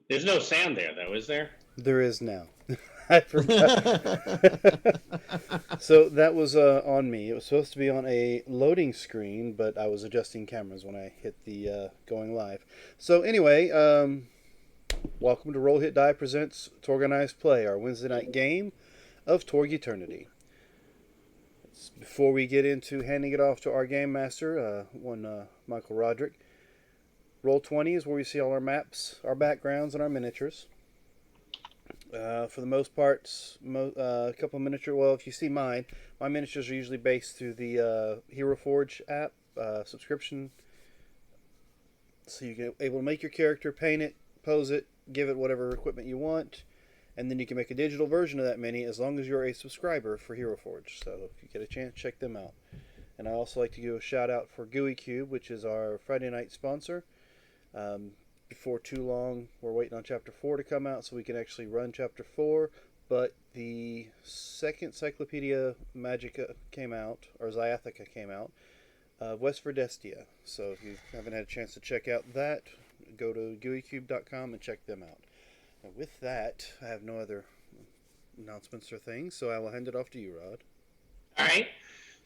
There's no sound there, though, is there? There is now. I forgot. So that was on me. It was supposed to be on a loading screen, but I was adjusting cameras when I hit the going live. So anyway, welcome to Roll Hit Die presents TORGanized Play, our Wednesday night game of Torg Eternity. Before we get into handing it off to our game master, Michael Roderick, Roll 20 is where we see all our maps, our backgrounds, and our miniatures. For the most part, a couple of miniature. Well, if you see mine, my miniatures are usually based through the Hero Forge app subscription. So you can able to make your character, paint it, pose it, give it whatever equipment you want, and then you can make a digital version of that mini as long as you're a subscriber for Hero Forge. So if you get a chance, check them out. And I also like to give a shout out for GUI Cube, which is our Friday night sponsor. Um, Before too long, we're waiting on Chapter 4 to come out so we can actually run Chapter 4. But the second Cyclopedia Magica came out, or Zyathica came out, West Verdestia. So if you haven't had a chance to check out that, go to GUICube.com and check them out. And with that, I have no other announcements or things, so I will hand it off to you, Rod. All right.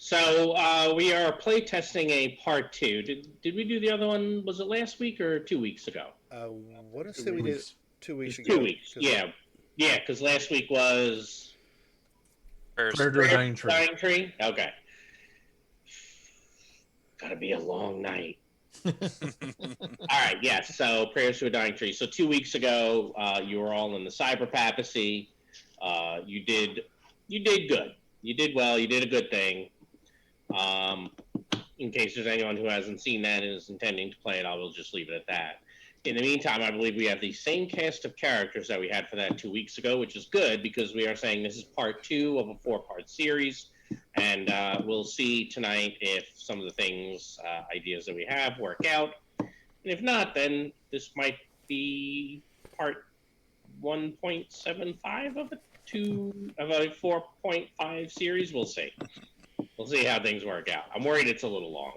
So we are play testing a part two. Did we do the other one? Was it last week or 2 weeks ago? I want to Two say we did it weeks. 2 weeks It's 2 ago. weeks. Yeah, yeah. Because last week was Prayer First. to a Prayer Dying to Tree. Dying Tree. Okay. Gotta be a long night. All right. Yes. So prayers to a dying tree. So 2 weeks ago, you were all in the cyber papacy. You did. You did good. You did well. You did a good thing. Um, in case there's anyone who hasn't seen that and is intending to play it, I will just leave it at that. In the meantime, I believe we have the same cast of characters that we had for that 2 weeks ago, which is good because we are saying this is part two of a four-part series. And we'll see tonight if some of the things, ideas that we have work out. And if not, then this might be part 1.75 of a 4.5 series. We'll see. We'll see how things work out. I'm worried it's a little long.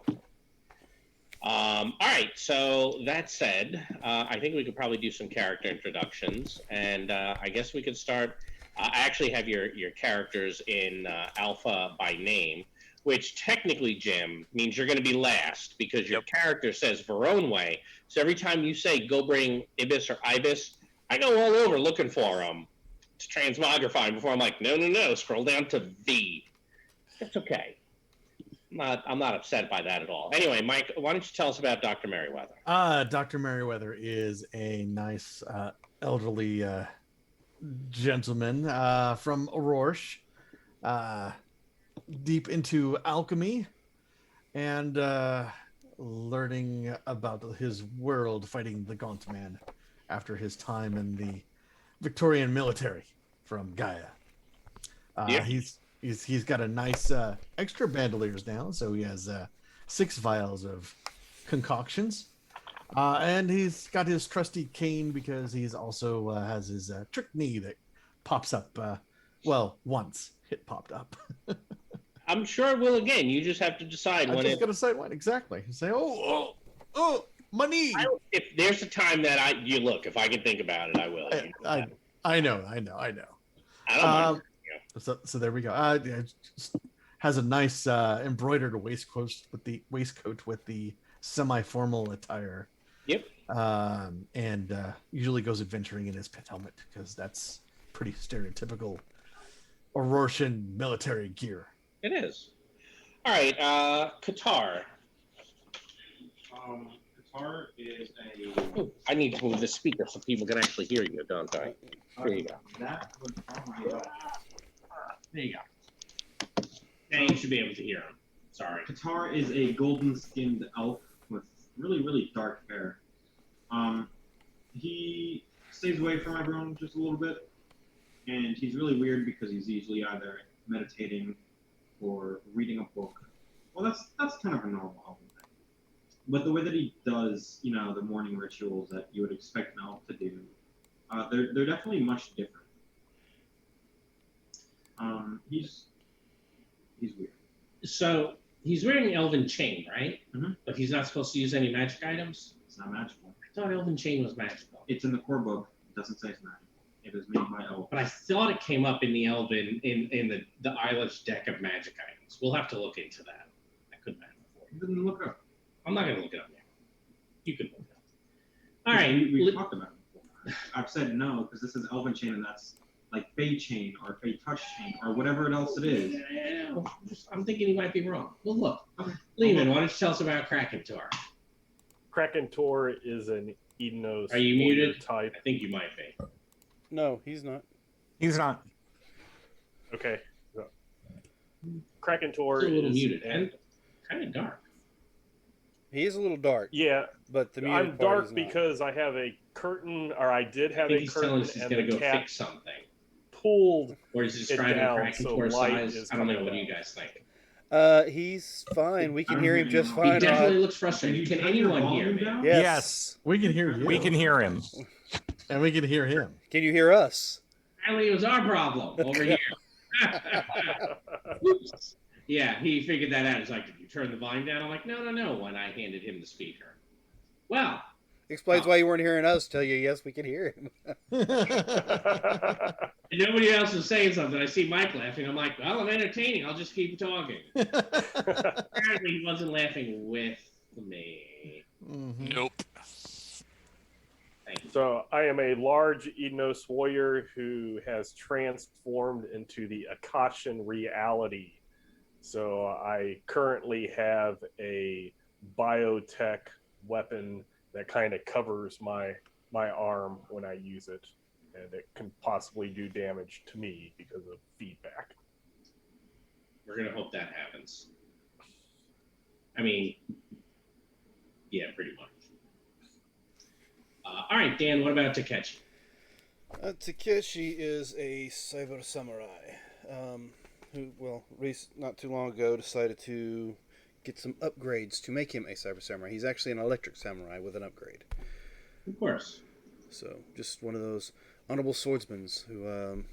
All right. So that said, I think we could probably do some character introductions, and I guess we could start. I actually have your characters in alpha by name, which technically, Jim, means you're going to be last because your character says Verone way. So every time you say go bring Ibis or Ibis, I go all over looking for them to transmogrify them before I'm like, no, no, no, scroll down to V. It's okay. I'm not upset by that at all. Anyway, Mike, why don't you tell us about Dr. Merriweather? Dr. Merriweather is a nice elderly gentleman from Aurorsh, uh, deep into alchemy and learning about his world fighting the Gaunt Man after his time in the Victorian military from Gaia. Yeah. He's got a nice extra bandoliers now, so he has 6 vials of concoctions, and he's got his trusty cane because he's also has his trick knee that pops up. Well, once it popped up. I'm sure it will again. You just have to decide I when just it. got to say what exactly. Say, my knee. If there's a time that you look, if I can think about it, I will. You know I know. I don't Um, mind. so there we go. It just has a nice embroidered waistcoat with the semi-formal attire. Yep. And usually goes adventuring in his pet helmet because that's pretty stereotypical Aurortian military gear. It is. All right. Qatar. Guitar is a. Ooh, I need to move the speaker so people can actually hear you, don't I? There you go. That would probably. There you go. Now you should be able to hear him. Sorry. Qatar is a golden-skinned elf with really dark hair. He stays away from everyone just a little bit, and he's really weird because he's usually either meditating or reading a book. Well, that's kind of a normal elf thing. But the way that he does, the morning rituals that you would expect an elf to do, they're definitely much different. He's weird. So he's wearing an elven chain, right? Mhm. But he's not supposed to use any magic items. It's not magical. I thought Elven Chain was magical. It's in the core book. It doesn't say it's magical. It is made by elves. But I thought it came up in the Elven, in the Eilish deck of magic items. We'll have to look into that. I couldn't have before. You didn't look up. I'm not going to look it up now. You can look it up. All right. We've talked about it before. I've said no because this is Elven Chain and that's like Fey Chain or Fey Touch Chain or whatever else it is. Yeah, I'm thinking he might be wrong. Well, look. Okay. Lehman, why don't you tell us about Kraken Tor? Kraken Tor is an Edenos Are you muted? type. I think you might be. No, he's not. He's not. Okay. Kraken Tor It's a little is muted and kind of dark. He is a little dark. Yeah, But the muted I'm part dark is not. because I have a curtain, or I did I have think a he's telling curtain, us he's and going to the go cat fix something. pulled. Or is he describing down, Kraken so Tor light size? is I don't know. coming What do you down. guys think? He's fine. We can hear him just He fine, definitely Rod. looks frustrated. Can turn your anyone hear volume me? down? Yes. We can hear you. We can hear him. And we can hear him. Can you hear us? Apparently, it was our problem over here. Oops. Yeah, he figured that out. He's like, "Did you turn the volume down?" I'm like, "No." When I handed him the speaker. Well, Explains why you weren't hearing us. Tell you, yes, we can hear him. nobody else is saying something. I see Mike laughing. I'm like, "Well, I'm entertaining. I'll just keep talking." Apparently, he wasn't laughing with me. Nope. Thank you. So I am a large Edenos warrior who has transformed into the Akashan reality. So I currently have a biotech weapon that kind of covers my arm when I use it, and it can possibly do damage to me because of feedback. We're gonna hope that happens. I mean, yeah, pretty much. All right, Dan. What about Takeshi? Takeshi is a cyber samurai who, well, not too long ago decided to get some upgrades to make him a cyber samurai. He's actually an electric samurai with an upgrade. Of course. So, just one of those honorable swordsmen who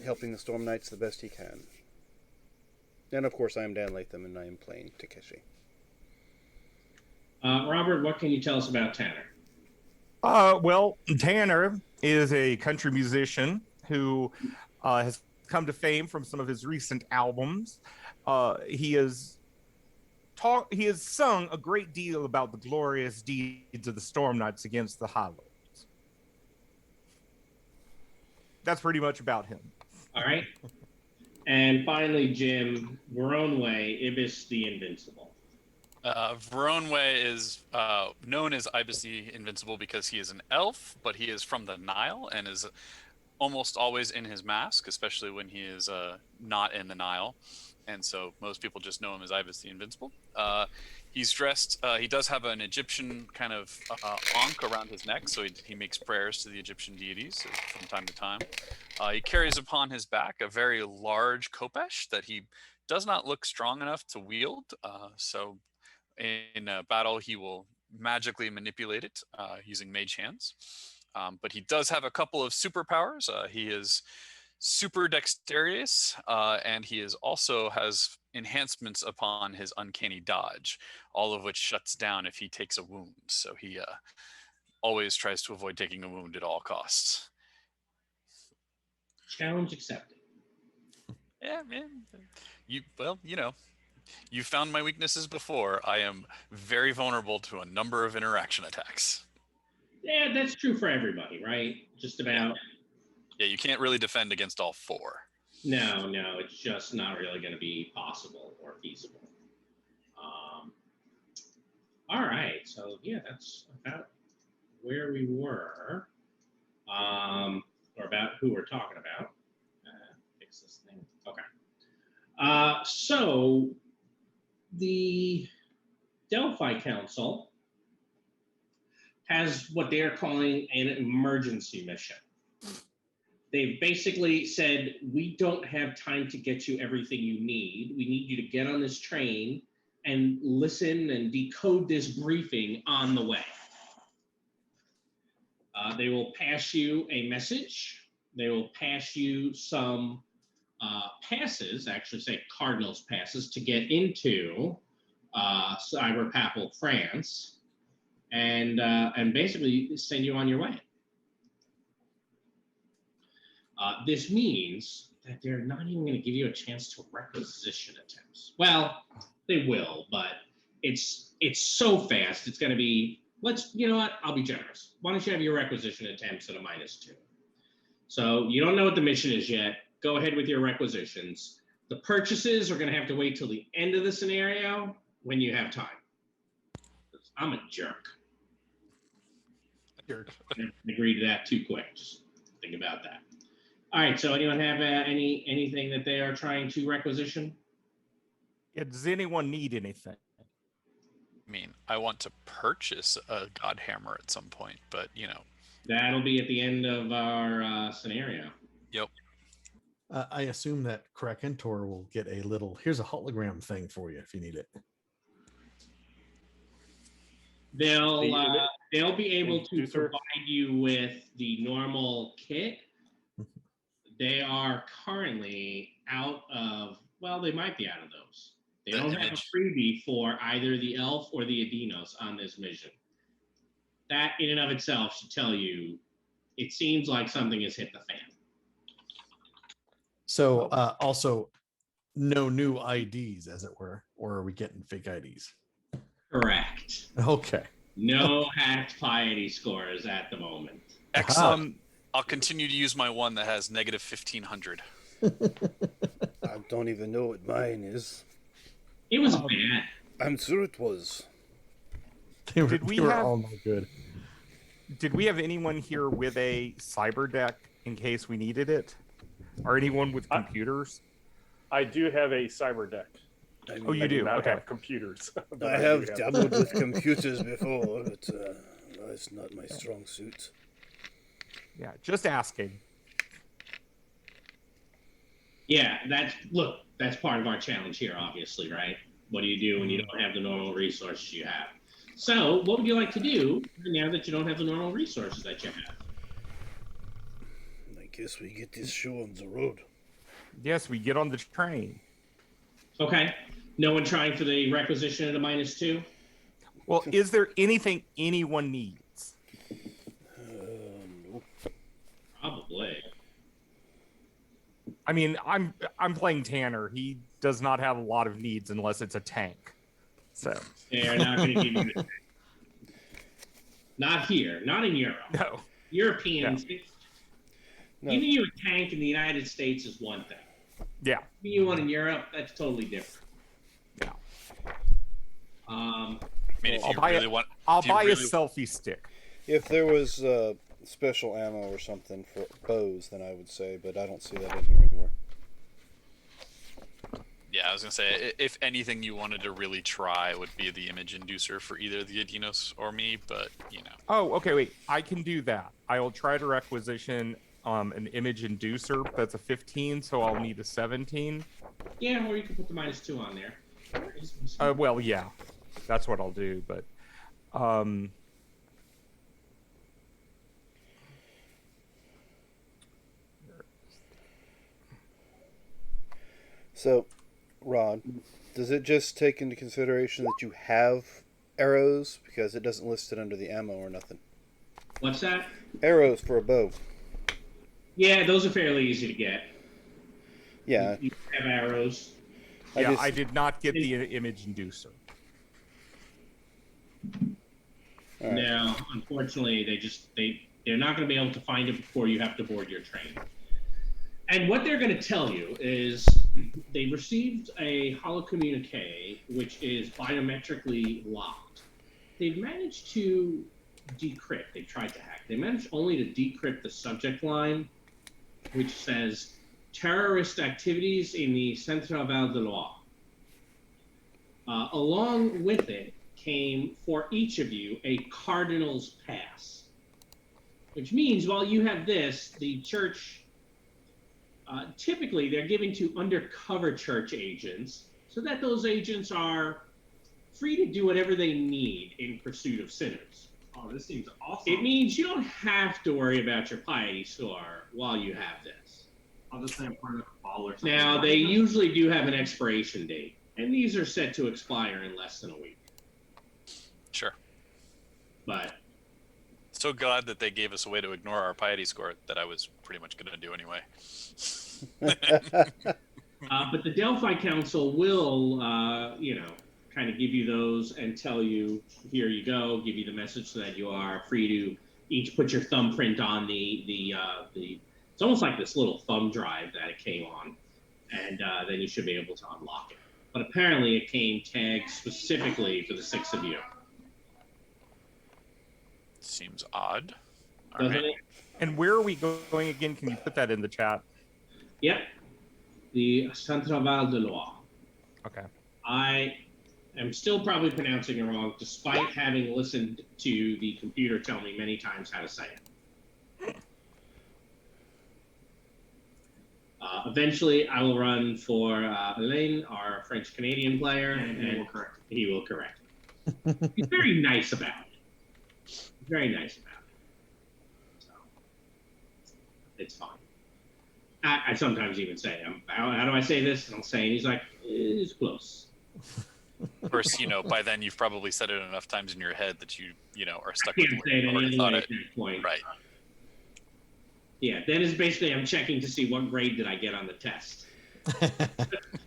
helping the Storm Knights the best he can. And of course, I am Dan Latham, and I am playing Takeshi. Robert, what can you tell us about Tanner? Well, Tanner is a country musician who has come to fame from some of his recent albums. He has sung a great deal about the glorious deeds of the Storm Knights against the Hollows. That's pretty much about him. All right. And finally, Jim, Veronway, Ibis the Invincible. Veronway is known as Ibis the Invincible because he is an elf, but he is from the Nile and is almost always in his mask, especially when he is not in the Nile. And so most people just know him as Ibis the Invincible. He's dressed, he does have an Egyptian kind of ankh around his neck, so he makes prayers to the Egyptian deities from time to time. He carries upon his back a very large khopesh that he does not look strong enough to wield, so in a battle, he will magically manipulate it using mage hands. But he does have a couple of superpowers. He is super dexterous, and he is also has enhancements upon his uncanny dodge, all of which shuts down if he takes a wound. So he always tries to avoid taking a wound at all costs. Challenge accepted. Yeah, man. You found my weaknesses before. I am very vulnerable to a number of interaction attacks. Yeah, that's true for everybody, right? Just about. Yeah, you can't really defend against all four. No, it's just not really going to be possible or feasible. All right, so yeah, that's about where we were, or about who we're talking about. Fix this thing. Okay. So the Delphi Council has what they're calling an emergency mission. They've basically said, we don't have time to get you everything you need. We need you to get on this train and listen and decode this briefing on the way. They will pass you a message. They will pass you some passes, actually say Cardinals passes, to get into Cyber Papal France. and basically send you on your way. This means that they're not even going to give you a chance to requisition attempts. Well, they will, but it's so fast. It's going to be, you know what? I'll be generous. Why don't you have your requisition attempts at a -2? So you don't know what the mission is yet. Go ahead with your requisitions. The purchases are going to have to wait till the end of the scenario when you have time. I'm a jerk. I didn't agree to that too quick. Just think about that. All right. So anyone have anything that they are trying to requisition? Yeah, does anyone need anything? I mean, I want to purchase a god hammer at some point, but you know. That'll be at the end of our scenario. Yep. I assume that Krakentor will get a little. Here's a hologram thing for you if you need it. They'll be able to provide you with the normal kit. They are currently out of. Well, they might be out of those. They don't have a freebie for either the elf or the Adinos on this mission. That in and of itself should tell you it seems like something has hit the fan. So also no new IDs, as it were, or are we getting fake IDs? Correct. Okay. No hacked piety scores at the moment. Excellent. I'll continue to use my one that has -1500. I don't even know what mine is. It was bad. I'm sure it was. They were all no good. Did we have anyone here with a cyber deck in case we needed it? Or anyone with computers? I do have a cyber deck. Oh, you do? Not Okay. have computers. I have dabbled with computers before, but it's not my strong suit. Yeah, just asking. Yeah, that's part of our challenge here, obviously, right? What do you do when you don't have the normal resources you have? So, what would you like to do now that you don't have the normal resources that you have? I guess we get this show on the road. Yes, we get on the train. Okay. No one trying for the requisition at a -2? Well, is there anything anyone needs? Nope. Probably. I mean, I'm playing Tanner. He does not have a lot of needs unless it's a tank. So They're not going to give you the tank. Not here. Not in Europe. no. Europeans, No. giving you a tank in the United States is one thing. Yeah. Giving you one in Europe, that's totally different. Yeah. I mean, if I'll you buy really a- want, I'll if you buy a really- selfie stick. If there was special ammo or something for bows, then I would say, but I don't see that in here anymore. Yeah, I was gonna say, if anything you wanted to really try would be the image inducer for either the Adinos or me, but you know. Oh, okay, wait. I can do that. I will try to requisition an image inducer. That's a 15, so I'll need a 17. Yeah, or you can put the -2 on there. Well, yeah, that's what I'll do. But So, Rod, does it just take into consideration that you have arrows? Because it doesn't list it under the ammo or nothing. What's that? Arrows for a bow. Yeah, those are fairly easy to get. Yeah. You have arrows. yeah, I did not get the image inducer. All right. No, unfortunately, they're not going to be able to find it before you have to board your train. And what they're going to tell you is they received a holo communique, which is biometrically locked. They've managed to decrypt. They've tried to hack. They managed only to decrypt the subject line, which says terrorist activities in the Centre Val de Loire. Along with it came for each of you a cardinal's pass, which means while you have this, the church. Typically, they're given to undercover church agents so that those agents are free to do whatever they need in pursuit of sinners. Oh, this seems awesome. It means you don't have to worry about your piety score while you have this. I'll just say I'm part of a cabal or something. Now, they usually do have an expiration date, and these are set to expire in less than a week. Sure. But So glad that they gave us a way to ignore our piety score that I was pretty much going to do anyway. but the Delphi Council will, kind of give you those and tell you, here you go, give you the message so that you are free to each put your thumbprint on the. It's almost like this little thumb drive that it came on, and then you should be able to unlock it. But apparently, it came tagged specifically for the 6 of you. Seems odd. All Doesn't right. it? And where are we going again? Can you put that in the chat? Yep. The Centre-Val de Loire. Okay. I am still probably pronouncing it wrong, despite having listened to the computer tell me many times how to say it. Eventually, I will run for Elaine, our French-Canadian player, and he will correct me. He's very nice about it. Very nice about it. So, it's fine. I sometimes even say, how do I say this? And I'll say, and he's like, it's close. Of course, by then you've probably said it enough times in your head that you are stuck I with can't the say it word. any Already other thought way it. at that point. Right. Yeah, then is basically I'm checking to see what grade did I get on the test.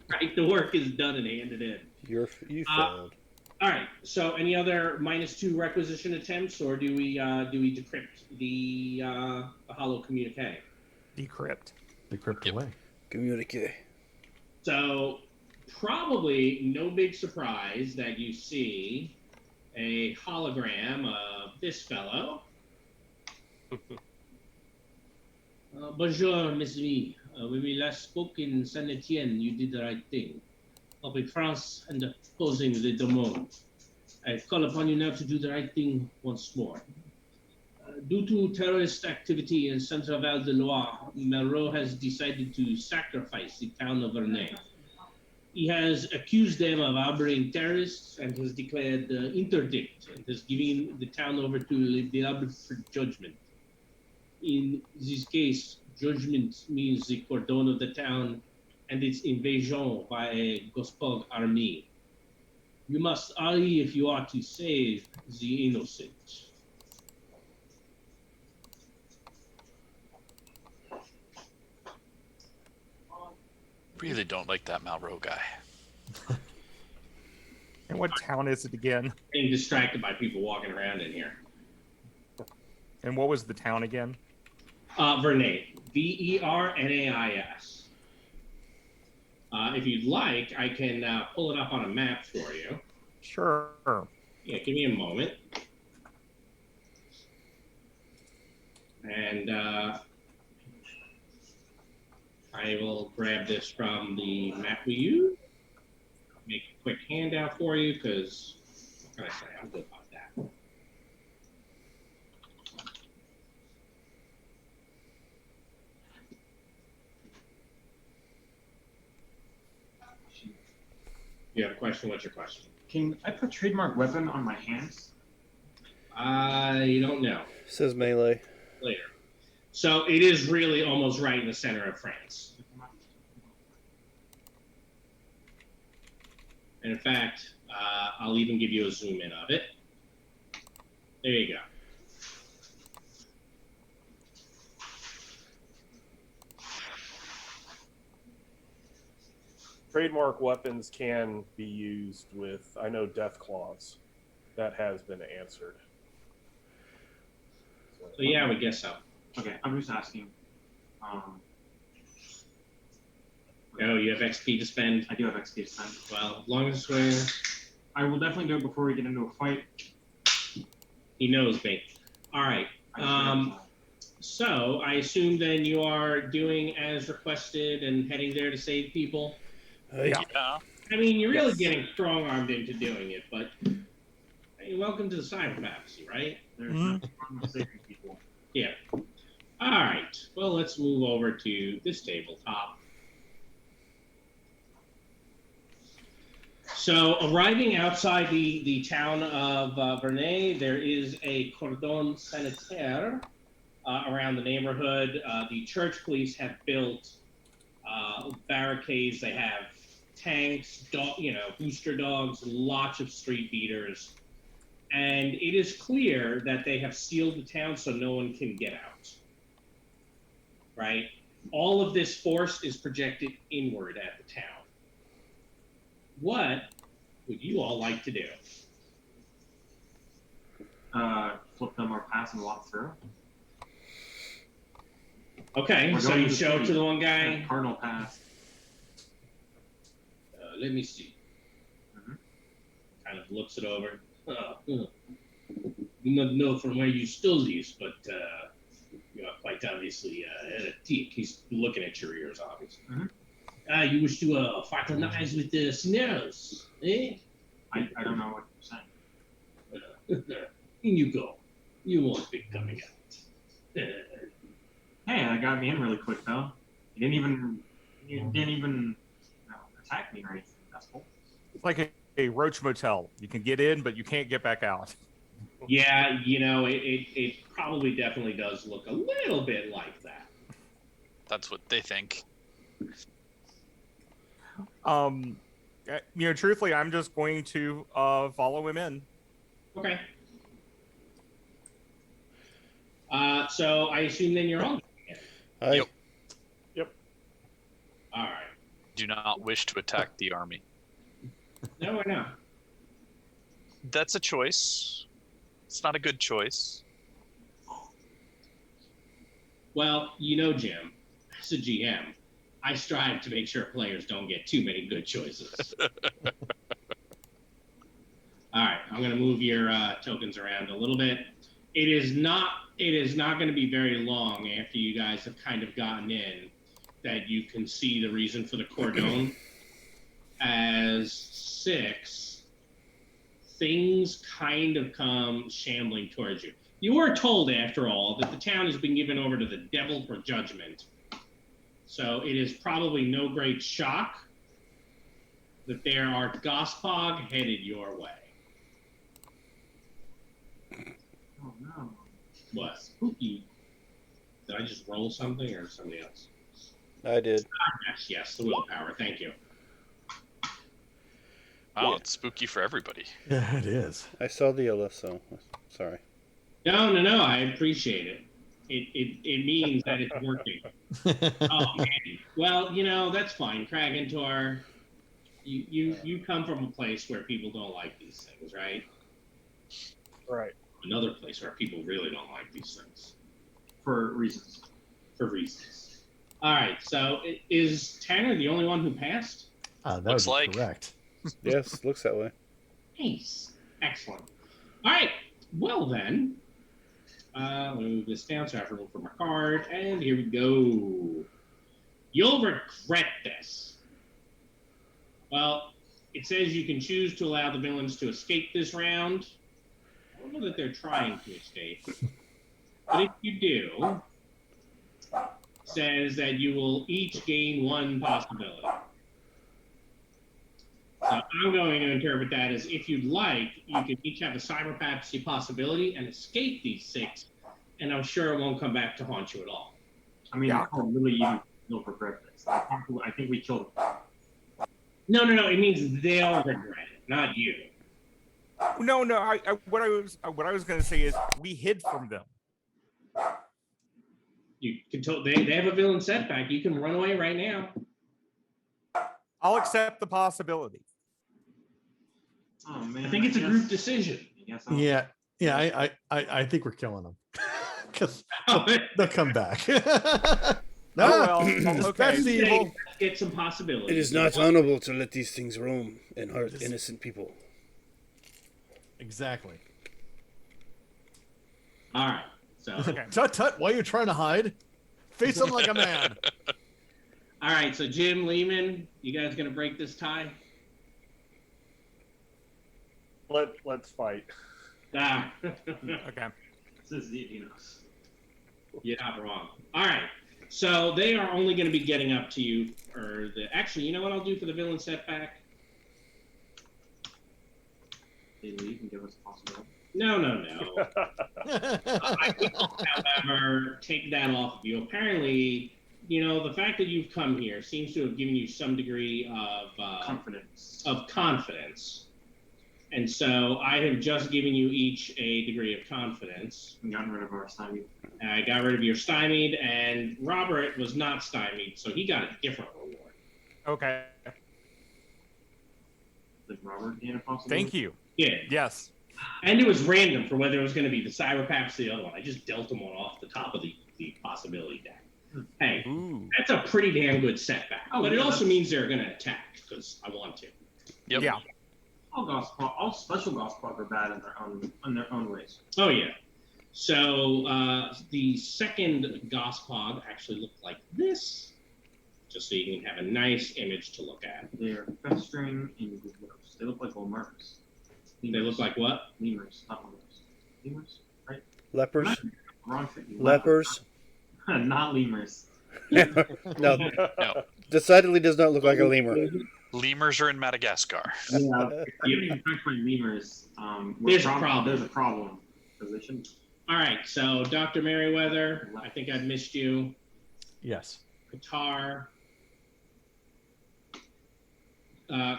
Right, the work is done and handed in. You failed. All right. So, any other -2 requisition attempts, or do we decrypt the hollow communique? Decrypt. Decrypt Yep. away. Communique. So, probably no big surprise that you see a hologram of this fellow. Bonjour, Miss V. When we last spoke in Saint Etienne, you did the right thing, helping France and opposing the Domon. I call upon you now to do the right thing once more. Due to terrorist activity in Centre-Val de Loire, Malraux has decided to sacrifice the town of Vernay. He has accused them of harboring terrorists and has declared interdict and has given the town over to the Arbitre for judgment. In this case, judgment means the cordon of the town and its invasion by a Gospel army. You must hurry if you are to save the innocent. Really don't like that Malraux guy. And what town is it again? Being distracted by people walking around in here. And what was the town again? Vernay. Vernais. If you'd like, I can pull it up on a map for you. Sure. Yeah, give me a moment. And I will grab this from the map we use. Make a quick handout for you because, what can I say? I'm good about that. You have a question? What's your question? Can I put trademark weapon on my hands? I don't know. Says melee. Later. So it is really almost right in the center of France. And in fact, I'll even give you a zoom in of it. There you go. Trademark weapons can be used with, I know, death claws. That has been answered. So yeah, I would guess so. Okay, I'm just asking. Oh, you have XP to spend? I do have XP to spend. Well, as long as we're... I will definitely do it before we get into a fight. He knows me. All right. So I assume then you are doing as requested and heading there to save people? Yeah. Yeah. I mean, you're really Yes. getting strong-armed into doing it, but hey, welcome to the cyber papacy, right? There's Mhm. no problem with saving people. Yeah. All right. Well, let's move over to this tabletop. So, arriving outside the town of Vernay, there is a cordon sanitaire around the neighborhood. The church police have built barricades. They have tanks, booster dogs, lots of street beaters. and it is clear that they have sealed the town so no one can get out. Right? All of this force is projected inward at the town. What would you all like to do? Flip them our pass and walk through. Okay, We're so going you to show it see. to the one guy. Cardinal pass. Let me see. Mhm. Kind of looks it over. Do not know from where you stole these, but you are quite obviously a thief. He's looking at your ears, obviously. Mhm. You wish to fraternize with the Cineros, eh? I don't know what you're saying. In you go. You won't be coming out. Hey, that got me in really quick though. You didn't even attack me or anything. That's cool. It's like a roach motel. You can get in, but you can't get back out. Yeah, you know, it probably definitely does look a little bit like that. That's what they think. Truthfully, I'm just going to follow him in. Okay. So I assume then you're on. Hi. Yep. All right. Do not wish to attack the army. No, we're not. That's a choice. It's not a good choice. Well, you know, Jim, as a GM, I strive to make sure players don't get too many good choices. All right, I'm going to move your tokens around a little bit. It is not going to be very long after you guys have kind of gotten in that you can see the reason for the cordon. As 6, things kind of come shambling towards you. You were told, after all, that the town has been given over to the devil for judgment. So it is probably no great shock that there are Gospog headed your way. Oh no. What? Spooky. Did I just roll something or somebody else? I did. Yes, the willpower. Thank you. Wow, it's spooky for everybody. Yeah, it is. I saw the yellow, so sorry. No, I appreciate it. It means that it's working. Oh man. Well, you know, that's fine. Kragentor, you come from a place where people don't like these things, right? Right. Another place where people really don't like these things. For reasons. For reasons. All right, so is Tanner the only one who passed? That Looks would be like. correct. Yes, looks that way. Nice. Excellent. All right, well then, let me move this down so I have to roll for my card, and here we go. You'll regret this. Well, it says you can choose to allow the villains to escape this round. I don't know that they're trying to escape. But if you do, it says that you will each gain 1 possibility. So I'm going to interpret that as if you'd like, you can each have a cyberpapacy possibility and escape these 6, and I'm sure it won't come back to haunt you at all. I mean, Yeah. I don't really even feel regret this. I think we killed him. No. It means they'll regret it, not you. No. What I was going to say is we hid from them. You can they have a villain setback. You can run away right now. I'll accept the possibility. Oh man. I think it's a group decision. I guess I'll- Yeah, I think we're killing them because they'll come back. No, well, it's okay. best evil. Get some possibilities. It is not honorable to let these things roam and hurt innocent people. Exactly. All right. So, Tut, why are you trying to hide? Face them like a man. all right. So, Jim, Lehman, you guys gonna break this tie? Let's fight. Ah. Okay. This is Xenos. You're not wrong. All right. So they are only going to be getting up to you, or actually, you know what I'll do for the villain setback? They leave and give us a possibility. No. I will, however, take that off of you. Apparently, you know, the fact that you've come here seems to have given you some degree of Confidence. confidence. And so I have just given you each a degree of confidence. We got rid of our stymied. I got rid of your stymied, and Robert was not stymied, so he got a different reward. Okay. Did Robert gain a possibility? Thank you. Yeah. Yes. And it was random for whether it was going to be the Cyberpaps or the other one. I just dealt him one off the top of the possibility deck. Hey, Ooh. that's a pretty damn good setback. Oh, but it yeah, also that's- means they're going to attack because I want to. Yep. Yeah. All special Gospog are bad in their own ways. Oh, yeah. So the second Gospog actually looked like this, just so you can have a nice image to look at. They're festering in widows. They look like lemurs. They look like what? Lemurs, not lemurs. Lemurs, right? Lepers. Wrong thing. Lepers. Not lemurs. No, No. decidedly does not look like a lemur. Lemurs are in Madagascar. Yeah, if you're getting attacked by lemurs, There's a problem. There's a problem because they shouldn't. All right, so Dr. Merriweather, I think I missed you. Yes. Qatar.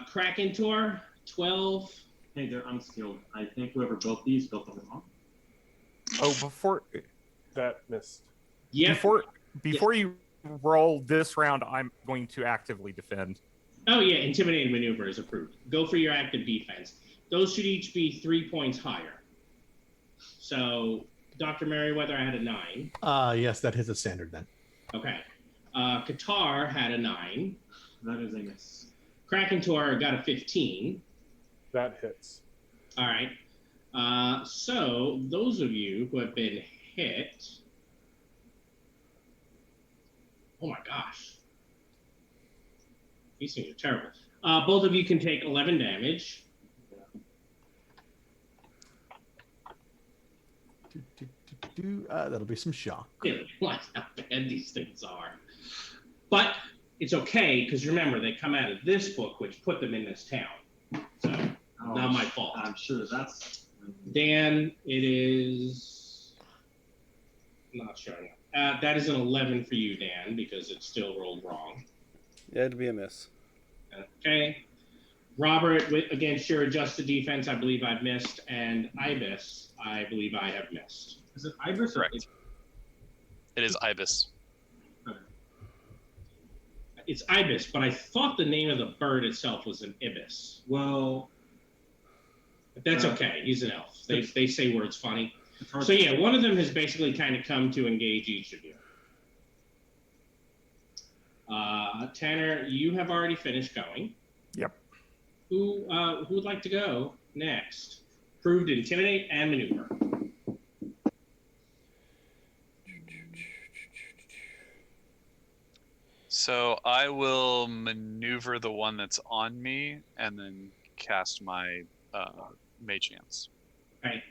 Kraken Tour, 12. Hey, they're unskilled. I think whoever built these built them wrong. Oh, before That missed. Yep. before you roll this round, I'm going to actively defend. Oh, yeah, intimidating maneuver is approved. Go for your active defense. Those should each be 3 points higher. So, Dr. Merriweather, I had a 9. Yes, that hits a standard then. Okay. Qatar had a 9. That is a miss. Kraken Tour got a 15. That hits. All right. So, those of you who have been hit. Oh my gosh. These things are terrible. Both of you can take 11 damage. That'll be some shock. They realize how bad these things are. But it's okay, because remember, they come out of this book, which put them in this town. So, not my fault. I'm sure that's. Dan, it is not showing up. That is an 11 for you, Dan, because it still rolled wrong. Yeah, it'd be a miss. Okay. Robert, against your adjusted defense, I believe I've missed. And Ibis, I believe I have missed. Is it Ibis or Correct. It is Ibis. It's Ibis, but I thought the name of the bird itself was an ibis. Well, But that's okay. He's an elf. They say words funny. it's hard So to- yeah, one of them has basically kind of come to engage each of you. Tanner, you have already finished going. Yep. Who would like to go next? Proved intimidate and maneuver. So I will maneuver the one that's on me and then cast my mage hands. Right.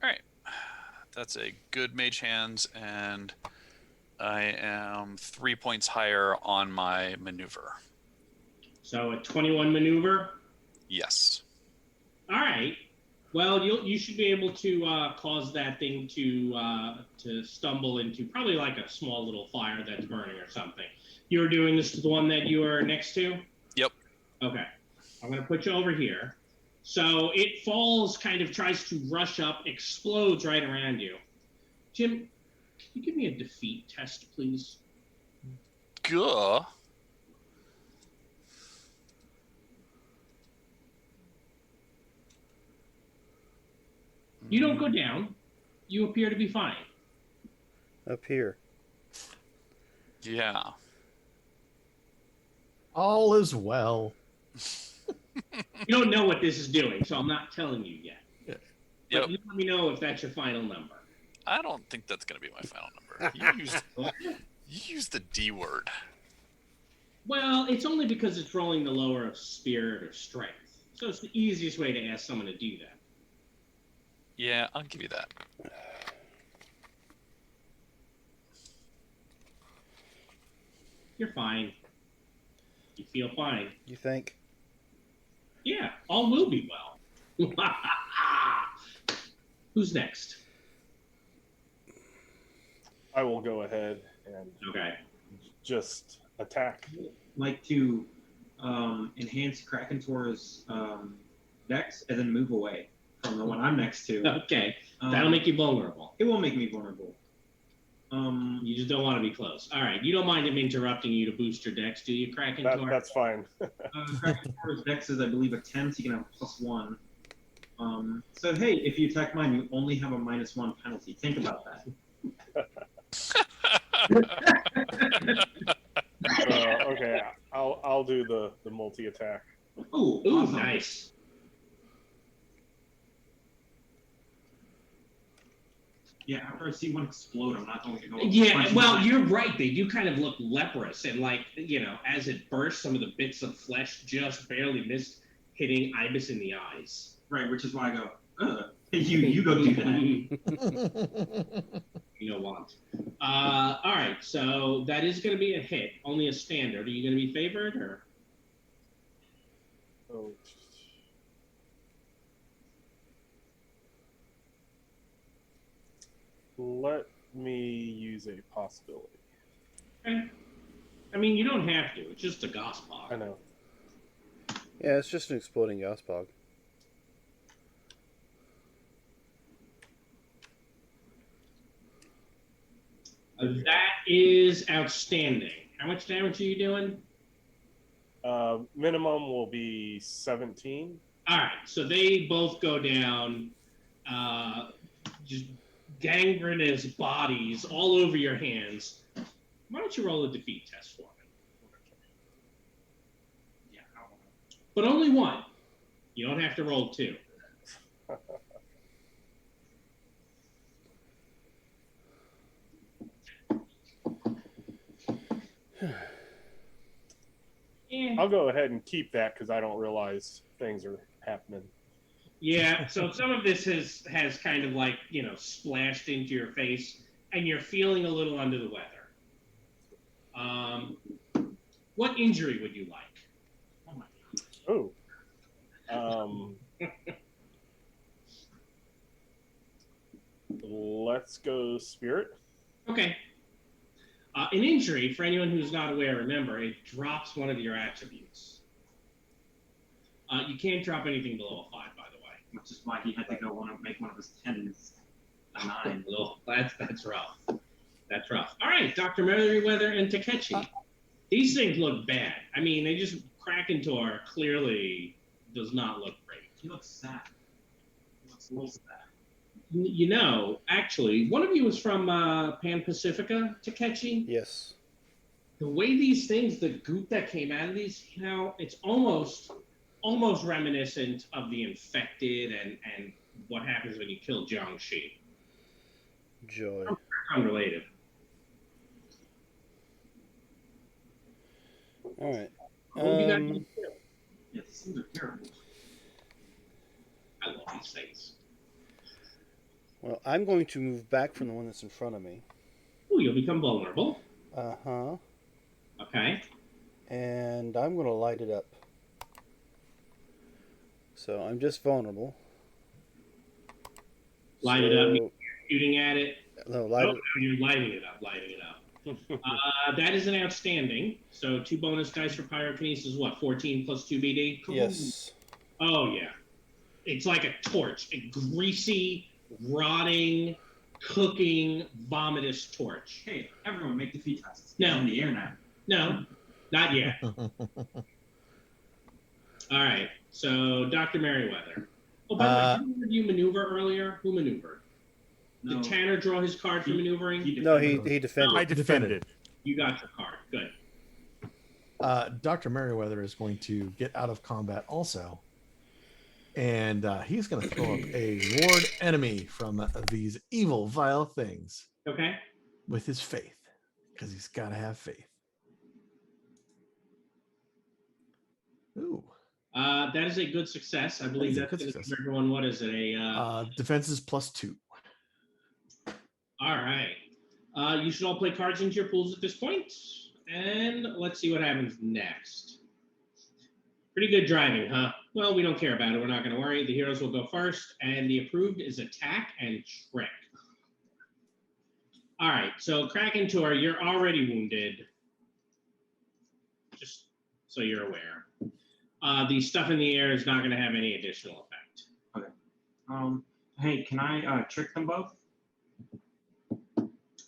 All right. That's a good mage hands, and I am 3 points higher on my maneuver. So a 21 maneuver. Yes. All right. Well, you should be able to cause that thing to stumble into probably like a small little fire that's burning or something. You were doing this to the one that you were next to? Yep. Okay. I'm going to put you over here. So it falls, kind of tries to rush up, explodes right around you. Jim, can you give me a defeat test, please? Gah. You don't go down. You appear to be fine. Up here. Yeah. All is well. You don't know what this is doing, so I'm not telling you yet. Yeah. But Yep. you let me know if that's your final number. I don't think that's going to be my final number. You used the D word. Well, it's only because it's rolling the lower of spirit or strength. So it's the easiest way to ask someone to do that. Yeah, I'll give you that. You're fine. You feel fine. You think? Yeah, all will be well. Who's next? I will go ahead and Okay. just attack. Like to enhance Krakentor's dex and then move away from the one I'm next to. Okay. That'll make you vulnerable. It will make me vulnerable. You just don't want to be close. All right. You don't mind him interrupting you to boost your dex, do you, Krakentor? That's fine. Krakentor's dex is, I believe, a 10, so you can have a +1. So hey, if you attack mine, you only have a -1 penalty. Think about that. Okay, I'll do the multi attack. Ooh, Ooh, awesome. nice. Yeah, after I see one explode, I'm not going to go. Yeah, punch well, him. you're right. They do kind of look leprous, and like, as it bursts, some of the bits of flesh just barely missed hitting Ibis in the eyes. Right, which is why I go. You go do that. You know what? All right, so that is going to be a hit, only a standard. Are you going to be favored or? Oh. Let me use a possibility. Okay. I mean, you don't have to. It's just a gospel. I know. Yeah, it's just an exploding Gospog. That is outstanding. How much damage are you doing? Minimum will be 17. All right, so they both go down, just gangrenous bodies all over your hands. Why don't you roll a defeat test for me? Yeah, But only one. You don't have to roll two. I'll go ahead and keep that because I don't realize things are happening. Yeah, so some of this has kind of like, splashed into your face, and you're feeling a little under the weather. What injury would you like? Oh. Let's go spirit. Okay. An injury, for anyone who's not aware, remember, it drops one of your attributes. You can't drop anything below a 5, by the way. which is why he had to go make one of his 10s a 9. Oh, that's rough. That's rough. All right, Dr. Merriweather and Takechi. These things look bad. I mean, they just Krakentor clearly does not look great. He looks sad. He looks a little sad. Actually, one of you was from Pan Pacifica, Takechi. Yes. The way these things, the goop that came out of these, it's almost reminiscent of the infected and what happens when you kill Jiangxi. Joy. Unrelated. All right. What would you guys do? Yeah, these things are terrible. I love these things. Well, I'm going to move back from the one that's in front of me. Ooh, you'll become vulnerable. Uh-huh. Okay. And I'm going to light it up. So I'm just vulnerable. Light it up. You're shooting at it. No, light it. You're lighting it up. That is an outstanding. So 2 bonus dice for pyrokinesis. What? 14 plus 2 BD. Yes. Oh yeah. It's like a torch, a greasy, rotting, cooking, vomitous torch. Hey, everyone make defeat tests. No. In the air now. No, not yet. All right. So Dr. Merriweather. Oh, by the way, didn't you maneuver earlier? Who maneuvered? No. Did Tanner draw his card for maneuvering? No, he defended. I defended it. You got your card. Good. Dr. Merriweather is going to get out of combat also. And he's going to throw up a ward enemy from these evil, vile things Okay. with his faith. Because he's got to have faith. Ooh. That is a good success. I believe that's going to give everyone, what is it? Defenses +2. All right. You should all play cards into your pools at this point. And let's see what happens next. Pretty good driving, huh? Well, we don't care about it. We're not going to worry. The heroes will go first. And the approved is attack and trick. All right, so Krakentor, you're already wounded. Just so you're aware. The stuff in the air is not going to have any additional effect. Hey, can I trick them both?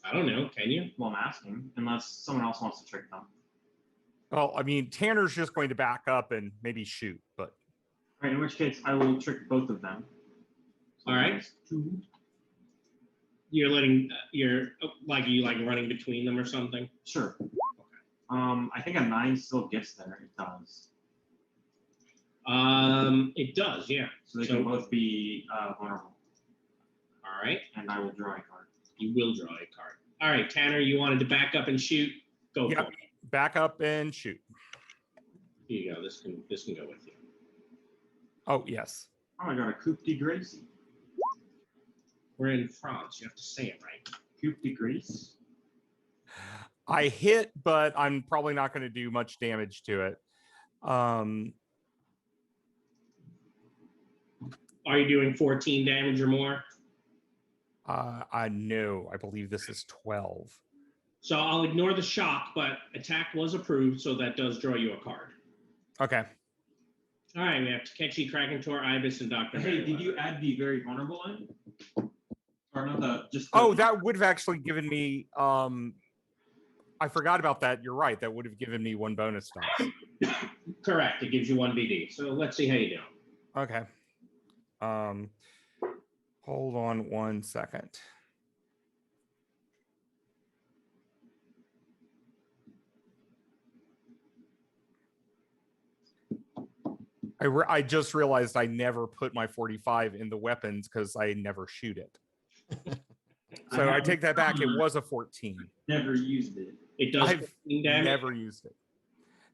I don't know. Can you? Well, I'm asking, unless someone else wants to trick them. Well, I mean, Tanner's just going to back up and maybe shoot, but All right, in which case I will trick both of them. So All right. there's 2. You're letting you're like you like running between them or something. Sure. I think a 9 still gets there. It does. It does, yeah. So they can both be vulnerable. All right. And I will draw a card. You will draw a card. All right, Tanner, you wanted to back up and shoot. Go for it. back up and shoot. Here you go. This can go with you. Oh, yes. Oh, I got a Coupe de Grace. We're in France. You have to say it right. Coupe de Grace. I hit, but I'm probably not going to do much damage to it. Are you doing 14 damage or more? I know. I believe this is 12. So I'll ignore the shock, but attack was approved, so that does draw you a card. Okay. All right, we have Takechi, Krakentor, Ibis, and Dr. Hey, did you add the very vulnerable in? Or not the just? Oh, that would have actually given me. I forgot about that. You're right. That would have given me 1 bonus dice. Correct. It gives you 1 BD. So let's see how you do. Okay. Hold on 1 second. I just realized I never put my 45 in the weapons because I never shoot it. So I take that back. It was a 14. Never used it. It does I've 14 damage. never used it.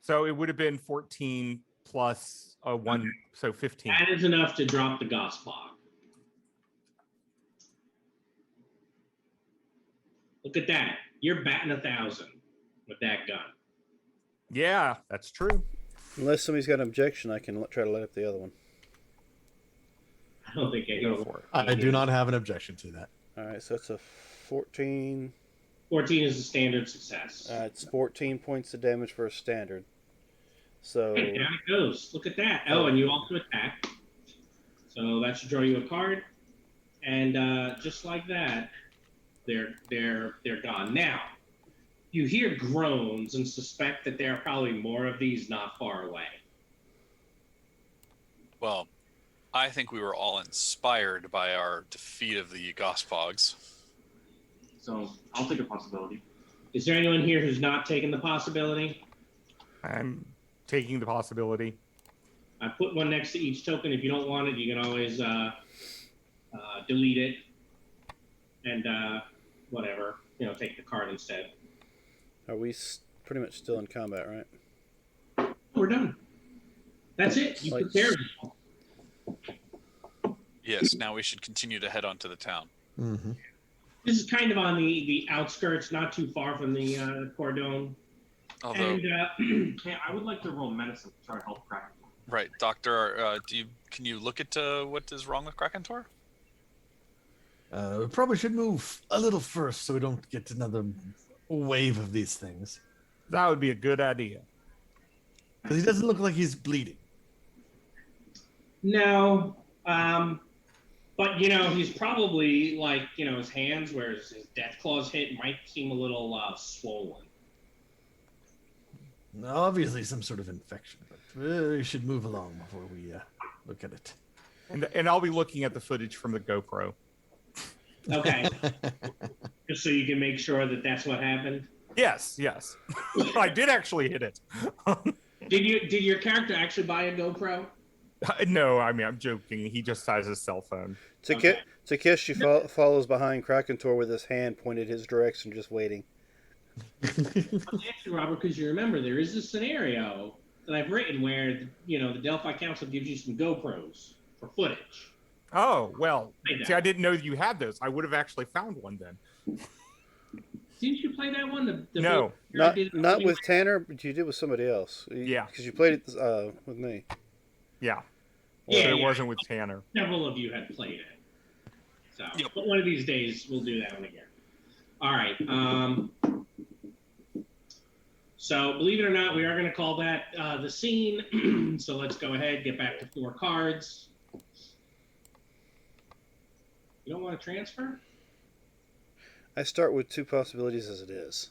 So it would have been 14 plus a 1, so 15. That is enough to drop the Gospog. Look at that. You're batting 1,000 with that gun. Yeah, that's true. Unless somebody's got an objection, I can try to light up the other one. I don't think Go for it. I do not have an objection to that. All right, so that's a 14. 14 is a standard success. It's 14 points of damage for a standard. So Hey, down it goes. Look at that. Oh, and you also attack. So that should draw you a card. And just like that, they're gone. Now, you hear groans and suspect that there are probably more of these not far away. Well, I think we were all inspired by our defeat of the Gospogs. So I'll take a possibility. Is there anyone here who's not taking the possibility? I'm taking the possibility. I put one next to each token. If you don't want it, you can always delete it and whatever. Take the card instead. are we pretty much still in combat, right? We're done. That's it. You prepared. Yes, now we should continue to head on to the town. Mm-hmm. This is kind of on the outskirts, not too far from the cordon. Although, And Hey, I would like to roll medicine to try to help Kraken. right, Doctor, can you look at what is wrong with Krakentor? We probably should move a little first so we don't get another wave of these things. That would be a good idea. Because he doesn't look like he's bleeding. no, but he's probably like his hands where his death claws hit might seem a little swollen. Obviously, some sort of infection, but we should move along before we look at it. And I'll be looking at the footage from the GoPro. Okay, just so you can make sure that that's what happened. Yes. I did actually hit it. Did your character actually buy a GoPro? No, I mean, I'm joking. He just has his cell phone. Takeshi follows behind Krakentor with his hand pointed his direction, just waiting. Actually, Robert, because you remember there is a scenario that I've written where the Delphi Council gives you some GoPros for footage. Oh, well, Play that. see, I didn't know you had those. I would have actually found one then. Didn't you play that one? No. Not with Tanner, but you did with somebody else. Yeah. Because you played it with me. Yeah. Yeah, But it yeah. wasn't with Tanner. Several of you had played it. So, Yep. but one of these days we'll do that one again. All right. So believe it or not, we are going to call that the scene. So let's go ahead, get back to 4 cards. You don't want to transfer? I start with 2 possibilities as it is.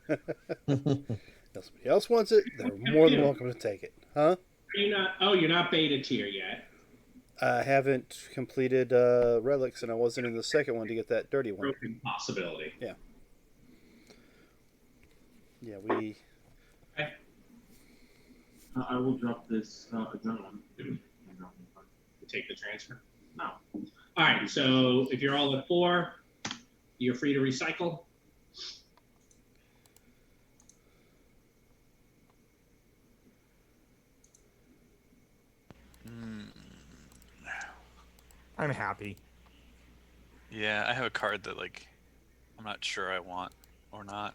If somebody else wants it, they're more than welcome to take it. Huh? Are you not? Oh, you're not beta tier yet. I haven't completed relics, and I wasn't in the second one to get that dirty one. Broken possibility. Yeah, we. Okay. I will drop this adrenaline. You take the transfer? No. All right. So if you're all at 4, you're free to recycle. I'm happy. Yeah, I have a card that like I'm not sure I want or not.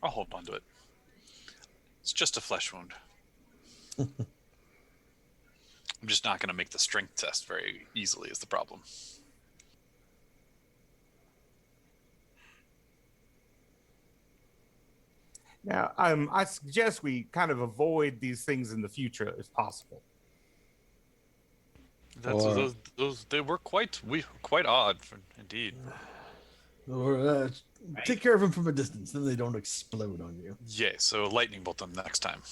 I'll hold on to it. It's just a flesh wound. I'm just not going to make the strength test very easily is the problem. Now, I suggest we kind of avoid these things in the future if possible. That's Or- those they were quite odd indeed. Or take care of them from a distance, then they don't explode on you. Yeah, so lightning bolt them next time.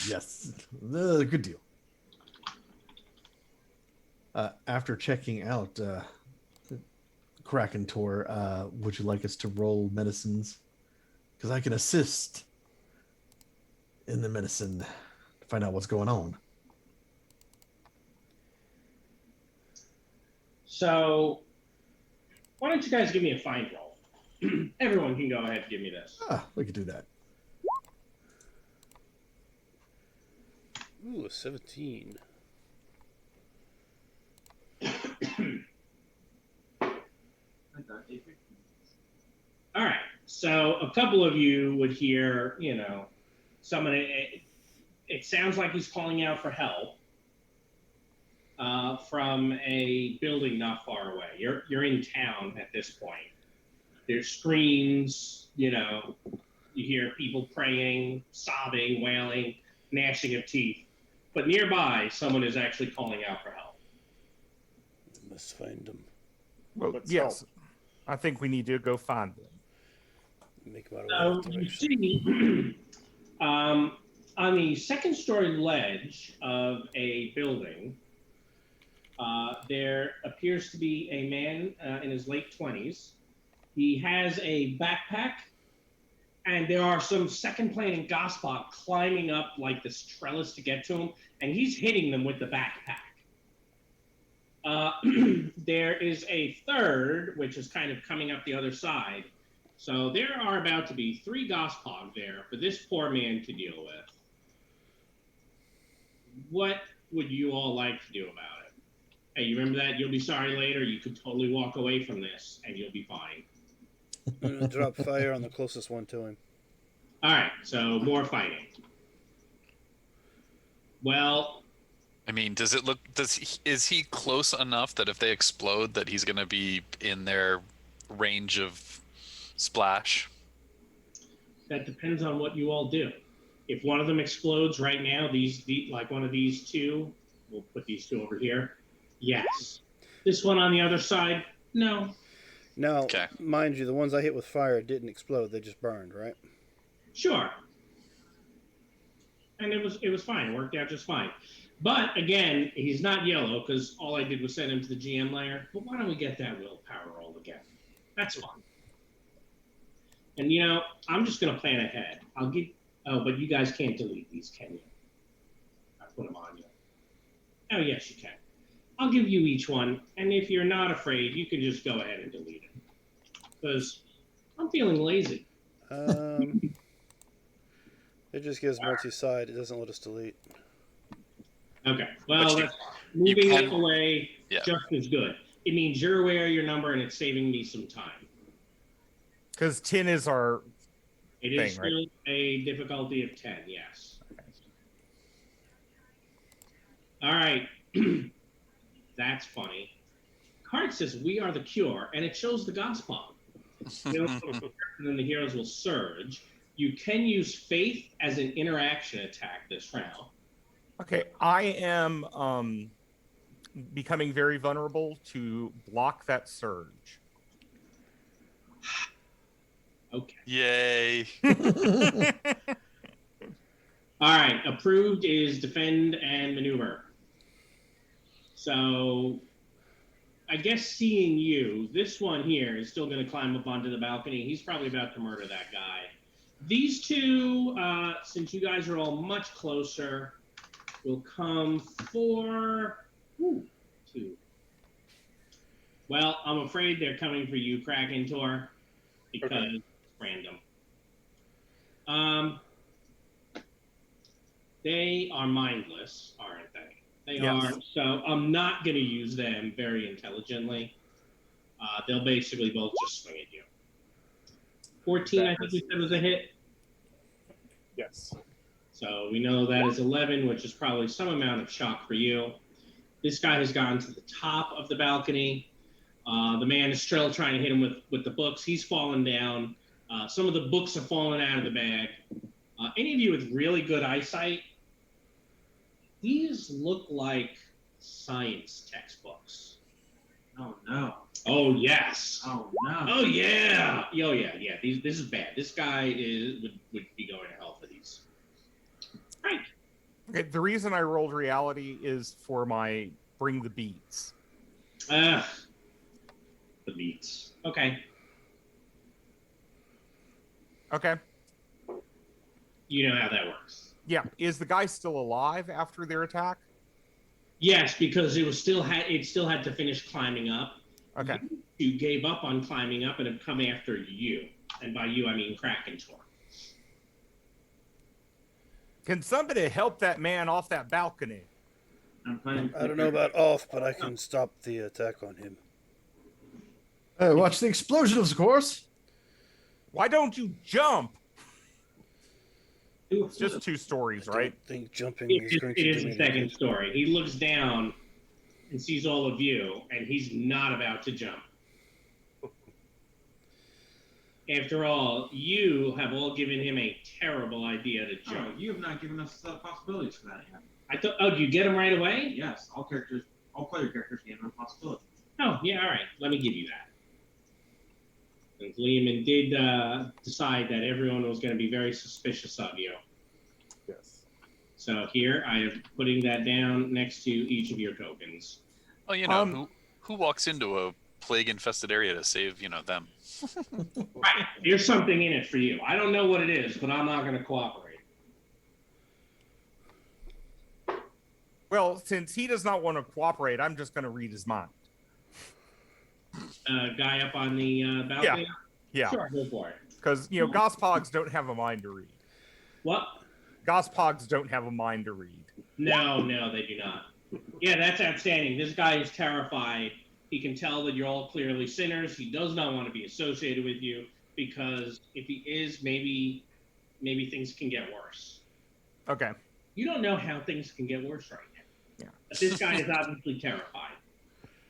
Yes, good deal. After checking out Kraken Tor, would you like us to roll medicines? Because I can assist in the medicine to find out what's going on. So why don't you guys give me a find roll? Everyone can go ahead and give me this. We could do that. Ooh, a 17. All right. So a couple of you would hear, someone. It sounds like he's calling out for help from a building not far away. You're in town at this point. There's screams. You hear people praying, sobbing, wailing, gnashing of teeth. But nearby, someone is actually calling out for help. I must find them. Well, Let's yes, I think we need to go find them. Make them out So of you direction. see, on the second story ledge of a building, there appears to be a man in his late 20s. He has a backpack, and there are some second plane and Gospot climbing up like this trellis to get to him, and he's hitting them with the backpack. There is a third, which is kind of coming up the other side. So there are about to be 3 Gospog there for this poor man to deal with. What would you all like to do about it? Hey, you remember that? You'll be sorry later. You could totally walk away from this, and you'll be fine. I'm going to drop fire on the closest one to him. All right, so more fighting. Well, I mean, is he close enough that if they explode that he's going to be in their range of splash? that depends on what you all do. If one of them explodes right now, like one of these 2, we'll put these 2 over here. Yes. This one on the other side, no. Now, Okay. mind you, the ones I hit with fire didn't explode; they just burned, right? Sure. And it was fine. It worked out just fine. But again, he's not yellow because all I did was send him to the GM layer. But why don't we get that willpower roll again? That's fun. And I'm just gonna plan ahead. But you guys can't delete these, can you? I put them on you. Oh yes, you can. I'll give you each one, and if you're not afraid, you can just go ahead and delete it. Because I'm feeling lazy. It just gives multi-side. It doesn't let us delete. Okay. Well, you- that's moving can- it away Yeah. just as good. It means you're aware of your number, and it's saving me some time. Because 10 is our It is Thing, right? still a difficulty of 10, yes. All right. That's funny. card says "We are the cure," and it shows the gospel. And then the heroes will surge. You can use faith as an interaction attack this round. Okay, I am becoming very vulnerable to block that surge. Okay. Yay. All right. Approved is defend and maneuver. So, I guess seeing you, this one here is still going to climb up onto the balcony. He's probably about to murder that guy. These two, since you guys are all much closer, will come for two. Well, I'm afraid they're coming for you, Krakentor, because it's random. They are mindless, aren't they? They Yes. are. So I'm not going to use them very intelligently. They'll basically both just swing at you. 14, I think you said was a hit. Yes. So we know that is 11, which is probably some amount of shock for you. This guy has gone to the top of the balcony. The man is still trying to hit him with the books. He's fallen down. Some of the books have fallen out of the bag. Any of you with really good eyesight, these look like science textbooks. Oh no. Oh yes. Oh no. Oh yeah. Oh yeah. This is bad. This guy would be going to hell for these. Right. Okay, the reason I rolled reality is for my bring the beats. The beats. Okay. Okay. You know how that works. Yeah. Is the guy still alive after their attack? Yes, because it still had to finish climbing up. Okay. You gave up on climbing up and have come after you. And by you I mean Krakentor. Can somebody help that man off that balcony? I don't know about off, but I can stop the attack on him. Watch the explosions, of course. Why don't you jump? Do It's just 2 stories, I right? don't think jumping is It going to is do the me second any good. story. He looks down and sees all of you, and he's not about to jump. After all, you have all given him a terrible idea to No, jump. you have not given us possibilities for that yet. I thought. Oh, do you get him right away? Yes, all player characters gain a possibility. Oh, yeah. All right. Let me give you that. And Lehman did decide that everyone was going to be very suspicious of you. Yes. So here I am putting that down next to each of your tokens. Well, you know, who walks into a plague-infested area to save, them? Right. There's something in it for you. I don't know what it is, but I'm not going to cooperate. Well, since he does not want to cooperate, I'm just going to read his mind. Guy up on the balcony? Yeah. Sure, go for it. Because, Gospogs don't have a mind to read. What? Gospogs don't have a mind to read. No, they do not. Yeah, that's outstanding. This guy is terrified. He can tell that you're all clearly sinners. He does not want to be associated with you because if he is, maybe things can get worse. Okay. You don't know how things can get worse right now. Yeah. But this guy is obviously terrified.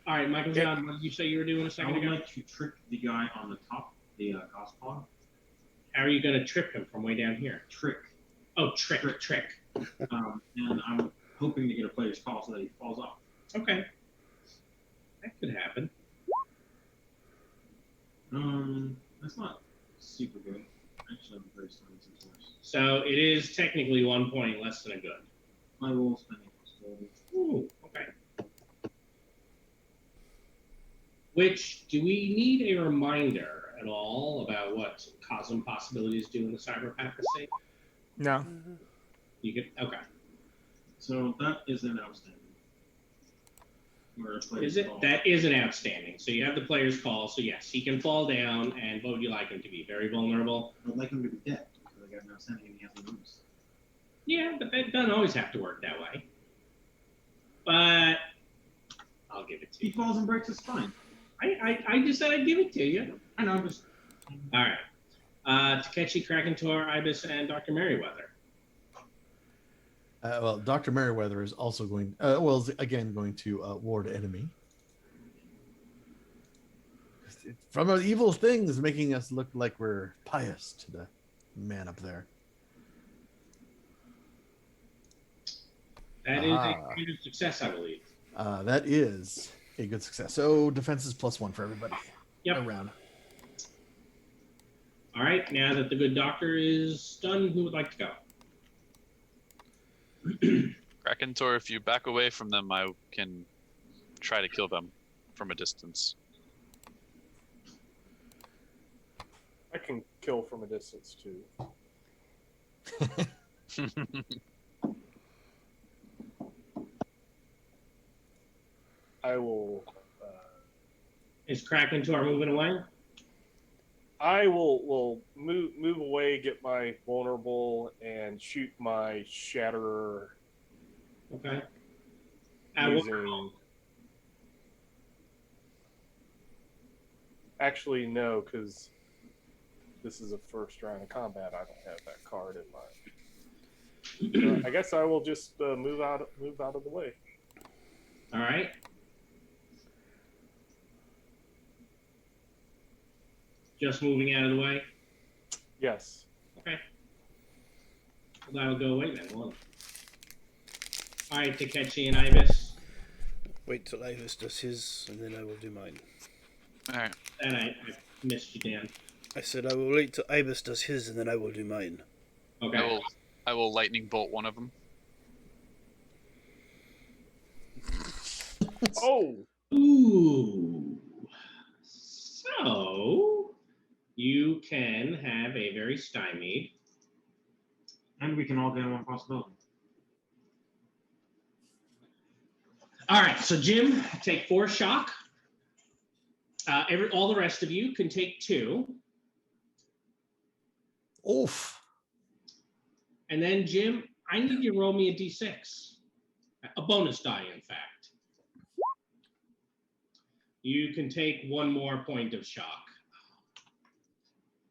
All right, Michael John, what did you say you were doing a I second would ago? like to trick the guy on the top, the Gospel. How are you going to trip him from way down here? Trick. Oh, trick. And I'm hoping to get a player's call so that he falls off. Okay. That could happen. That's not super good. Actually, I'm very sorry. It's worse. So it is technically 1 point less than a good. I will spend a possibility. Ooh, okay. Which, do we need a reminder at all about what Cosm possibilities do in the cyber papacy? No. You can, okay. So that is an outstanding. Where a player's Is it? call. That is an outstanding. So you have the player's call. So yes, he can fall down, and what would you like him to be? Very vulnerable? I'd like him to be dead because I got an outstanding and he has to lose. Yeah, but that doesn't always have to work that way. But I'll give it to He you. falls and breaks his spine. I just said I'd give it to you. I know, just All right. Takeshi, Krakentor, Ibis, and Dr. Merriweather. Well, Dr. Merriweather is also going, is again going to ward enemy. from our evil things making us look like we're pious to the man up there. That is a kind of success, I believe. That is a good success. So defense is +1 for everybody. Yep. Around. All right, now that the good doctor is done, who would like to go? Krakentor, if you back away from them, I can try to kill them from a distance. I can kill from a distance too. I will. Is Krakentor moving away? I will move away, get my vulnerable, and shoot my shatterer. Okay. Using... Actually, no, because this is a first round of combat. I don't have that card in mind. I guess I will just move out of the way. All right. Just moving out of the way? Yes. Okay. Well, that'll go away then, won't it? All right, Takechi and Ibis. Wait till Ibis does his, and then I will do mine. All right. And I missed you, Dan. I said I will wait till Ibis does his, and then I will do mine. Okay. I will lightning bolt one of them. Oh. Ooh. So you can have a very stymied. And we can all get one possibility. All right, so Jim, take 4 shock. All the rest of you can take 2. Oof. And then, Jim, I need you to roll me a d6. A bonus die, in fact. You can take 1 more point of shock.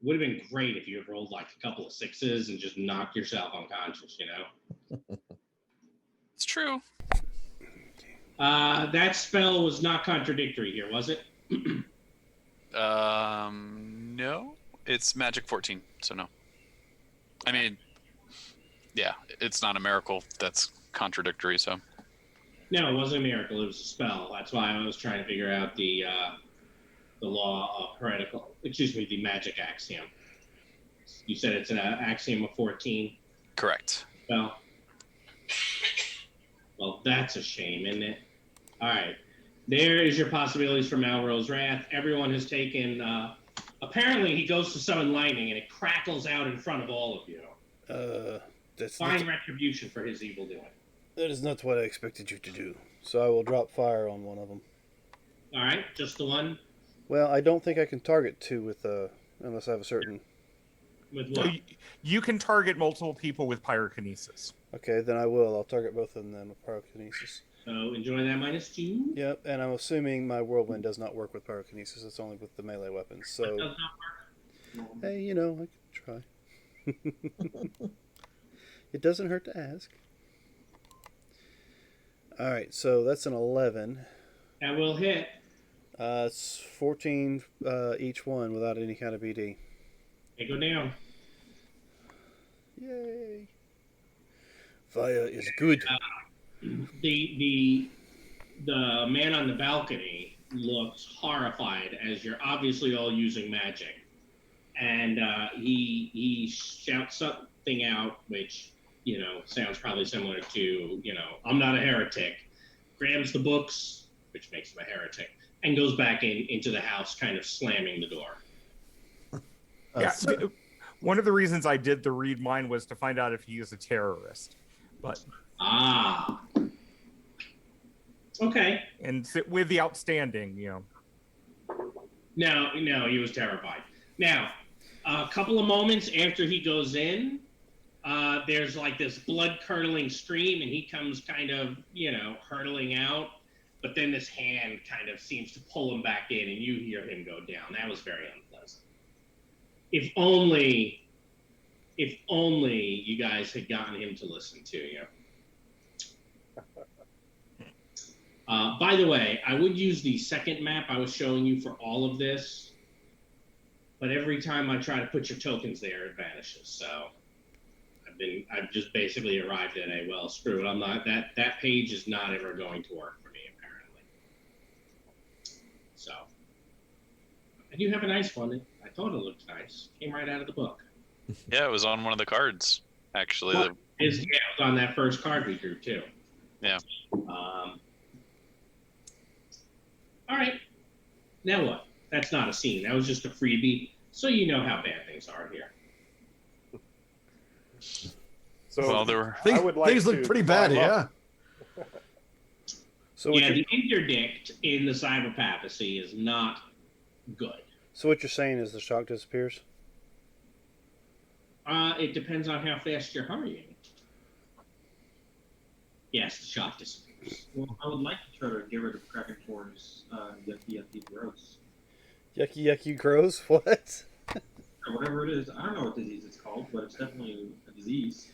Would have been great if you had rolled like a couple of 6s and just knocked yourself unconscious, you know? It's true. That spell was not contradictory here, was it? No. It's magic 14, so no. I mean, yeah, it's not a miracle that's contradictory, so. No, it wasn't a miracle. It was a spell. That's why I was trying to figure out the law of the magic axiom. You said it's an axiom of 14. Correct. Well, that's a shame, isn't it? All right. There is your possibilities for Malro's Wrath. Everyone has taken... apparently, he goes to summon lightning, and it crackles out in front of all of you. That's Fine retribution for his evil doing. That is not what I expected you to do. So I will drop fire on one of them. All right, just the one? Well, I don't think I can target 2 with unless I have a certain... With So what? you can target multiple people with pyrokinesis. Okay, then I will. I'll target both of them then with pyrokinesis. So enjoy that -2. Yep, and I'm assuming my whirlwind does not work with pyrokinesis. It's only with the melee weapons. That So, does not work. hey, you know, I could try. It doesn't hurt to ask. All right, so that's an 11. That will hit. It's 14 each one without any kind of BD. They go down. Yay! Fire is good. The man on the balcony looks horrified as you're obviously all using magic, and he shouts something out, which sounds probably similar to I'm not a heretic. Grabs the books, which makes him a heretic, and goes back into the house, kind of slamming the door. Yeah, one of the reasons I did the read mine was to find out if he is a terrorist. But okay. And with the outstanding, No, he was terrified. Now, a couple of moments after he goes in, there's like this blood-curdling scream, and he comes kind of, hurtling out. But then this hand kind of seems to pull him back in, and you hear him go down. That was very unpleasant. If only you guys had gotten him to listen to you. By the way, I would use the second map I was showing you for all of this. but every time I try to put your tokens there, it vanishes. So I've just basically arrived at a, well, screw it. I'm not, that page is not ever going to work for me, apparently. So, I do have a nice one. I thought it looked nice. Came right out of the book. Yeah, it was on one of the cards, actually. Well, it was on that first card we drew, too. Yeah. All right. Now what? That's not a scene. That was just a freebie. So you know how bad things are here. So Well, there were things look pretty bad, yeah. So Yeah, the interdict in the cyber papacy is not good. So what you're saying is the shock disappears? It depends on how fast you're hurrying. Yes, the shock disappears. Well, I would like to try to get rid of Krakentor's yucky gross. Yucky grows? What? Or whatever it is. I don't know what disease it's called, but it's definitely a disease.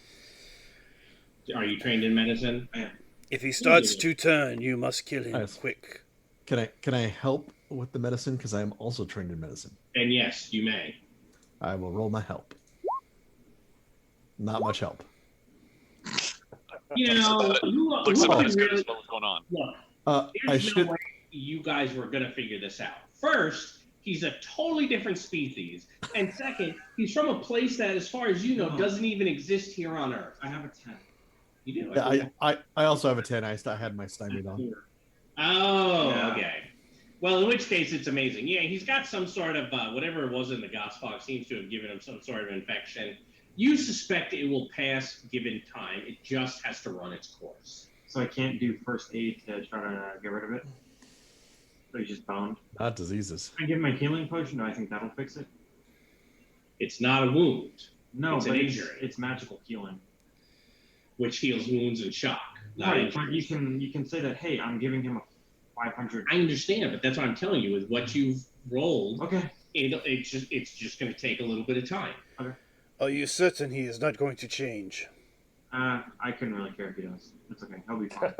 Are you trained in medicine? I am. If he starts to turn, you must kill him Nice. quick. Can I help with the medicine? Because I am also trained in medicine. And yes, you may. I will roll my help. Not much help. You know, looks who about can as good really, as what's going on. look, I there's should. no way you guys were going to figure this out. First, he's a totally different species. And second, he's from a place that, as far as you know, doesn't even exist here on Earth. I have a 10. You do? Yeah, I also have a 10. I had my stymied on. Oh, Yeah. okay. Well, in which case it's amazing. Yeah, he's got some sort of, whatever it was in the Gospel seems to have given him some sort of infection. You suspect it will pass given time. It just has to run its course. So I can't do first aid to try to get rid of it? So he's just bound. Not diseases. I give him a healing potion. Do I think that'll fix it? It's not a wound, No, It's an but injury. it's magical healing. which heals wounds and shock. Not Right, but injuries. you can say that, hey, I'm giving him a 500. I understand, but that's what I'm telling you. With what you've rolled, Okay. it's just going to take a little bit of time. Are you certain he is not going to change? I couldn't really care if he does. It's okay. He'll be fine.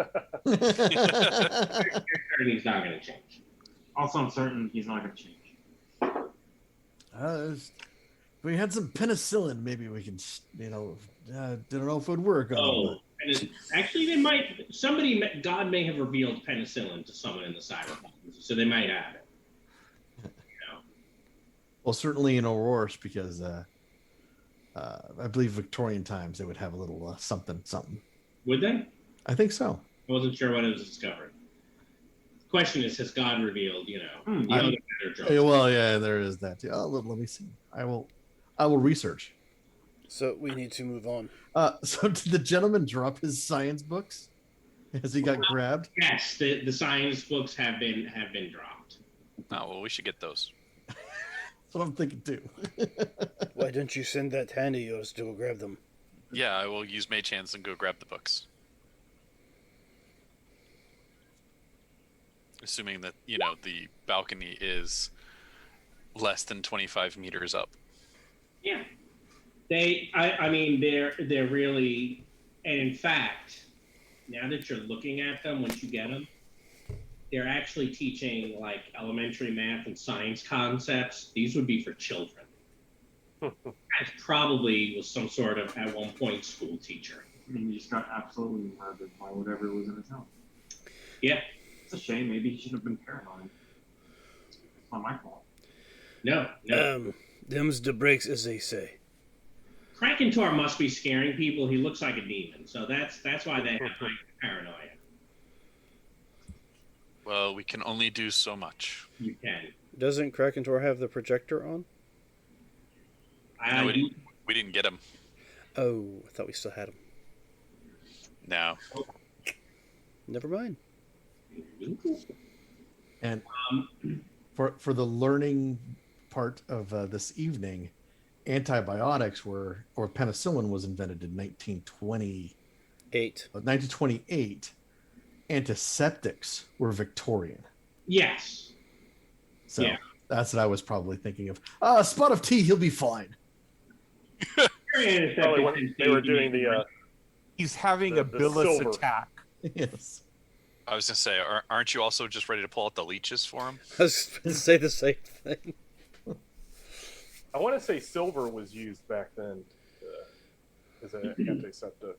And he's not going to change. Also, I'm certain he's not going to change. If we had some penicillin, maybe we can, don't know if it would work. Oh, actually, they might. God may have revealed penicillin to someone in the cyberpunk, so they might have it. Well, certainly in Aurora's, because I believe Victorian times they would have a little something. Would they? I think so. I wasn't sure when it was discovered. The question is, has God revealed, the Hmm, other better drugs? Well, yeah, there is that. Yeah, let me see. I will research. So we need to move on. So did the gentleman drop his science books? Has he got grabbed? Yes, the science books have been dropped. Oh, well, we should get those. That's what I'm thinking too. Why don't you send that hand of yours to go grab them? Yeah, I will use Mage Hands and go grab the books. Assuming that, the balcony is less than 25 meters up. Yeah, I mean, they're really, and in fact, now that you're looking at them, once you get them, they're actually teaching like elementary math and science concepts. These would be for children. That probably was some sort of, at one point, school teacher. I mean, he just got absolutely murdered by whatever was in his house. Yeah, It's a shame. Maybe he should have been paranoid. It's not my fault. no. Them's the breaks, as they say. Krakentor must be scaring people. He looks like a demon, so that's why they have paranoia. Well, we can only do so much. You can. Doesn't Krakentor have the projector on? No, we didn't get him. Oh, I thought we still had him. No. Never mind. And for the learning part of this evening, antibiotics or penicillin was invented in 1928. Antiseptics were Victorian. Yes. So Yeah. that's what I was probably thinking of. A spot of tea, he'll be fine. Probably when they were doing the He's having The- a the billis silver. attack. Yes. I was going to say, aren't you also just ready to pull out the leeches for him? I was going to say the same thing. I want to say silver was used back then as an antiseptic.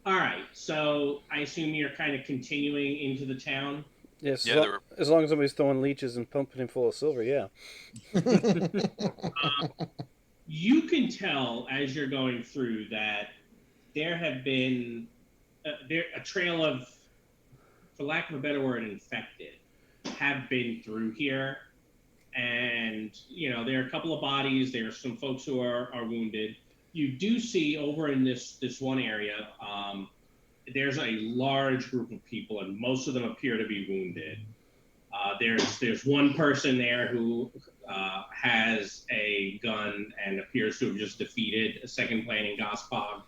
All right, so I assume you're kind of continuing into the town. Yes, Yeah, there were as long as somebody's throwing leeches and pumping him full of silver, yeah. You can tell as you're going through that there have been a trail of, for lack of a better word, infected have been through here, and there are a couple of bodies. There are some folks who are wounded. You do see over in this one area, there's a large group of people, and most of them appear to be wounded. There's one person there who has a gun and appears to have just defeated a second planning Gospog.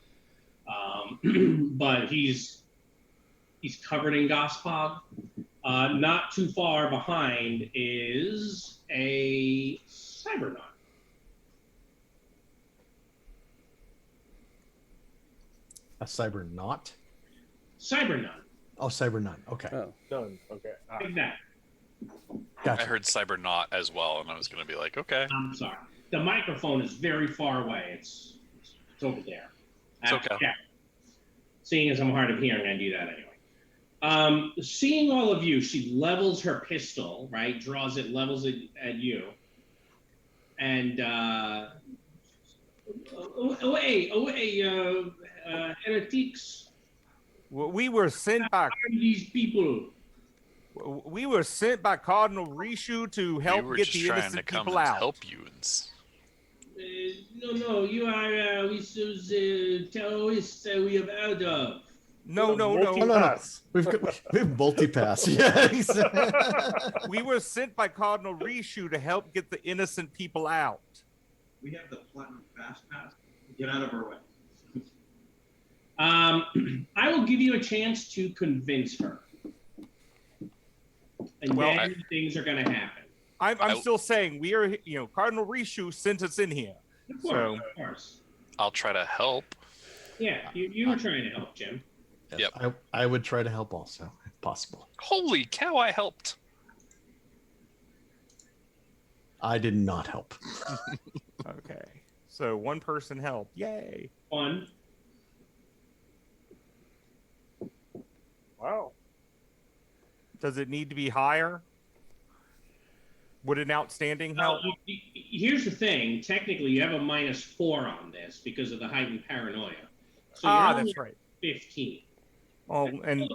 But he's covered in Gospog. Not too far behind is a Cybernaut. A Cybernaut? Cybernaut. Oh, Cybernaut. Okay. Oh. Done. Okay. Like that. Gotcha. I heard Cybernaut as well, and I was going to be like, okay. I'm sorry. The microphone is very far away. It's over there. It's okay. Yeah. Seeing as I'm hard of hearing, I do that anyway. Seeing all of you, she levels her pistol, right? Draws it, levels it at you. And away, heretics. We were sent by Harm these people. Cardinal Rishu to help we were get just the trying innocent to come people and out. help you. No, you are terrorists we have heard of. No. Multi-pass. We have multi-pass. Yes. We were sent by Cardinal Rishu to help get the innocent people out. We have the platinum fast pass. Get out of our way. I will give you a chance to convince her. And then things are going to happen. I'm still saying we are, Cardinal Rishu sent us in here. Of course. I'll try to help. Yeah, you were trying to help, Jim. Yes, Yep. I would try to help also, if possible. Holy cow, I helped. I did not help. Okay. So one person helped. Yay. One. Wow. Does it need to be higher? Would an outstanding help? Here's the thing. Technically, you have a -4 on this because of the heightened paranoia. So That's right. 15. Oh, and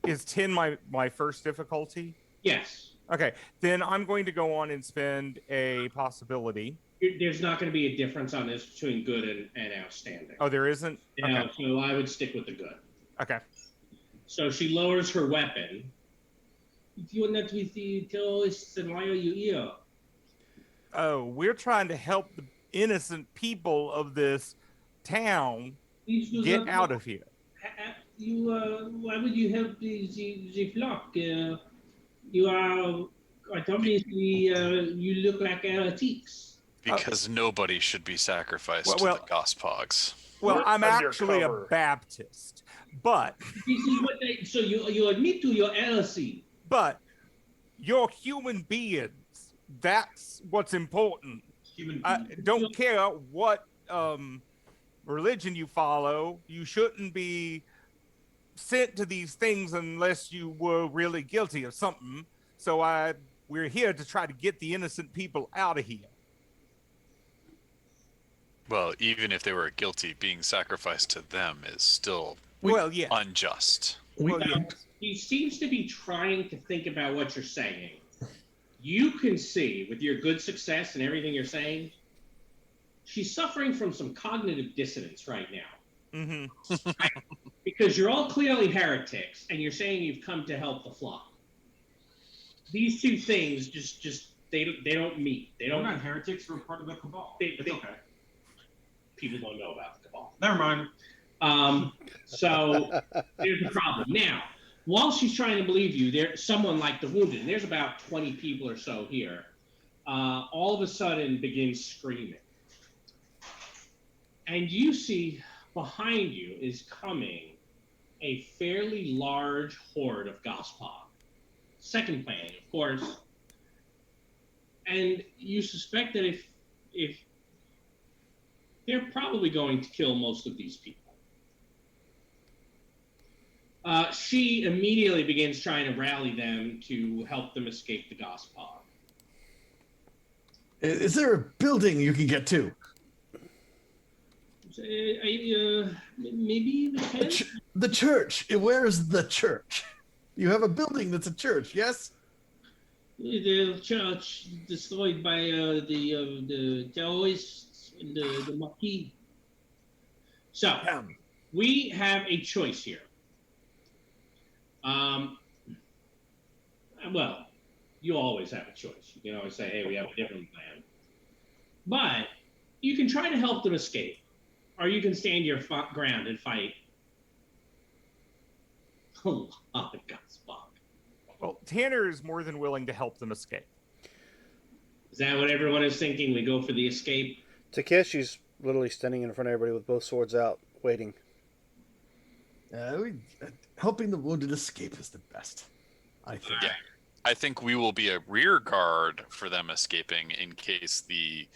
is 10 my first difficulty? Yes. Okay, then I'm going to go on and spend a possibility. There's not going to be a difference on this between good and outstanding. Oh, there isn't? Yeah, Okay. so I would stick with the good. Okay. So she lowers her weapon. If you're not with the terrorists, then why are you here? Oh, we're trying to help the innocent people of this town get out of here. Why would you help the flock? You are quite obviously, you look like heretics. Because nobody should be sacrificed to the Gospogs. Well, We're I'm actually a undercover. Baptist, but This is what so you admit to your heresy. you're human beings. That's what's important. Human I beings. don't care what religion you follow. You shouldn't be sent to these things unless you were really guilty of something. So we're here to try to get the innocent people out of here. Well, even if they were guilty, being sacrificed to them is still Yeah. unjust. He seems to be trying to think about what you're saying. You can see, with your good success and everything you're saying, she's suffering from some cognitive dissonance right now. Mm-hmm. Because you're all clearly heretics, and you're saying you've come to help the flock. These two things just they don't meet. They We're don't. not heretics. We're part of the cabal. It's okay. People don't know about the cabal. Never mind. So here's the problem. Now, while she's trying to believe you, there's someone like the wounded, and there's about 20 people or so here, all of a sudden begins screaming. And you see behind you is coming a fairly large horde of Gospog. Second planning, of course. And you suspect that if if they're probably going to kill most of these people. She immediately begins trying to rally them to help them escape the Gospog. Is there a building you can get to? Maybe the tent? The church. Where is the church? You have a building that's a church, yes? The church destroyed by the terrorists and the Marquis. So, we have a choice here. Well, you always have a choice. You can always say, hey, we have a different plan. But you can try to help them escape, or you can stand your ground and fight a lot of Gospog. Well, Tanner is more than willing to help them escape. Is that what everyone is thinking? We go for the escape? Takeshi's literally standing in front of everybody with both swords out, waiting. Helping the wounded escape is the best, I think. Yeah. I think we will be a rear guard for them escaping in case the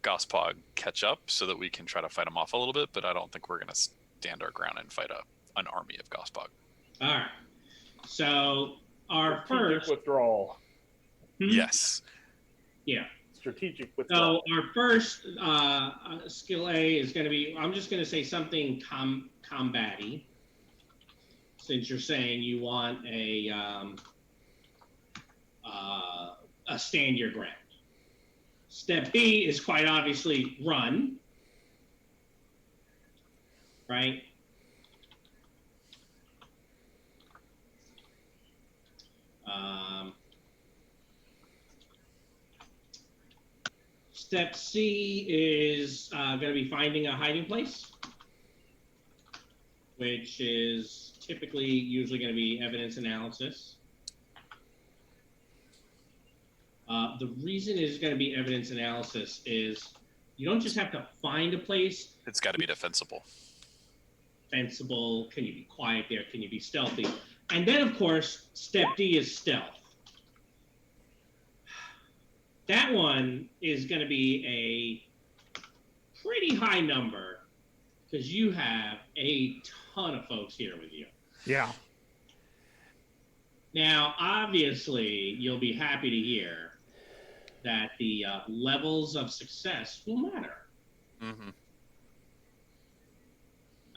Gospog catch up so that we can try to fight them off a little bit, but I don't think we're going to stand our ground and fight an army of Gospog. All right. So our Strategic first withdrawal. Yes. Yeah. Strategic withdrawal. So our first skill A is going to be, I'm just going to say something combat-y, since you're saying you want a stand your ground. Step B is quite obviously run, right? Step C is going to be finding a hiding place, which is typically usually going to be evidence analysis. The reason it's going to be evidence analysis is you don't just have to find a place. It's got to be defensible. Defensible. Can you be quiet there? Can you be stealthy? And then, of course, step D is stealth. That one is going to be a pretty high number because you have a ton of folks here with you. Yeah. Now, obviously, you'll be happy to hear that the levels of success will matter. Mm-hmm.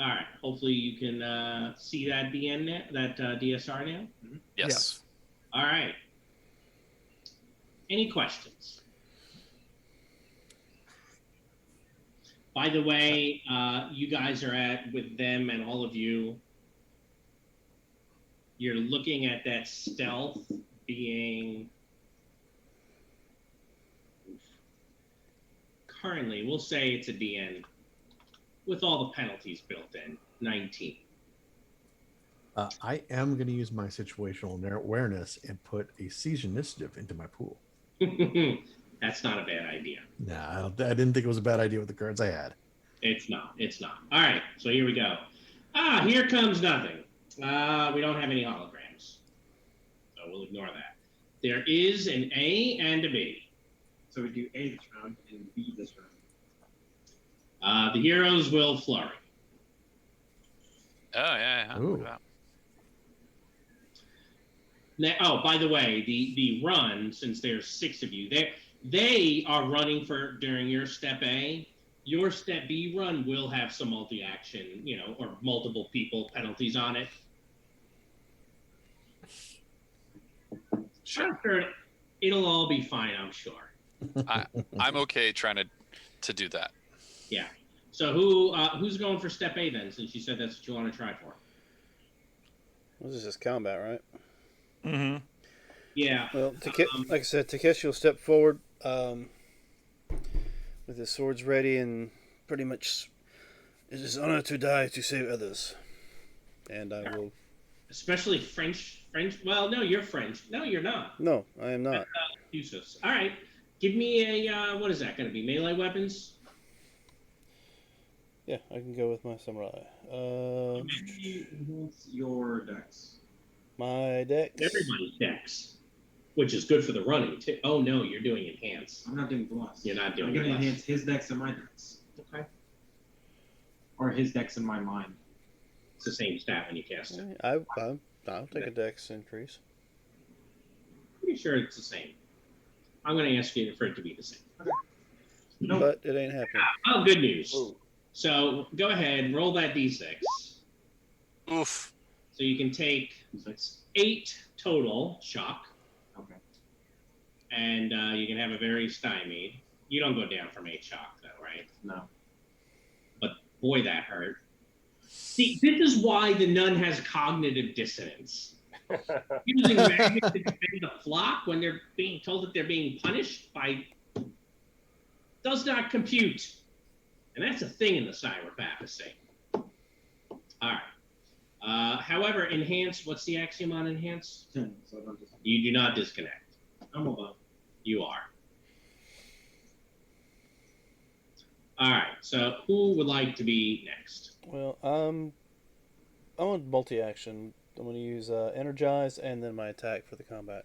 All right. Hopefully, you can see that DSR now. Mm-hmm. Yes. All right. Any questions? By the way, you guys are with them and all of you. You're looking at that stealth being currently, we'll say it's a DN with all the penalties built in, 19. I am going to use my situational awareness and put a siege initiative into my pool. That's not a bad idea. Nah, I didn't think it was a bad idea with the cards I had. It's not. It's not. All right, so here we go. Here comes nothing. We don't have any holograms, so we'll ignore that. There is an A and a B. So we do A this round and B this round. The heroes will flurry. Oh, yeah. Ooh. Look at that. Now, by the way, the run, since there's 6 of you, they are running for during your step A. Your step B run will have some multi-action, or multiple people penalties on it. Sure. I'm sure it'll all be fine, I'm sure. I'm okay trying to do that. Yeah. So who's going for step A then, since you said that's what you want to try for? This is just combat, right? Mm-hmm. Yeah. Well, like I said, Takeshi will step forward with his swords ready and pretty much, it is honor to die to save others. And I will... Especially French. Well, no, you're French. No, you're not. No, I am not. Useless. All right. Give me a, what is that going to be? Melee weapons? Yeah, I can go with my samurai. Maybe what's your dex? My dex. Everybody's dex. which is good for the running too. Oh no, you're doing enhance. I'm not doing plus. You're not doing I'm going to plus. enhance his dex and my dex. Okay. Or his dex and my mind. It's the same stat when you cast it. I'll take a dex increase. Pretty sure it's the same. I'm going to ask you for it to be the same. Nope. But it ain't happening. Oh, good news. Ooh. So go ahead, roll that d6. Oof. So you can take 8 total shock, Okay. and you can have a very stymied. You don't go down from 8 shock, though, right? No. But boy, that hurt. See, this is why the nun has cognitive dissonance. Using magic to defend the flock when they're being told that they're being punished by does not compute. And that's a thing in the cyber papacy. All right. However, enhance, what's the axiom on enhance? 10. So I don't just. You do not disconnect. I'm above. You are. All right. So who would like to be next? Well, I want multi-action. I'm going to use energize and then my attack for the combat.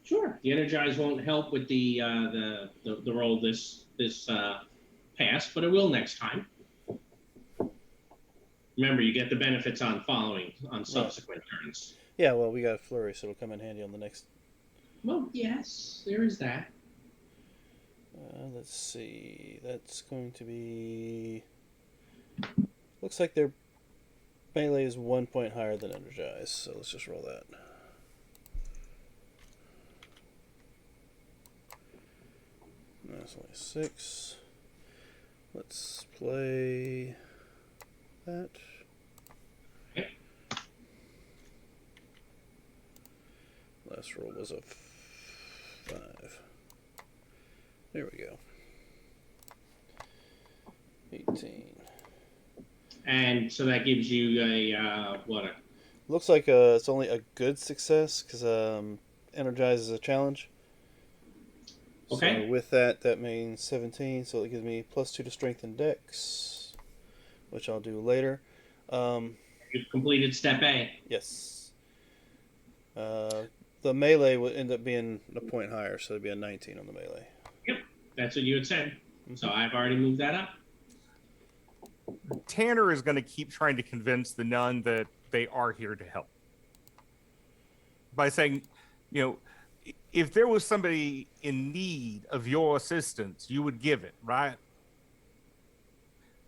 Sure. The energize won't help with the roll this pass, but it will next time. Remember, you get the benefits on subsequent turns. Yeah, well, we got a flurry, so it'll come in handy on the next. Well, yes, there is that. Let's see. That's going to be. Looks like their melee is 1 point higher than energize, so let's just roll that. That's only 6. Let's play that. Okay. Last roll was a 5. There we go. 18. And so that gives you a what? Looks like it's only a good success because energize is a challenge. Okay. So with that, that means 17. So it gives me +2 to strength and dex, which I'll do later. You've completed step A. Yes. The melee would end up being a point higher, so it'd be a 19 on the melee. Yep, that's what you had said. So I've already moved that up. Tanner is going to keep trying to convince the nun that they are here to help by saying, you know, if there was somebody in need of your assistance, you would give it, right?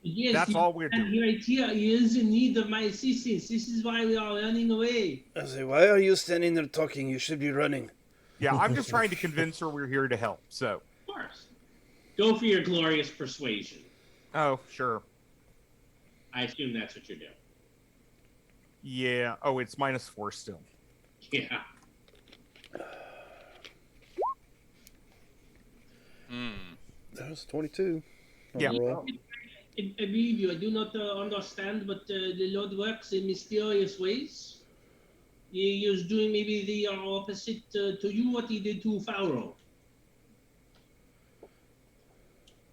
Yes, That's all we're and doing. right here, he is in need of my assistance. This is why we are running away. I say, why are you standing there talking? You should be running. Yeah, I'm just trying to convince her we're here to help. So, Of course. Go for your glorious persuasion. oh, sure. I assume that's what you're doing. Yeah. Oh, it's -4 still. Yeah. That was 22. On Yeah. the roll. I believe you. I do not understand, but the Lord works in mysterious ways. He is doing maybe the opposite to you, what he did to Pharaoh.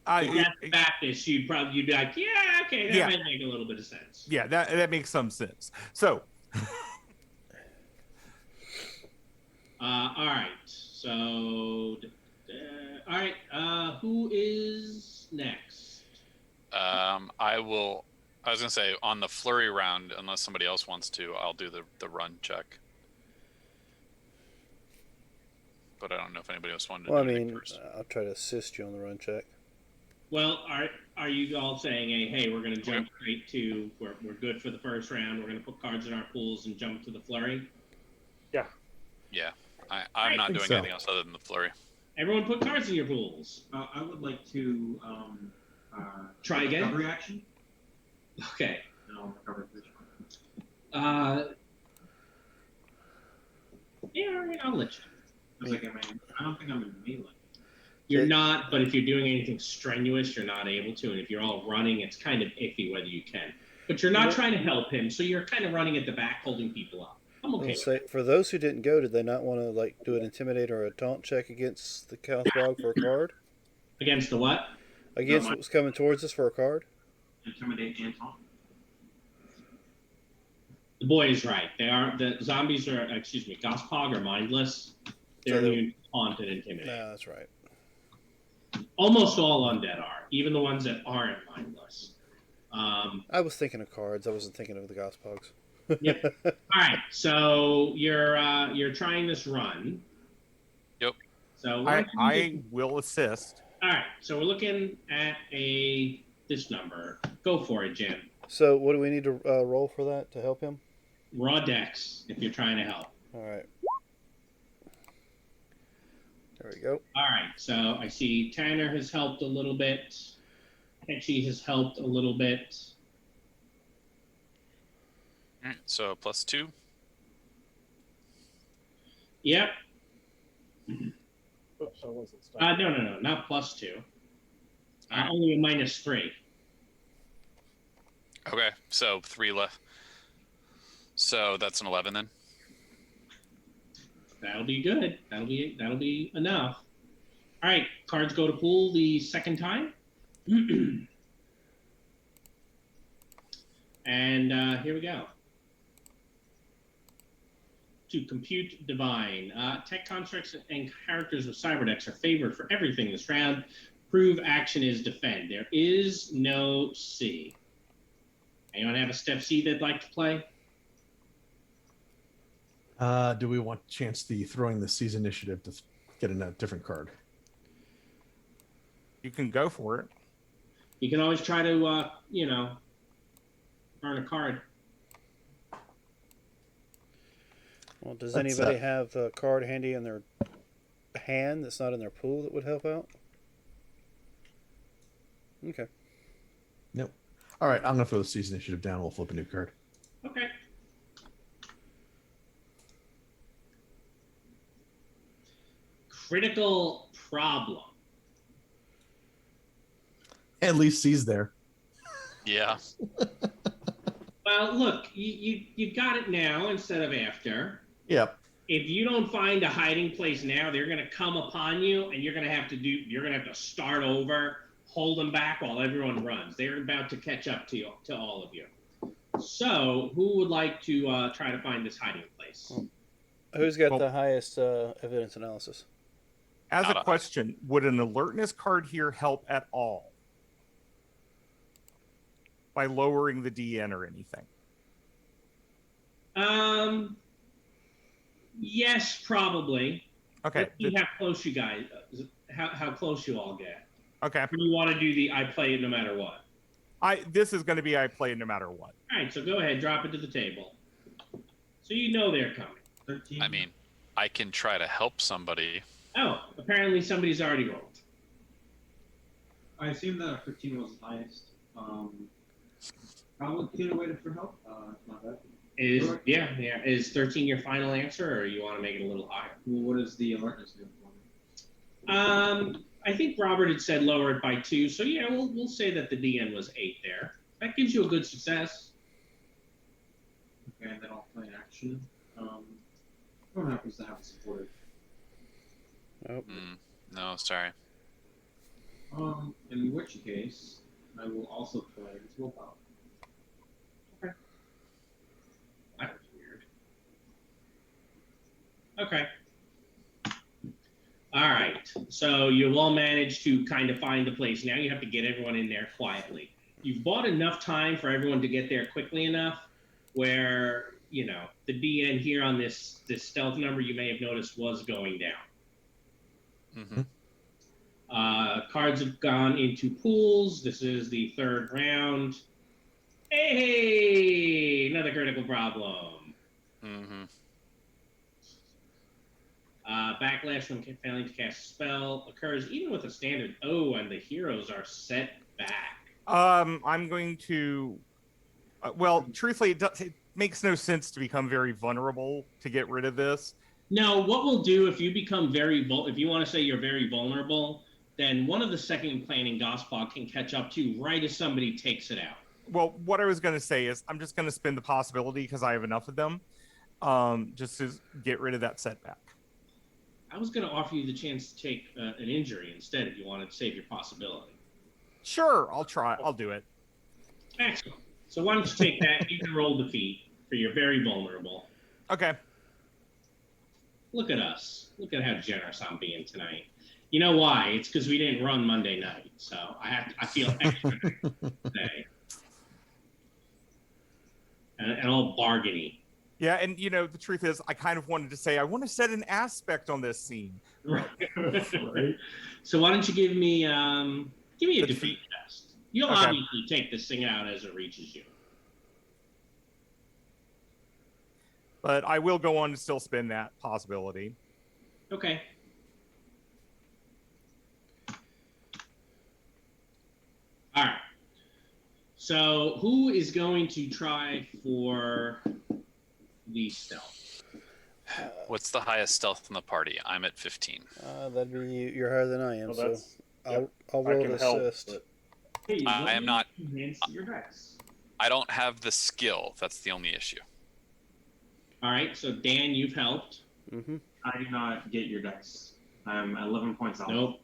If that's the Baptist, you'd be like, yeah, okay, that Yeah. might make a little bit of sense. Yeah, that makes some sense. So, All right. So, all right. Who is next? I was gonna say on the flurry round, unless somebody else wants to, I'll do the run check. But I don't know if anybody else wanted to Well, I do anything mean, first. I'll try to assist you on the run check. Well, are you all saying, hey, we're going to jump straight to we're good for the first round. We're going to put cards in our pools and jump to the flurry. Yeah, I'm not think doing so. anything else other than the flurry. Everyone, put cards in your pools. I would like to Try again? recovery action. Okay. And I'll recover this one. Yeah, all right, I'll let you. I was like, I don't think I'm in melee. You're not, but if you're doing anything strenuous, you're not able to. And if you're all running, it's kind of iffy whether you can. But you're not trying to help him, so you're kind of running at the back, holding people up. I'm okay. I'll say, for those who didn't go, did they not want to do an intimidate or a taunt check against the Kausbog for a card? Against the what? Against what was coming towards us for a card? Intimidate and taunt. The boy is right. The zombies are, Gospog are mindless. They're So they're- immune to taunt and intimidate. No, that's right. Almost all undead are, even the ones that aren't mindless. I was thinking of cards. I wasn't thinking of the Gospogs. Yep. All right, so you're trying this run. Yep. So why don't you I will assist. all right, so we're looking at this number. Go for it, Jim. So what do we need to roll for that to help him? Raw dex if you're trying to help. All right. There we go. All right, so I see Tanner has helped a little bit. Ketchy has helped a little bit. All right, so +2. Yep. Oops, I wasn't stuck. No, not +2. Only a -3. Okay, so 3 left. So that's an 11 then. That'll be good. That'll be enough. All right, cards go to pool the second time. And here we go. To compute divine. Tech constructs and characters with cyberdecks are favored for everything this round. Prove action is defend. There is no C. Anyone have a step C they'd like to play? Do we want to chance the throwing the C's initiative to get a different card? You can go for it. You can always try to, earn a card. Well, does That's, anybody have a card handy in their hand that's not in their pool that would help out? Okay. Nope. All right, I'm gonna throw the C's initiative down. We'll flip a new card. Okay. Critical problem. At least C's there. Yeah. Well, look, you got it now instead of after. Yep. If you don't find a hiding place now, they're going to come upon you, and you're going to have to start over, hold them back while everyone runs. They're about to catch up to all of you. So, who would like to try to find this hiding place? Who's got Well- the highest evidence analysis? As Not a a- question, would an alertness card here help at all? By lowering the DN or anything? Yes, probably. Okay. Let's see how close you guys, how close you all get. Okay. Or you want to do the I play it no matter what? This is going to be I play no matter what. All right, so go ahead, drop it to the table. So you know they're coming. 13. I mean, I can try to help somebody. Oh, apparently somebody's already rolled. I assume that a 15 was the highest. How would Peter waited for help? Not bad. Is 13 your final answer, or you want to make it a little higher? Well, what is the alertness do for me? I think Robert had said lower it by 2, so yeah, we'll say that the DN was 8 there. That gives you a good success. Okay, and then I'll play action. What happens to have it supported? Nope. No, sorry. In which case, I will also play its willpower. That was weird. Okay. All right. So you've all managed to kind of find the place. Now you have to get everyone in there quietly. You've bought enough time for everyone to get there quickly enough where, the DN here on this stealth number you may have noticed was going down. Mm-hmm. Cards have gone into pools. This is the third round. Hey, another critical problem. Mm-hmm. Backlash from failing to cast a spell occurs even with a standard O, and the heroes are set back. I'm going to. Truthfully, it makes no sense to become very vulnerable to get rid of this. No, what we'll do if you become if you want to say you're very vulnerable, then one of the second planning Gospel can catch up to you right as somebody takes it out. Well, what I was going to say is I'm just going to spin the possibility because I have enough of them, just to get rid of that setback. I was going to offer you the chance to take an injury instead if you wanted to save your possibility. Sure, I'll try. I'll do it. Excellent. So why don't you take that? You can roll defeat for you're very vulnerable. Okay. Look at us. Look at how generous I'm being tonight. You know why? It's because we didn't run Monday night, so I feel extra today. And all bargainy. Yeah, and you know the truth is, I kind of wanted to say I want to set an aspect on this scene. Right. So why don't you give me a The defeat test? You'll Okay. obviously take this thing out as it reaches you. But I will go on to still spin that possibility. Okay. All right. So who is going to try for the stealth? What's the highest stealth in the party? I'm at 15. That'd be you're higher than I am, Well, so that's- I'll I roll can an help, assist. but- Hey, I let am me not- enhance your dice. I don't have the skill. That's the only issue. All right. So Dan, you've helped. Mm-hmm. I do not get your dice. I'm 11 points off. Nope.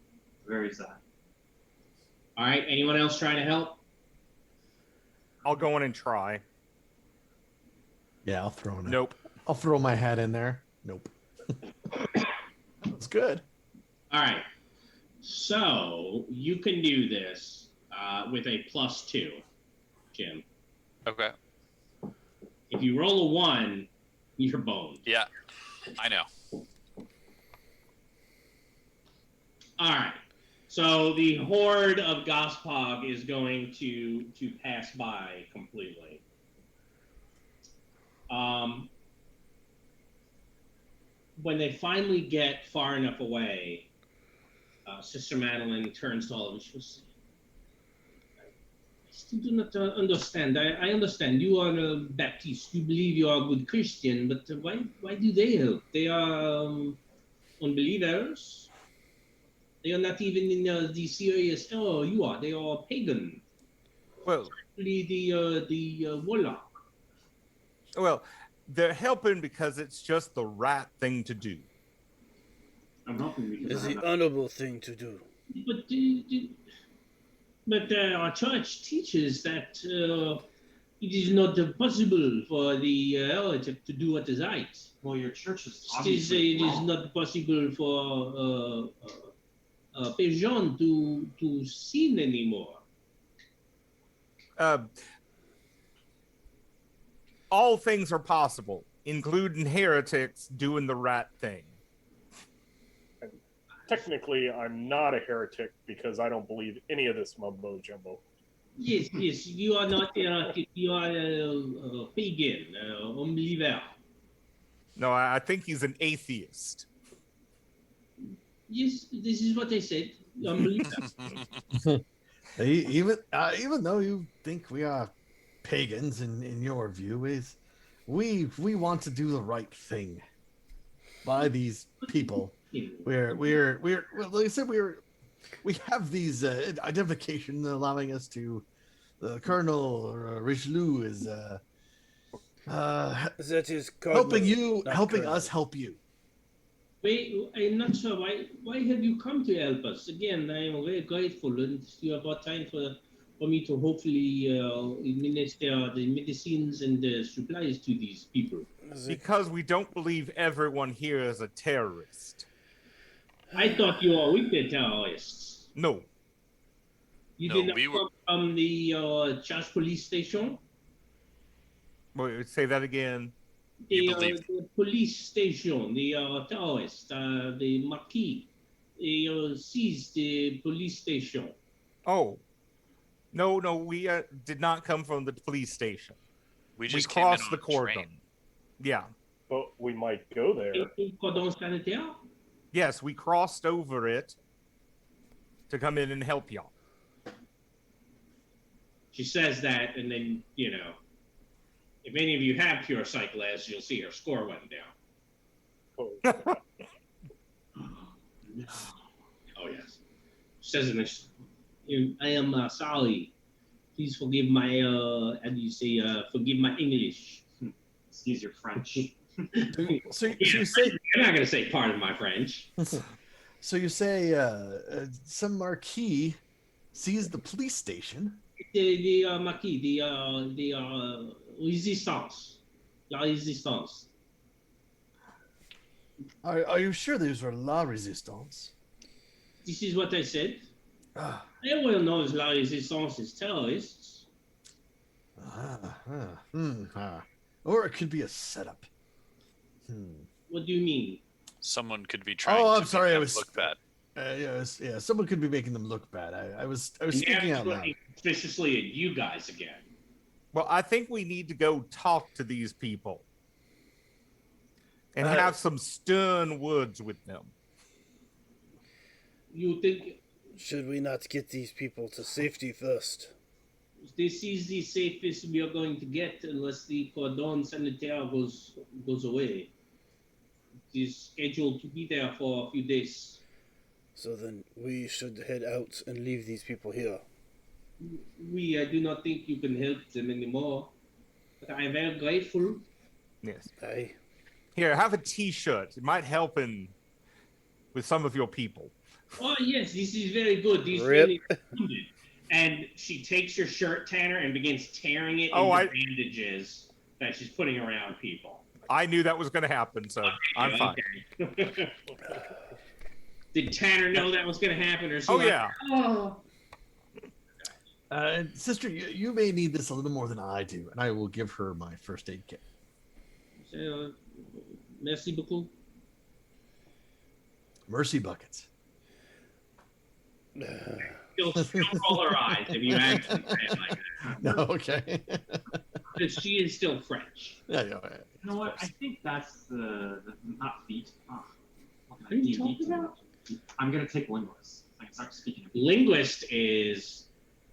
Very sad. All right. Anyone else trying to help? I'll go on and try. Yeah, I'll throw in. Nope. I'll throw my hat in there. Nope. That's good. All right. So you can do this with a +2, Jim. Okay. If you roll a 1, you're boned. Yeah, I know. All right. So the horde of Gospog is going to pass by completely. When they finally get far enough away, Sister Madeline turns to all of them. She goes, I still do not understand. I understand you are a Baptist. You believe you are a good Christian, but why do they help? They are unbelievers. They are not even in the serious. Oh, you are. They are pagan. Well, The warlock. well, they're helping because it's just the right thing to do. I'm helping because It's I'm the not- honorable thing to do. But our church teaches that it is not possible for the heretic to do what is right. Well, your church is It obviously is wrong. not possible for pagan to sin anymore. All things are possible, including heretics doing the right thing. Technically, I'm not a heretic because I don't believe any of this mumbo jumbo. Yes, you are not heretic. You are a pagan, unbeliever. No, I think he's an atheist. Yes, this is what I said. Unbeliever. Even though you think we are pagans in your view, is we want to do the right thing by these people. We're like I said, we have these identification allowing us to. Colonel Richelieu is That is helping cardinal, you, not helping colonel. us help you. Wait, I'm not sure why have you come to help us? Again, I am very grateful, and you have got time for me to hopefully administer the medicines and the supplies to these people. Because we don't believe everyone here is a terrorist. I thought you were with the terrorists. No. You No, did not we were- come from the Charge police station? Wait, say that again. You believe- The police station, the terrorists, the Marquis, they seized the police station. Oh. No, we did not come from the police station. We We just came in crossed on the a cordon. train. Yeah. But we might go there. Cordon sanitaire? Yes, we crossed over it to come in and help y'all. She says that, and then, you know, if any of you have pure sight glasses, you'll see her score went down. Oh, Oh, yes. She says in this, I am sorry. Please forgive my, how do you say, forgive my English. Excuse your French. So you say You're not going to say pardon my French. so you say some marquis sees the police station. The Marquis, the resistance. La resistance. Are you sure these were La Resistance? This is what I said. Ah, Everyone knows La Resistance is terrorists. Or it could be a setup. What do you mean? Someone could be trying Oh, to I'm sorry. make I them was look bad. yeah. Someone could be making them look bad. I was speaking Now out he's loud. looking suspiciously at you guys again. Well, I think we need to go talk to these people and Uh, have some stern words with them. You think Should we not get these people to safety first? this is the safest we are going to get unless the cordon sanitaire goes away? It is scheduled to be there for a few days. So then we should head out and leave these people here. I do not think you can help them anymore. But I am very grateful. Yes. Aye. Here, have a T-shirt. It might help with some of your people. Oh yes, this is very good. These Rip. really are wounded. And she takes your shirt, Tanner, and begins tearing it Oh, into bandages that she's putting around people. I knew that was going to happen, so I'm fine. Okay. Did Tanner know that was going to happen, or is he Oh like, yeah. Oh, Sister, you may need this a little more than I do, and I will give her my first aid kit. merci beaucoup. Mercy buckets. she'll roll her eyes if you actually say it like that? No, okay. Because she is still French. yeah. You know what? I think that's the not feet. Oh, what can What are you D&D talking about? I'm gonna take linguist. I can start speaking. Linguist is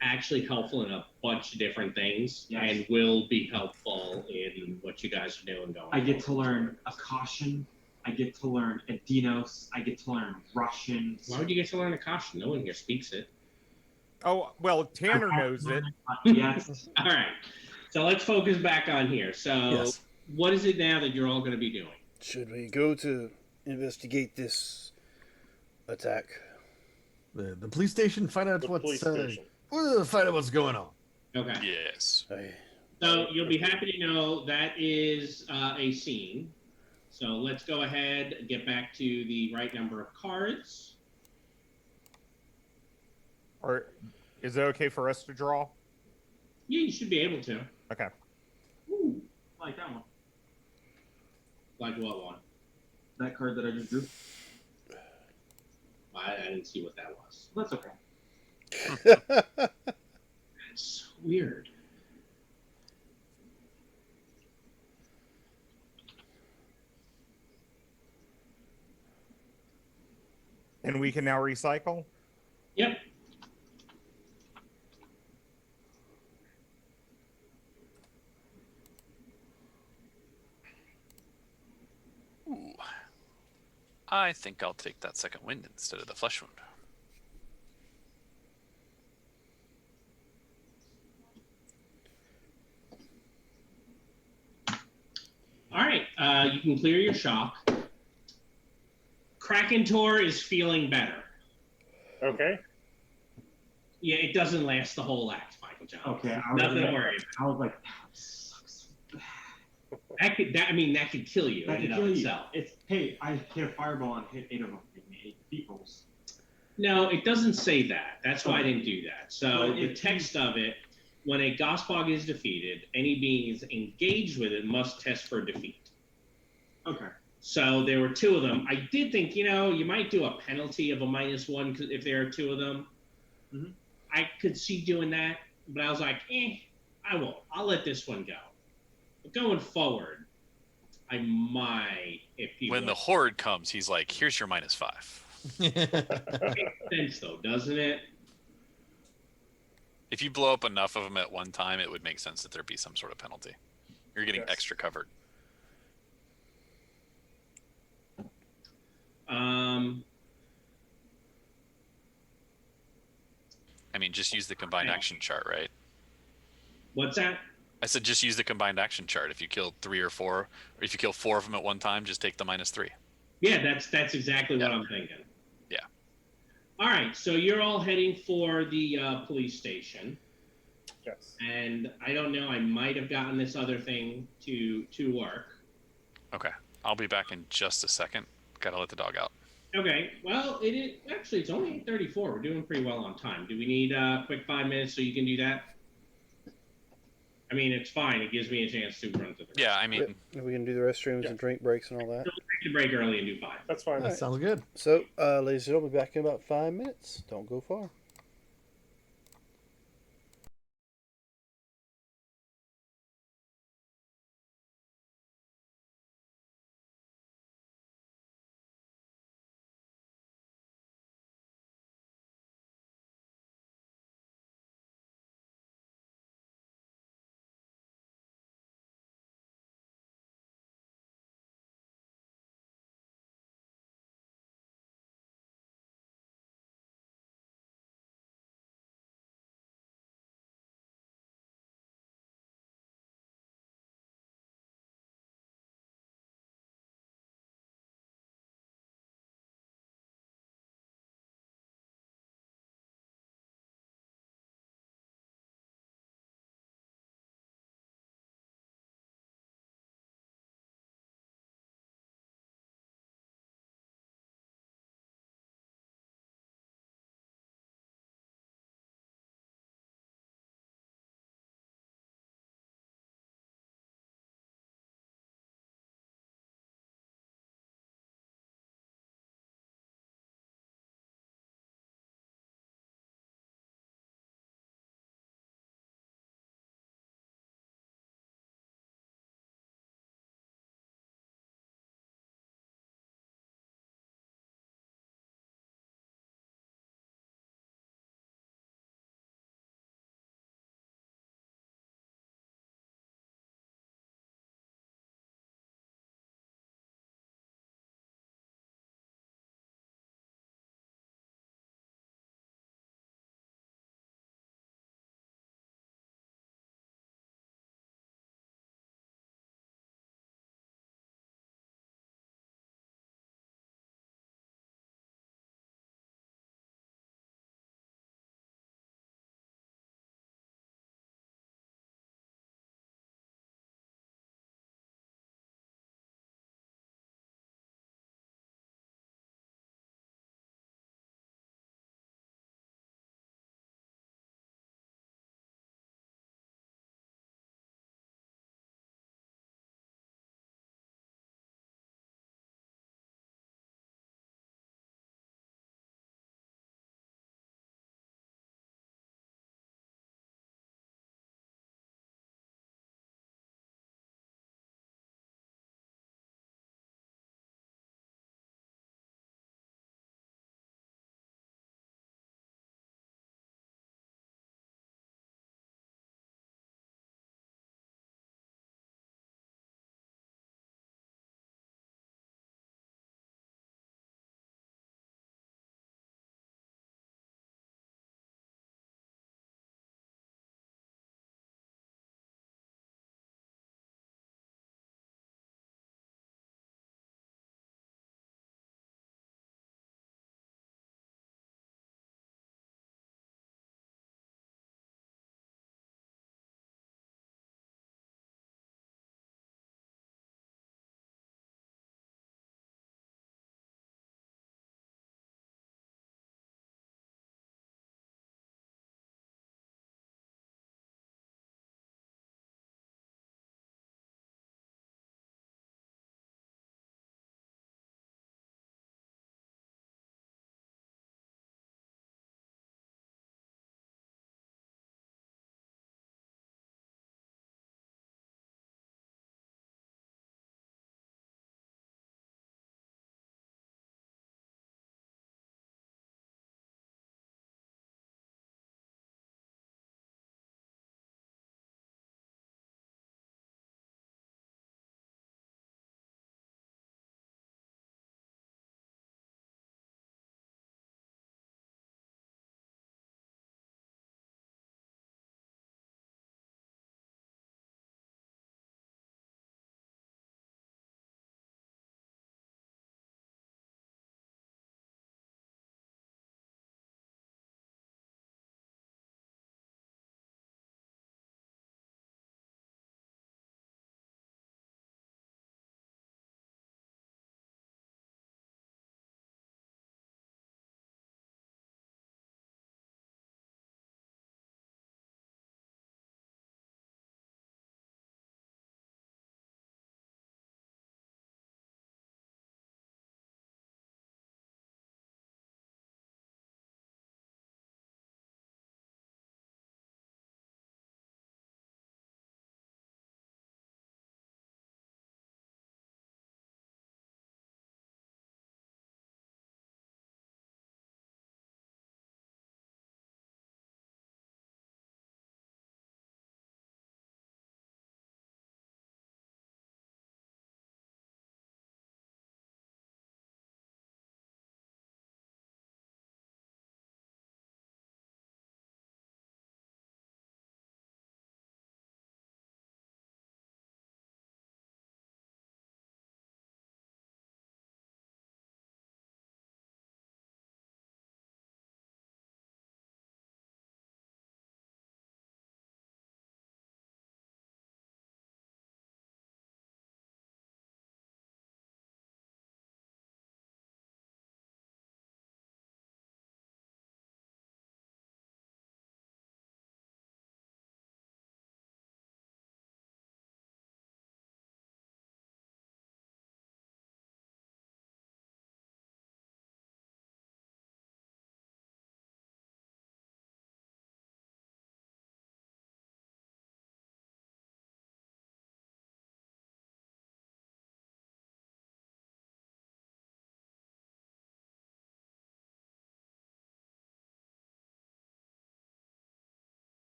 actually helpful in a bunch of different things Yes. and will be helpful in what you guys are doing going I get to forward. learn Akashan. I get to learn Adinos. I get to learn Russian. Why would you get to learn Akasha? No one here speaks it. Oh well, Tanner knows it. Yes. All right. So let's focus back on here. So Yes. what is it now that you're all going to be doing? Should we go to investigate this attack? The police station. Find out The what's police station. find out what's going on. Okay. Yes. Aye. So you'll be happy to know that is a scene. So let's go ahead and get back to the right number of cards. Or is it okay for us to draw? Yeah, you should be able to. Okay. Ooh, I like that one. Like what one? That card that I just drew. I didn't see what that was. That's okay. That's weird. And we can now recycle? Yep. Ooh. I think I'll take that second wind instead of the flesh wound. All right. You can clear your shock. Krakentor is feeling better. Okay. Yeah, it doesn't last the whole act, Michael John. Okay. Nothing to worry about. I was like, that sucks. That could kill you That in could and kill of you. itself. It's hey, I hit a fireball and hit 8 of them. Gave me 8 peoples. No, it doesn't say that. That's why I didn't do that. So But the text of it, when a Gospog is defeated, any beings engaged with it must test for defeat. Okay. So there were 2 of them. I did think, you might do a penalty of a -1 if there are 2 of them. Mhm. I could see doing that, but I was like, I won't. I'll let this one go. But going forward, I might, if you When the horde comes, he's like, "Here's your -5." makes sense though, doesn't it? If you blow up enough of them at one time, it would make sense that there be some sort of penalty. You're getting Yes. extra covered. I mean, just use the combined action chart, right? What's that? I said just use the combined action chart. If you kill 3 or 4, or if you kill 4 of them at one time, just take the -3. Yeah, that's exactly what I'm thinking. Yeah. All right, so you're all heading for the police station, Yes. and I don't know. I might have gotten this other thing to work. Okay. I'll be back in just a second. Gotta let the dog out. Okay. Well, actually it's only 8:34. We're doing pretty well on time. Do we need a quick 5 minutes so you can do that? I mean, it's fine. It gives me a chance to run to the Yeah, I mean, Yep. We can do the restrooms Yeah. and drink breaks and all that. take the break early and do 5. That's fine. That Alright. sounds good. So, ladies and gentlemen, we'll be back in about 5 minutes. Don't go far.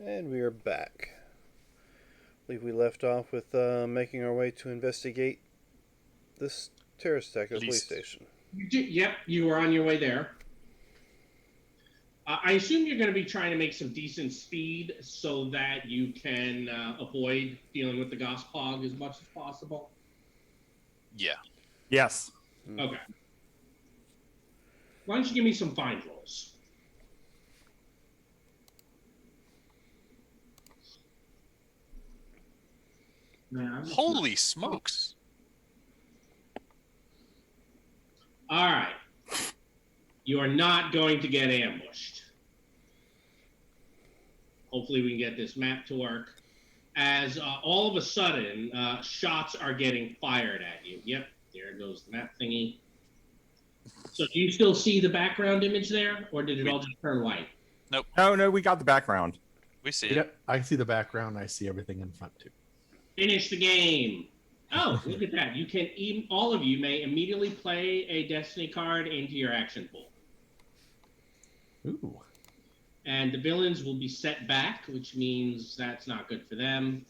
And we are back. I believe we left off with making our way to investigate this terrorist attack at the police station. Yep, you were on your way there. I assume you're going to be trying to make some decent speed so that you can avoid dealing with the Gospog as much as possible. Yeah. Yes. Okay. Why don't you give me some find rolls? Man, Holy smokes. All right. You are not going to get ambushed. Hopefully we can get this map to work. As all of a sudden, shots are getting fired at you. Yep, there goes the map thingy. So do you still see the background image there, or did it all just turn white? No, we got the background. We see it. Yep, I see the background. I see everything in front too. Finish the game. Oh, look at that. You can even, all of you may immediately play a Destiny card into your action pool. Ooh. And the villains will be set back, which means that's not good for them.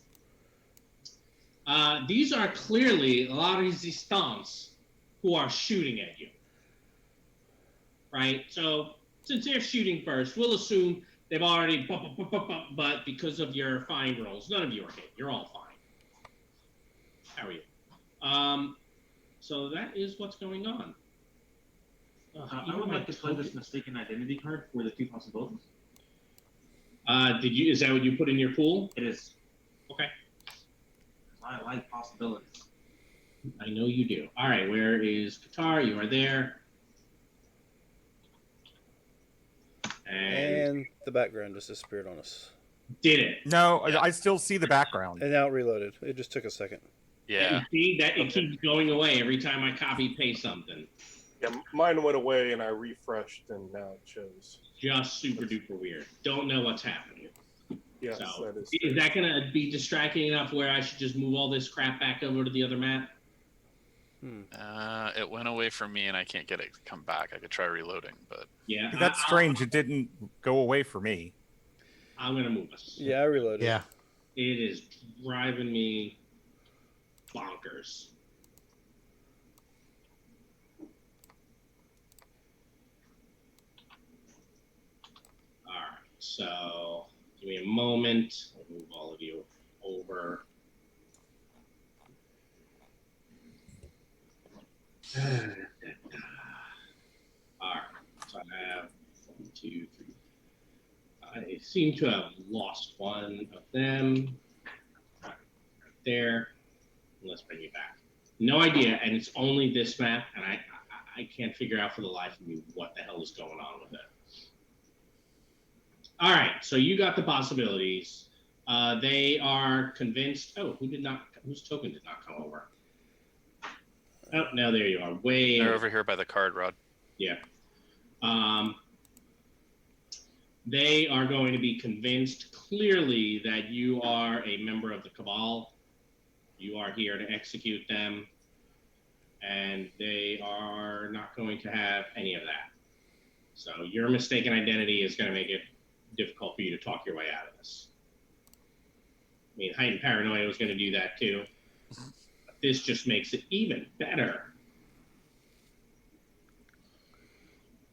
These are clearly La Resistance who are shooting at you. Right? So, since they're shooting first, we'll assume they've already, but because of your fine rolls, none of you are hit. You're all fine. How are you? So that is what's going on. I would like to play this mistaken identity card for the two possibilities. Is that what you put in your pool? It is. Okay. I like possibilities. I know you do. All right, where is Qatar? You are there. And the background just disappeared on us. Did it? No, I still see the background. And now it reloaded. It just took a second. Yeah. You see that it keeps going away every time I copy paste something. Yeah, mine went away and I refreshed and now it shows. Just super duper weird. Don't know what's happening. Yes, So, that is. is that going to be distracting enough where I should just move all this crap back over to the other map? It went away from me and I can't get it to come back. I could try reloading, but Yeah. That's strange. It didn't go away for me. I'm going to move us. Yeah, I reloaded. Yeah. It is driving me bonkers. All right, so give me a moment. I'll move all of you over. All right, so I have 1, 2, 3. I seem to have lost one of them. Right there. Let's bring you back. No idea, and it's only this map, and I can't figure out for the life of me what the hell is going on with it. All right, so you got the possibilities. They are convinced. Oh, whose token did not come over? Oh, now there you are. they're over here by the card, Rod. Yeah. They are going to be convinced clearly that you are a member of the Cabal. You are here to execute them, and they are not going to have any of that. So your mistaken identity is going to make it difficult for you to talk your way out of this. I mean, heightened paranoia was going to do that too. But this just makes it even better.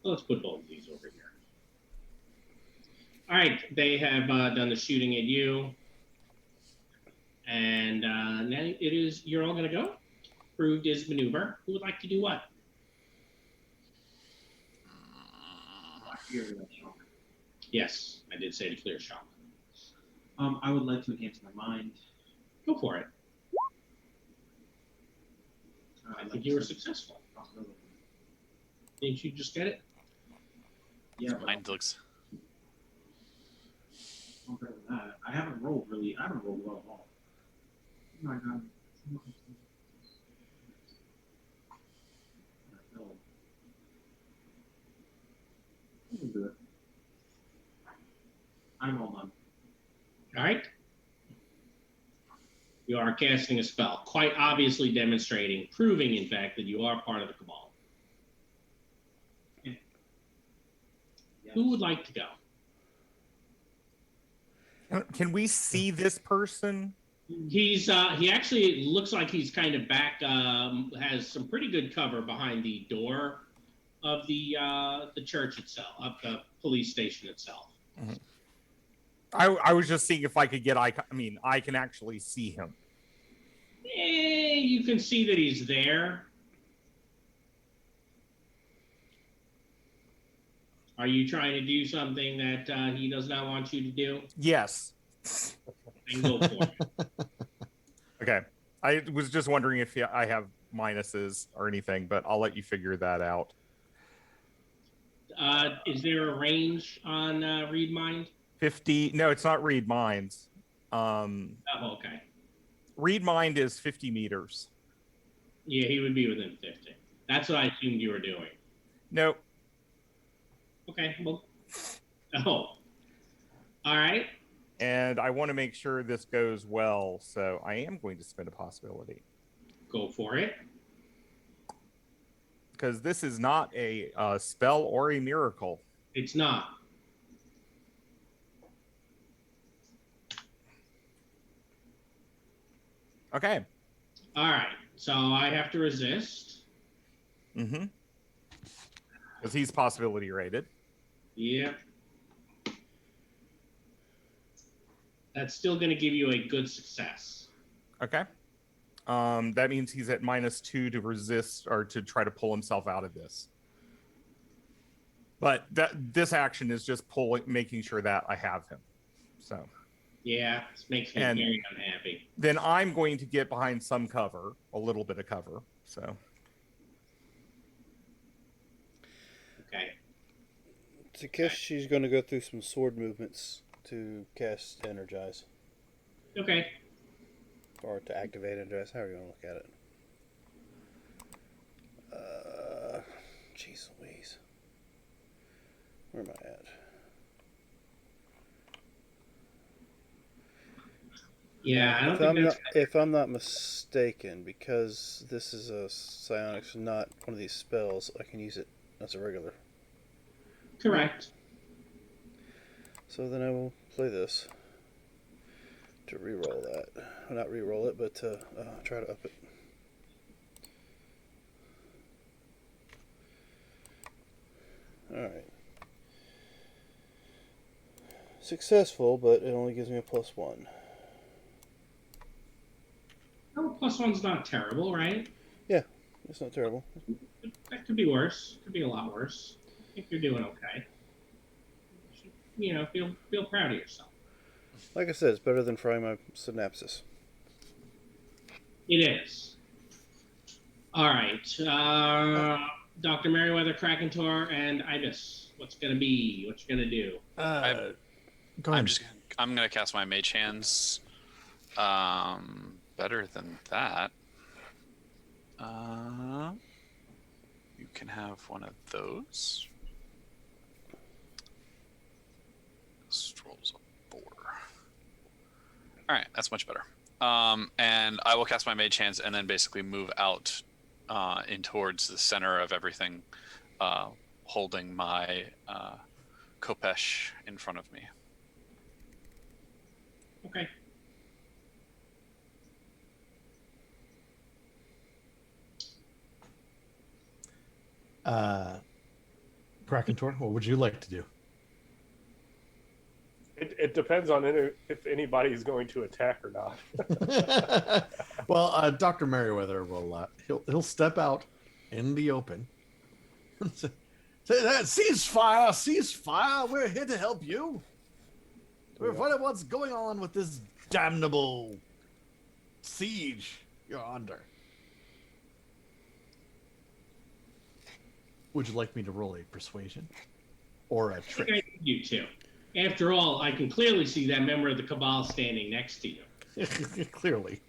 So let's put both of these over here. All right, they have done the shooting at you. And now you're all going to go. Proved is maneuver. Who would like to do what? Yes, I did say to clear shock. I would like to enhance my mind. Go for it. I think you were successful. Didn't you just get it? Yeah, but Mine looks. better than that. I haven't rolled well at all. Oh my god. I'm all done. All right. You are casting a spell, quite obviously demonstrating, proving, in fact, that you are part of the Cabal. Yes. Who would like to go? Can we see this person? He's he actually looks like he's kind of back. Has some pretty good cover behind the door of the church itself, of the police station itself. I was just seeing if I could get I mean, I can actually see him. You can see that he's there. Are you trying to do something that he does not want you to do? Yes. Then go for it. Okay. I was just wondering if I have minuses or anything, but I'll let you figure that out. Is there a range on read mind? 50. No, it's not read minds. Oh, okay. Read mind is 50 meters. Yeah, he would be within 50. That's what I assumed you were doing. Nope. Okay, well. Oh. All right. And I want to make sure this goes well, so I am going to spend a possibility. Go for it. Because this is not a spell or a miracle. It's not. Okay. All right. So I have to resist. Mm-hmm. Because he's possibility rated. Yeah. That's still going to give you a good success. Okay. That means he's at -2 to resist or to try to pull himself out of this. But this action is just making sure that I have him. So. Yeah, this makes me very unhappy. Then I'm going to get behind some cover, a little bit of cover. So. Okay. Takeshi's going to go through some sword movements to cast Energize. Okay. Or to activate Energize, however you want to look at it. Jeez Louise. Where am I at? Yeah, I don't think that's... If I'm not mistaken, because this is a psionics, not one of these spells, I can use it as a regular. Correct. So then I will play this to re-roll that. Well, not re-roll it, but to try to up it. Alright. Successful, but it only gives me a +1. Oh, +1's not terrible, right? Yeah, it's not terrible. That could be worse. Could be a lot worse. I think you're doing okay. You know, feel proud of yourself. Like I said, it's better than frying my synapses. It is. All right. Dr. Meriwether, Krakentor, and Ibis. What's going to be? What you going to do? Go ahead. I'm gonna cast my mage hands. Better than that. You can have one of those. Rolls a 4. All right, that's much better. And I will cast my mage hands and then basically move out in towards the center of everything, holding my Kopesh in front of me. Okay. Krakentor, what would you like to do? It depends on if anybody is going to attack or not. Well, Dr. Meriwether will he'll step out in the open. Say that, ceasefire! We're here to help you. We're finding what's going on with this damnable siege you're under. Would you like me to roll a persuasion or a trick? I think I need you too. After all, I can clearly see that member of the Cabal standing next to you. Clearly.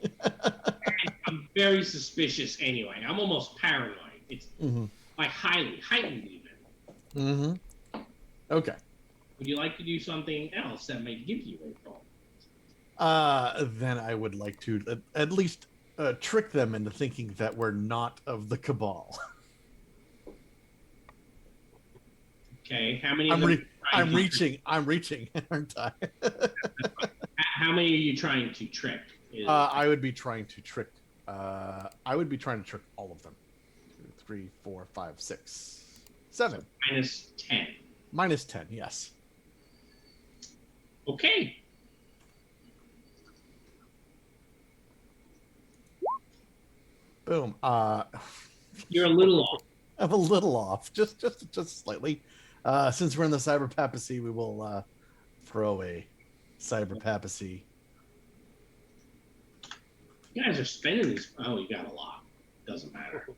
I'm very suspicious anyway. I'm almost paranoid. It's like highly heightened even. Okay. Would you like to do something else that may give you a roll? Then I would like to at least trick them into thinking that we're not of the Cabal. Okay, how many? I'm reaching, aren't I? How many are you trying to trick? I would be trying to trick. I would be trying to trick all of them. 2, 3, 4, 5, 6, 7. Minus 10. Minus 10. Yes. Okay. Boom. You're a little off. I'm a little off, just slightly. Since we're in the cyber papacy, we will throw a cyber papacy. You guys are spending these. Oh, you got a lot. Doesn't matter.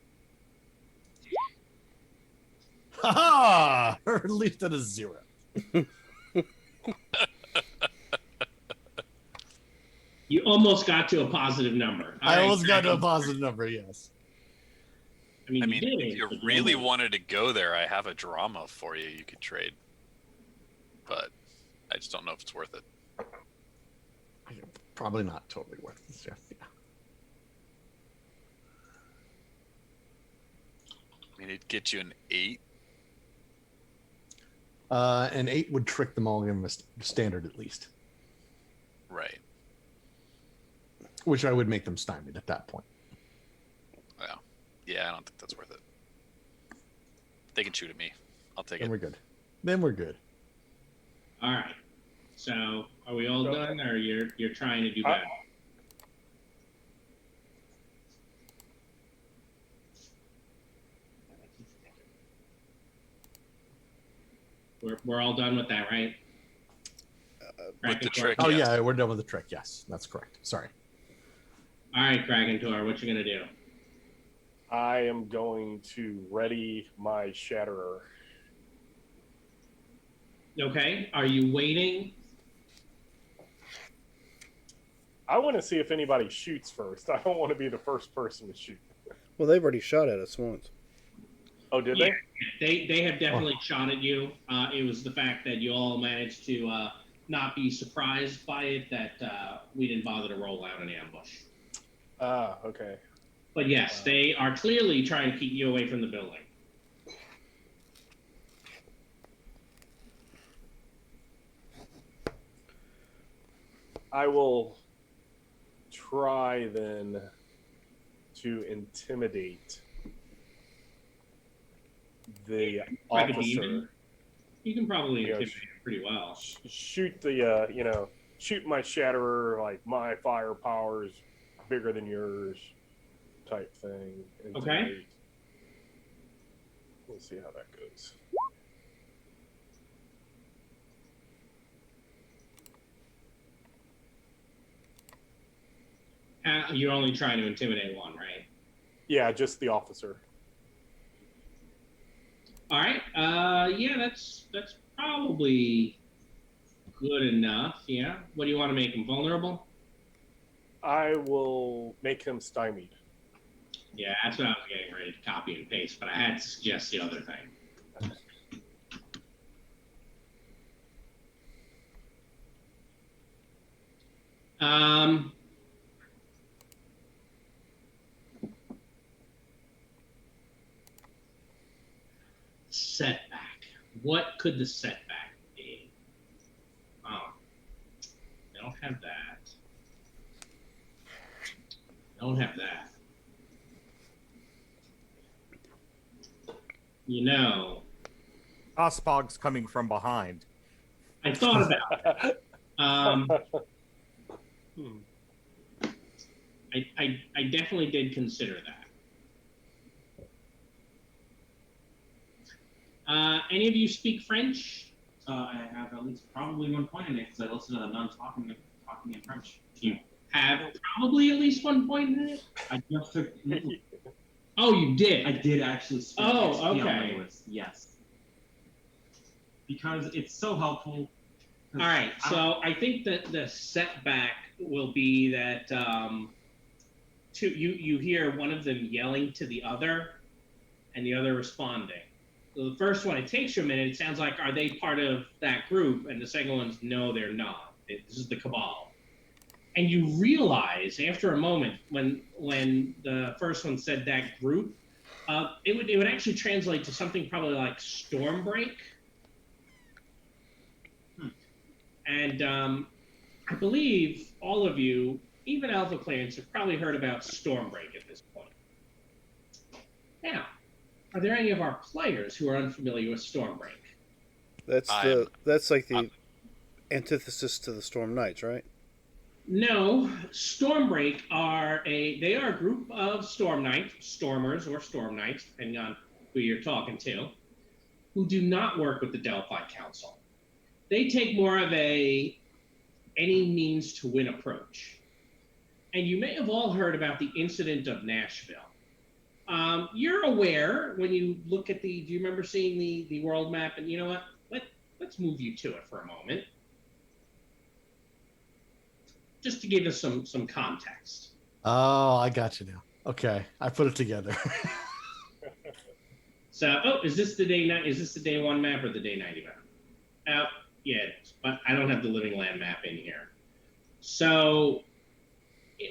Ha ha! Or at least at a 0. You almost got to a positive number. I almost got to a positive number. Yes. I mean, you did, if you but really almost. wanted to go there, I have a drama for you. You could trade, but I just don't know if it's worth it. Probably not totally worth it. Yeah. I mean, it'd get you an 8. An 8 would trick them all in a standard at least, Right. which I would make them stymied at that point. Well, yeah, I don't think that's worth it. They can shoot at me. I'll take Then it. we're good. Then we're good. All right. So, are we all done, or you're trying to do better? We're all done with that, right? With the Krakentor? trick. Oh Yes. yeah, we're done with the trick. Yes, that's correct. Sorry. All right, Krakentor, what you gonna do? I am going to ready my Shatterer. Okay. Are you waiting? I want to see if anybody shoots first. I don't want to be the first person to shoot. Well, they've already shot at us once. Oh, did Yeah. they? They have definitely shot at you. It was the fact that you all managed to not be surprised by it that we didn't bother to roll out an ambush. Ah, okay. But yes, they are clearly trying to keep you away from the building. I will try then to intimidate the Like a officer. demon? You can probably Yeah, intimidate it pretty well. Shoot the shoot my Shatterer, like my firepower is bigger than yours type thing. Intimidate. We'll see how that goes. You're only trying to intimidate one, right? Yeah, just the officer. All right. Yeah, that's probably good enough. Yeah. What do you want to make him vulnerable? I will make him stymied. Yeah, that's what I was getting ready to copy and paste, but I had to suggest the other thing. Setback. What could the setback be? Oh, I don't have that. Don't have that. You know, Ospog's coming from behind. I thought about it. I definitely did consider that. Any of you speak French? I have at least probably one point in it because I listened to the nuns talking in French. You have probably at least one point in it? I just took. Oh, you did? I did actually spend Oh, XP on okay. linguists, yes. Because it's so helpful. All right, so I think that the setback will be that you hear one of them yelling to the other, and the other responding. So the first one, it takes you a minute. It sounds like, are they part of that group? And the second one's, no, they're not. This is the Cabal. And you realize after a moment, when the first one said that group, it would actually translate to something probably like Stormbreak. And I believe all of you, even Alpha Clans, have probably heard about Stormbreak at this point. Now, are there any of our players who are unfamiliar with Stormbreak? That's I'm- like the antithesis to the Storm Knights, right? No, Stormbreak they are a group of Storm Knights, Stormers or Storm Knights, depending on who you're talking to, who do not work with the Delphi Council. They take more of a any means to win approach. And you may have all heard about the incident of Nashville. You're aware when you look at do you remember seeing the world map? And you know what? Let's move you to it for a moment. Just to give us some context. Oh, I got you now. Okay, I put it together. So, is this the day 1 map or the day 90 map? Yeah, it is. But I don't have the Living Land map in here. So,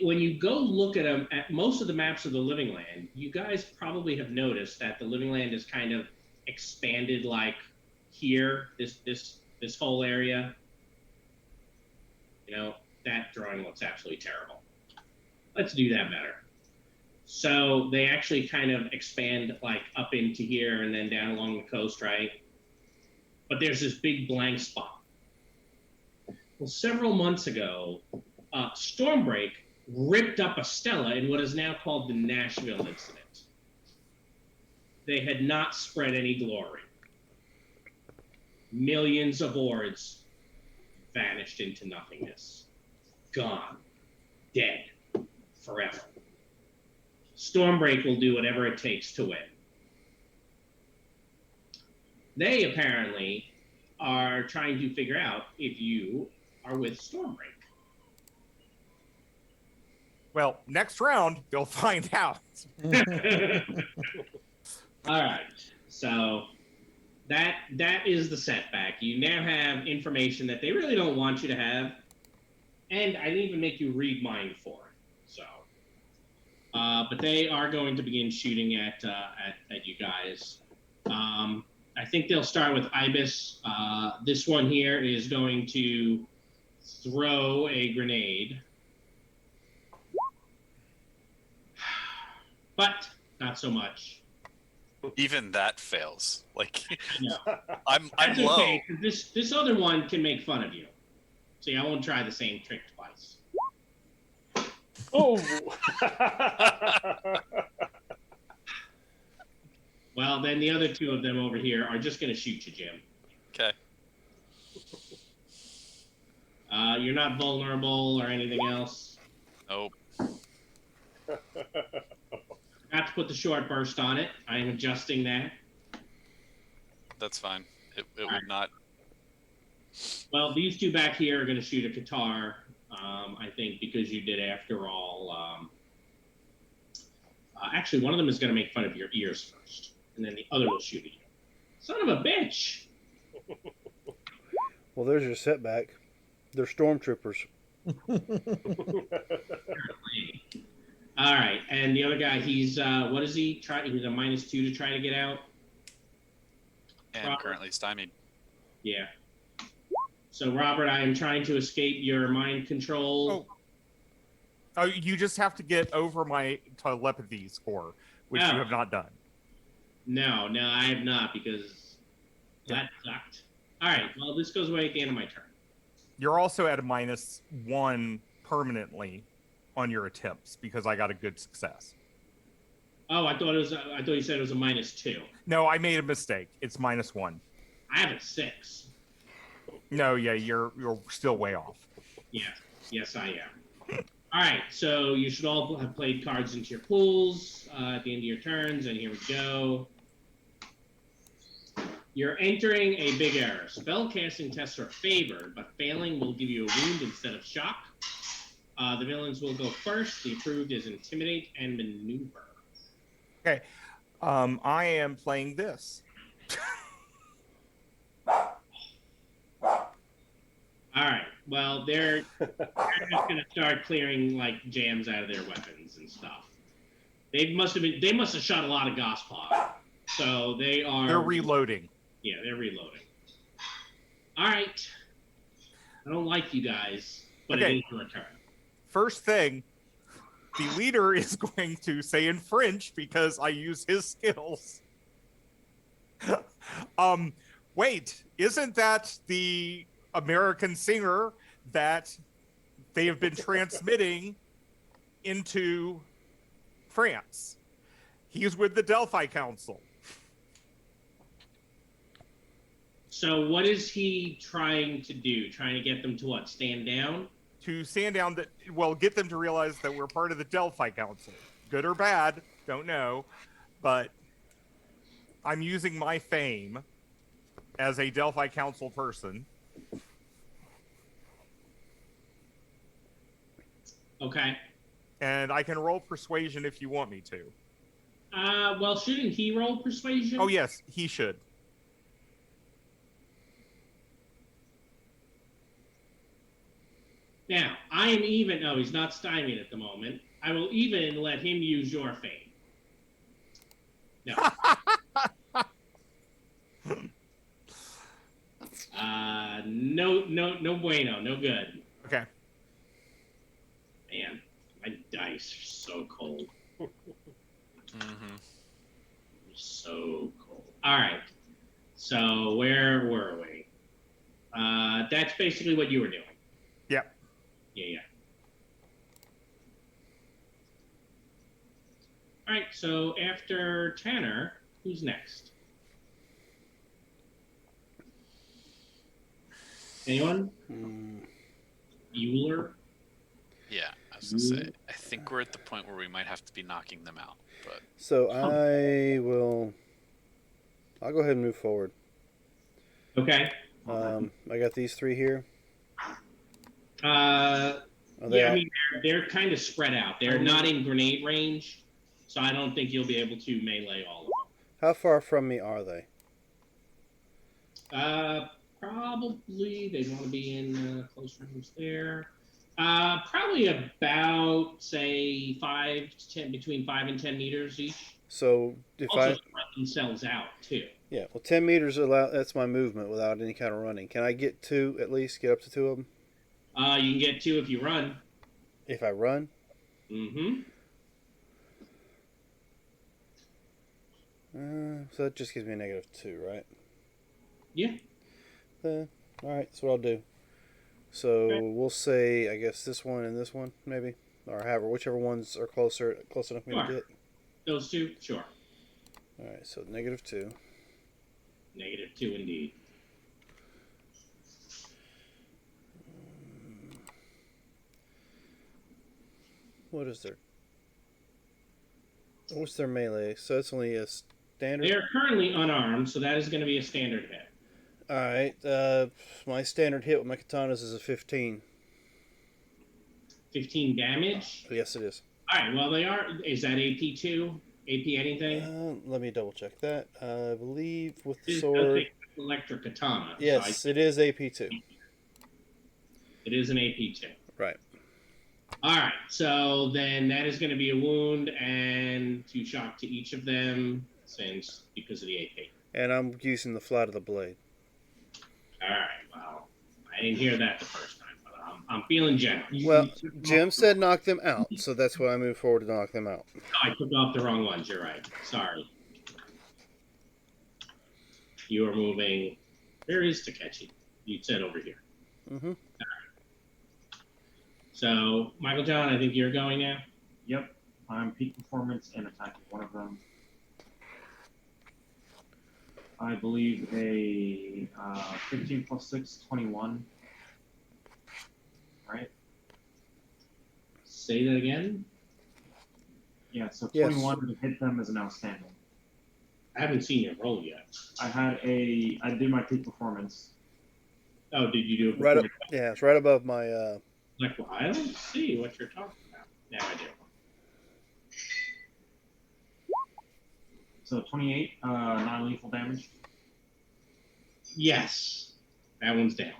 when you go look at most of the maps of the Living Land, you guys probably have noticed that the Living Land is kind of expanded, like here, this whole area. You know, that drawing looks absolutely terrible. Let's do that better. So they actually kind of expand like up into here and then down along the coast, right? But there's this big blank spot. Well, several months ago, Stormbreak ripped up a stela in what is now called the Nashville incident. They had not spread any glory. Millions of orbs vanished into nothingness. Gone. Dead. Forever. Stormbreak will do whatever it takes to win. They apparently are trying to figure out if you are with Stormbreak. Well, next round, you'll find out. All right. So that is the setback. You now have information that they really don't want you to have, and I didn't even make you read mine for it. So, but they are going to begin shooting at you guys. I think they'll start with Ibis. This one here is going to throw a grenade. But not so much. Even that fails. Like No. I'm That's low. okay, 'cause this other one can make fun of you. See, I won't try the same trick twice. Oh. Well, then the other two of them over here are just going to shoot you, Jim. Okay. You're not vulnerable or anything else. Nope. Forgot to put the short burst on it. I am adjusting that. That's fine. It would not. Well, these two back here are going to shoot a Qatar, I think, because you did after all. Actually, one of them is going to make fun of your ears first, and then the other will shoot at you. Son of a bitch! Well, there's your setback. They're stormtroopers. All right, and the other guy, he's what is he? He's a -2 to try to get out. And Robert. currently stymied. Yeah. So, Robert, I am trying to escape your mind control. Oh, you just have to get over my telepathy score, which Oh. you have not done. No, I have not, because that sucked. All right, well, this goes away at the end of my turn. You're also at a -1 permanently on your attempts because I got a good success. Oh, I thought you said it was a -2. No, I made a mistake. It's -1. I have a 6. No, yeah, you're still way off. Yes, I am. All right, so you should all have played cards into your pools at the end of your turns, and here we go. You're entering a big error. Spellcasting tests are favored, but failing will give you a wound instead of shock. The villains will go first. The approved is Intimidate and Maneuver. Okay, I am playing this. All right. Well, they're just gonna start clearing like jams out of their weapons and stuff. They must have shot a lot of Gospod, so they are. They're reloading. Yeah, they're reloading. All right. I don't like you guys. but Okay. it is your turn. First thing, the leader is going to say in French because I use his skills. Wait, isn't that the American singer that they have been transmitting into France? He's with the Delphi Council. So what is he trying to do? Trying to get them to what? Stand down? To stand down, that well, get them to realize that we're part of the Delphi Council. Good or bad, don't know. But I'm using my fame as a Delphi Council person. Okay. And I can roll persuasion if you want me to. Well, shouldn't he roll persuasion? Oh, yes, he should. Now, I am even. No, he's not stymied at the moment. I will even let him use your fame. No. No bueno. No good. Okay. Man, my dice are so cold. Mm-hmm. So cold. All right. So where were we? That's basically what you were doing. Yep. Yeah. All right. So after Tanner, who's next? Anyone? Euler? Yeah, I was gonna say. I think we're at the point where we might have to be knocking them out. But So I'll go ahead and move forward. Okay. I got these three here. Yeah, Are they I all- mean they're kind of spread out. They're not in grenade range, so I don't think you'll be able to melee all of How far from me are they? them. Probably they want to be in close range there. Probably about say 5 to 10, between 5 and 10 meters each. So if Also I spread themselves out too. yeah, well, 10 meters that's my movement without any kind of running. Can I get two at least? Get up to two of them You can get 2 if you run. if I run? Mm-hmm. So that just gives me a -2, right? Yeah. All right, that's what I'll do. So Okay. we'll say, I guess this one and this one, maybe, or whichever ones are close enough for me to Sure. get. Those 2, sure. All right, so -2. -2 indeed. What's their melee? So it's only a standard. They are currently unarmed, so that is going to be a standard hit. All right, my standard hit with my katanas is a 15. 15 damage. Yes, it is. All right. Well, they are. Is that AP 2? AP anything? Let me double check that. I believe with the It does sword. take electric katana. Yes, So it is AP2. it is an AP 2. Right. All right. So then that is going to be a wound and 2 shock to each of them, because of the AP. And I'm using the flat of the blade. All right. Well, I didn't hear that the first time, but I'm feeling generous. Well, Jim said knock them out, so that's why I moved forward to knock them out. I took off the wrong ones. You're right. Sorry. You are moving. Where is Takechi? You said over here. Mm-hmm. So, Michael John, I think you're going now. Yep. I'm peak performance and attacking one of them. I believe a 15 plus 6, 21. Right? Say that again. Yeah, so Yes. 21 to hit them is an outstanding. I haven't seen your roll yet. I did my peak performance. Oh, did you do it Right up, before? yeah, it's right above my. Like, well, I don't see what you're talking about. Now I do. So 28 non-lethal damage. Yes, that one's down.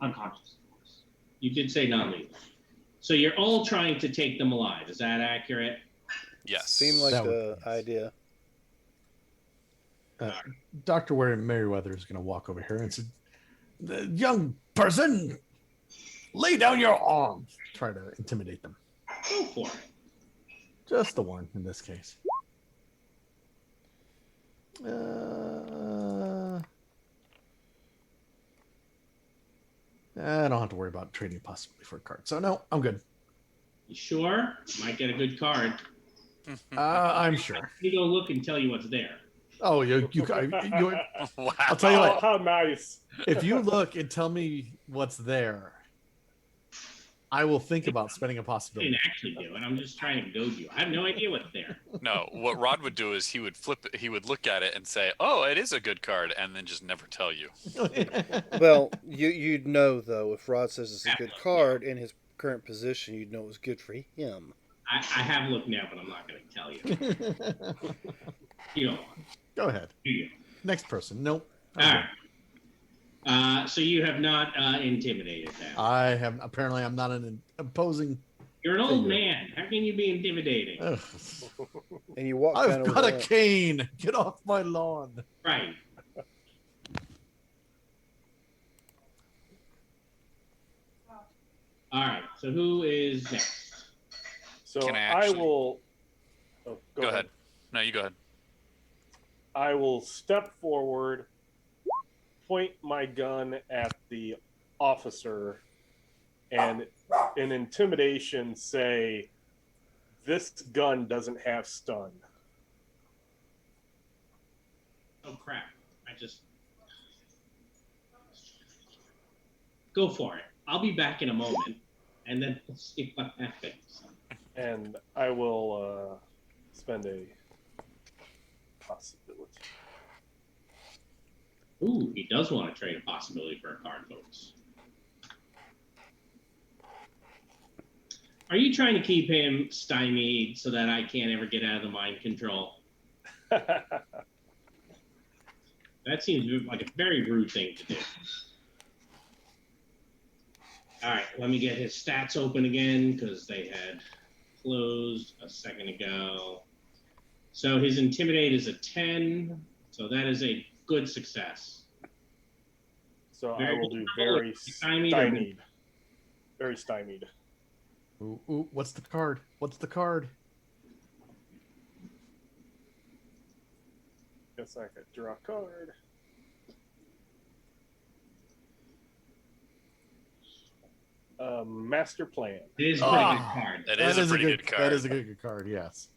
Unconscious, of course. You did say non-lethal. So you're all trying to take them alive. Is that accurate? yes. Seemed like That the would- idea. Dr. Merriweather is going to walk over here and say, "The young person, Lay down your arms. Try to intimidate them. Go for it. Just the one in this case. I don't have to worry about trading possibly for a card. So no, I'm good. You sure? Might get a good card. I'm sure. You go look and tell you what's there. Oh, you Wow. I'll tell you Oh, what. how nice. If you look and tell me what's there, I will think about spending a I possibility. didn't actually do it. I'm just trying to goad you. I have no idea what's there. No, what Rod would do is he would flip it, he would look at it and say, "Oh, it is a good card," and then just never tell you. Well, you'd know though if Rod says it's a good card in his current position, you'd know it was good for him. I have looked now, but I'm not going to tell you. You don't want Go ahead. to, do you? Next person. Nope. All right. So you have not intimidated them. I have apparently I'm not an imposing. You're an old figure. man. How can you be intimidating? Ugh. And you walk. I've kinda got a around. cane. Get off my lawn. Right. All right. So who is next? So Can I I actually- will. Oh, Go ahead. No, you go ahead. I will step forward, point my gun at the officer, and in intimidation say, "This gun doesn't have stun." Oh crap! I just go for it. I'll be back in a moment, and then we'll see what happens. And I will spend a possibility. Ooh, he does want to trade a possibility for a card, folks. Are you trying to keep him stymied so that I can't ever get out of the mind control? That seems like a very rude thing to do. All right, let me get his stats open again because they had closed a second ago. So his intimidate is a 10, so that is a good success. So I Very will do good. very Stymied or- stymied. Very stymied. Ooh, what's the card? What's the card? Guess I could draw a card. Master plan. It is a pretty Ah. good card. That is a pretty good card. That is a good card. Yes.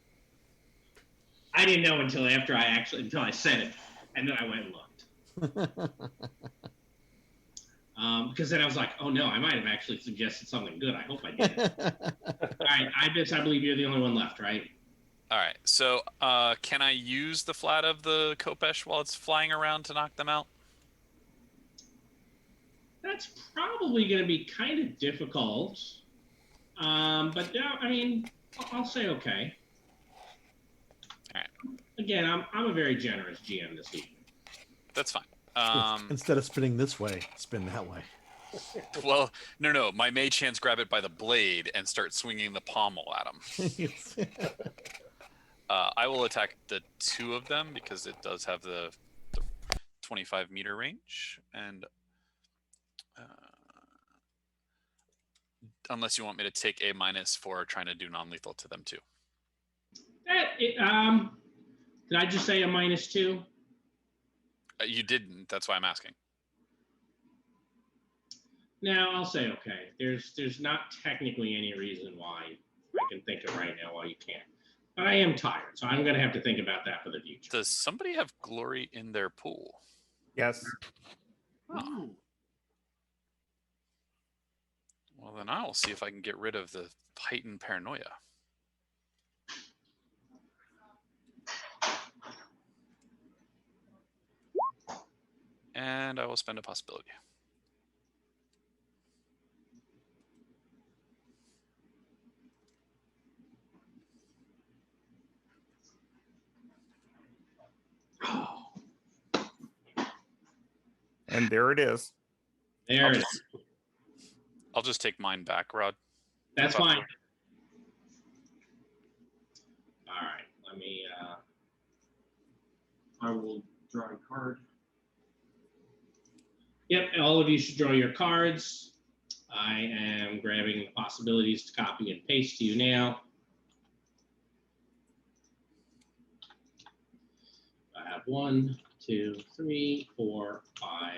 I didn't know until I said it, and then I went and looked. Because then I was like, oh no, I might have actually suggested something good. I hope I did. All right, I believe you're the only one left, right? All right. So, can I use the flat of the Kopesh while it's flying around to knock them out? That's probably going to be kind of difficult. But yeah, I mean, I'll say okay. All right. Again, I'm a very generous GM this week. That's fine. Instead of spinning this way, spin that way. Well, no. My mage hands grab it by the blade and start swinging the pommel at them. I will attack the two of them because it does have the 25-meter range, and unless you want me to take a minus for trying to do non-lethal to them too. Did I just say a -2? You didn't. That's why I'm asking. No, I'll say okay. There's not technically any reason why I can think of right now why you can't. But I am tired, so I'm going to have to think about that for the future. Does somebody have glory in their pool? Yes. Oh. Well, then I'll see if I can get rid of the heightened paranoia. And I will spend a possibility. And there it is. There it is. I'll just take mine back, Rod. That's No problem. fine. All right, let me. I will draw a card. Yep, all of you should draw your cards. I am grabbing the possibilities to copy and paste to you now. I have 1, 2, 3, 4, 5,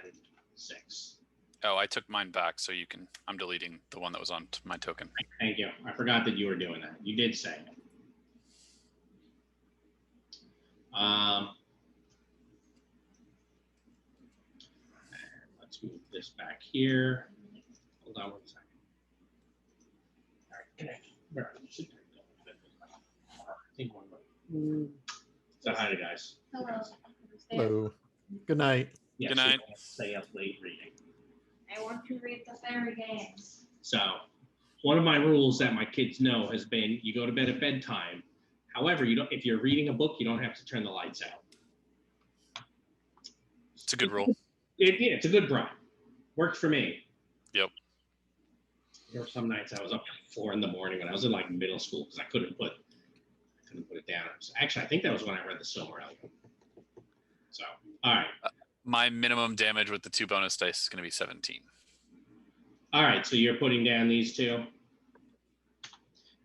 and 6. Oh, I took mine back, so you can. I'm deleting the one that was on my token. Thank you. I forgot that you were doing that. You did say it. Let's move this back here. Hold on 1 second. All right, connect. Where are you? I think one more. So hi, guys. Hello. Hello. Good night. Yeah, Good so night. stay up late reading. I want to read the fairy games. So one of my rules that my kids know has been you go to bed at bedtime. However, you don't. If you're reading a book, you don't have to turn the lights out. It's a good rule. Yeah, it's a good bribe. Worked for me. Yep. There were some nights I was up at 4 a.m. when I was in like middle school because I couldn't put it down. So actually, I think that was when I read the Silmarillion. So, all right. My minimum damage with the 2 bonus dice is going to be 17. All right, so you're putting down these 2.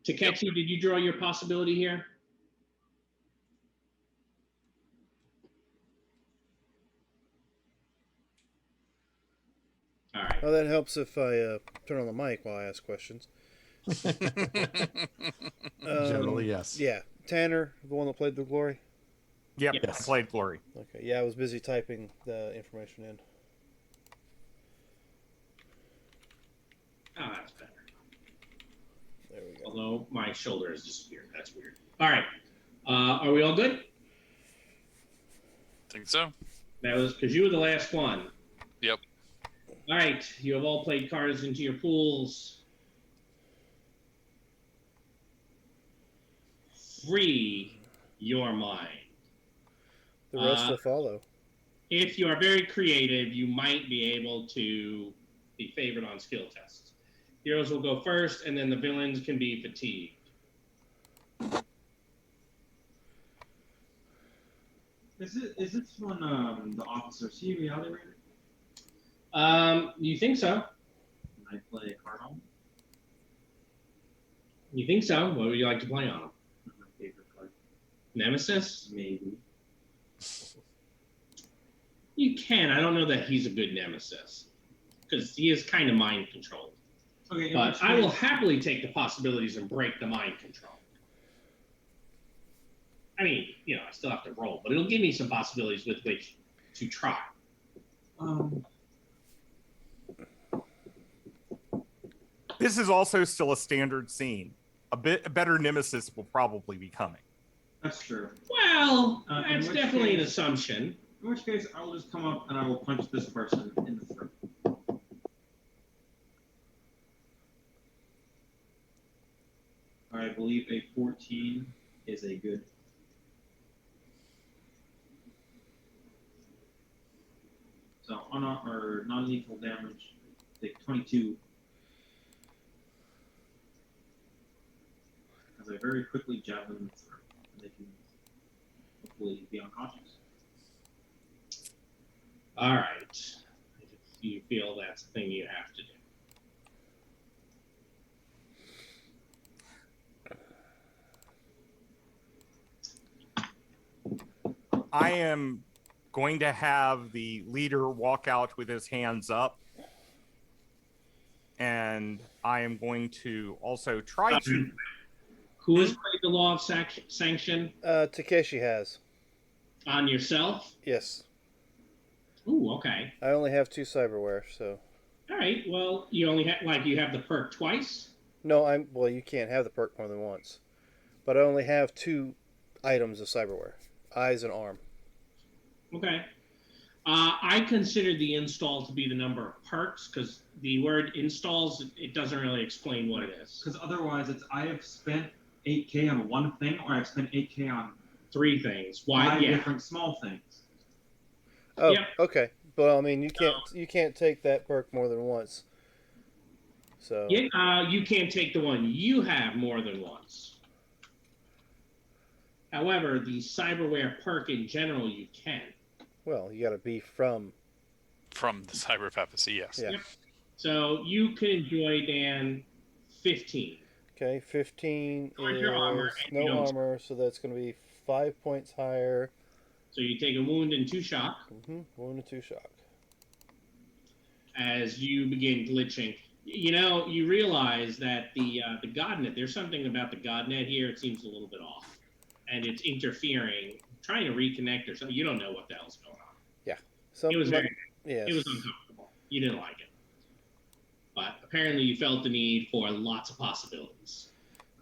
Takechi, Did you draw your possibility here? All right. Well, that helps if I turn on the mic while I ask questions. Generally, yes. Yeah. Tanner, the one that played the Glory? Yep, Yes. I played Glory. Okay. Yeah, I was busy typing the information in. Oh, that's better. There we go. Although my shoulder has disappeared. That's weird. All right. Are we all good? Think so? That was because you were the last one. Yep. All right. You have all played cards into your pools. Free your mind. The rest will follow. If you are very creative, you might be able to be favored on skill tests. Heroes will go first, and then the villains can be fatigued. Is this one the officer C reality rated? You think so? Can I play a card on? You think so? What would you like to play on him? My favorite card. Nemesis? Maybe. You can. I don't know that he's a good nemesis because he is kind of mind controlled. Okay, in But which I will case- happily take the possibilities and break the mind control. I mean, I still have to roll, but it'll give me some possibilities with which to try. This is also still a standard scene. A better nemesis will probably be coming. That's true. Well, In that's which definitely an case- assumption. In which case, I will just come up and I will punch this person in the throat. I believe a 14 is a good. So on our non-lethal damage, take 22. As I very quickly jab them in the throat, and they can hopefully be unconscious. All right. If you feel that's the thing you have to do. I am going to have the leader walk out with his hands up. And I am going to also try to. Who has played the law of sanction Takeshi has. on yourself? Yes. Ooh, okay. I only have 2 cyberware, so. All right. Well, you only have you have the perk twice. No, well, you can't have the perk more than once. But I only have 2 items of cyberware. Eyes and arm. Okay. I consider the install to be the number of perks because the word installs, it doesn't really explain what it is. Because otherwise, it's I have spent 8K on one thing, or I've spent 8K on 3 things. Why? 5 Yeah. different small things. Oh, Yep. okay. But I mean, you can't take that perk more than once. So. Yeah. You can't take the one you have more than once. However, the cyberware perk in general, you can. Well, you got to be from. From the cyber papacy, yes. Yeah. Yep. So you can enjoy, Dan, 15. Okay, 15 Towards your armor, is and you no don't. armor, so that's going to be 5 points higher. So you take a wound and 2 shock Wound and 2 shock. as you begin glitching. You know, you realize that the godnet. There's something about the godnet here. It seems a little bit off, and it's interfering, trying to reconnect or something. You don't know what the hell's going on. Yeah. It was very. Yes. It was uncomfortable. You didn't like it, but apparently you felt the need for lots of possibilities.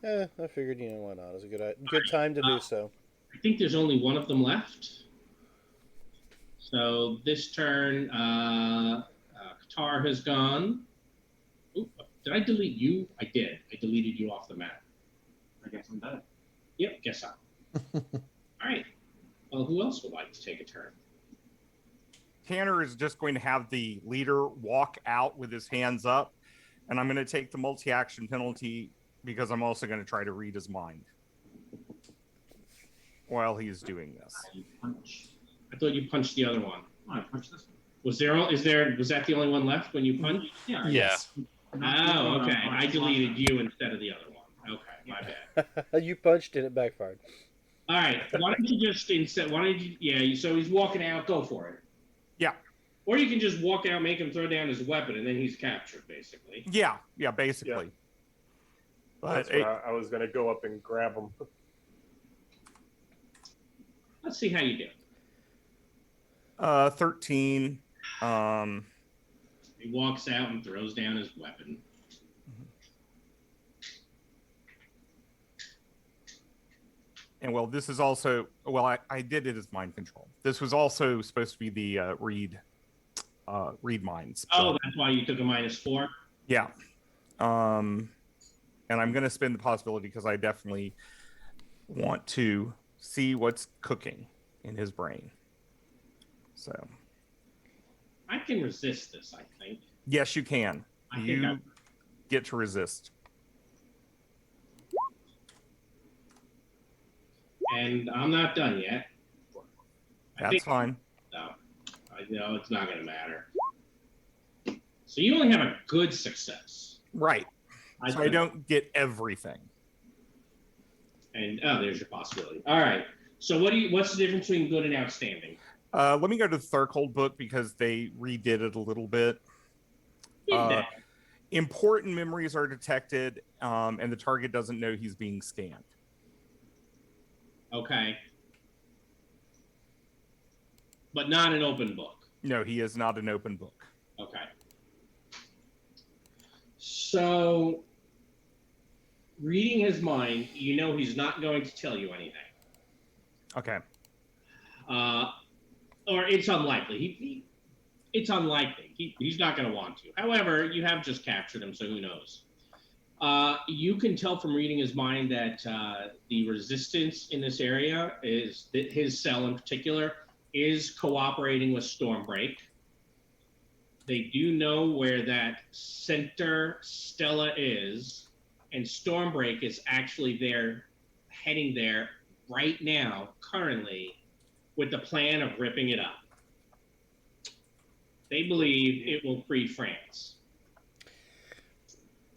Yeah, I figured, why not? It was a good time to do so. I think there's only one of them left. So this turn, Qatar has gone. Oop, did I delete you? I did. I deleted you off the map. I guess I'm dead. Yep, guess so. All right. Well, who else would like to take a turn? Tanner is just going to have the leader walk out with his hands up, and I'm going to take the multi-action penalty because I'm also going to try to read his mind while he's doing this. You punch. I thought you punched the other one. Oh, I punched this one. Was that the only one left when you punched? Yeah. Yes. Oh, okay. I deleted you instead of the other one. Okay, my bad. You punched it, it backfired. All right. Why don't you just so he's walking out, go for it. Yeah. Or you can just walk out, make him throw down his weapon, and then he's captured, basically. Yeah, basically. Yeah. But That's where I was going to go up and grab him. Let's see how you do. 13. He walks out and throws down his weapon. And well, this is also, I did it as mind control. This was also supposed to be the read minds. Oh, that's why you took a -4? Yeah. And I'm going to spend the possibility because I definitely want to see what's cooking in his brain. So. I can resist this, I think. Yes, you can. You get to resist. And I'm not done yet. That's fine. No, I know it's not going to matter. So you only have a good success. Right. So I don't get everything. And there's your possibility. All right. So what's the difference between good and outstanding? Let me go to the Thurkold book because they redid it a little bit. Important memories are detected, and the target doesn't know he's being scanned. Okay. But not an open book. No, he is not an open book. Okay. So, reading his mind, you know he's not going to tell you anything. Okay. Or it's unlikely. It's unlikely. He's not going to want to. However, you have just captured him, so who knows? You can tell from reading his mind that the resistance in this area is that his cell in particular is cooperating with Stormbreak. They do know where that center Stella is, and Stormbreak is actually there, heading there right now, currently, with the plan of ripping it up. They believe it will free France.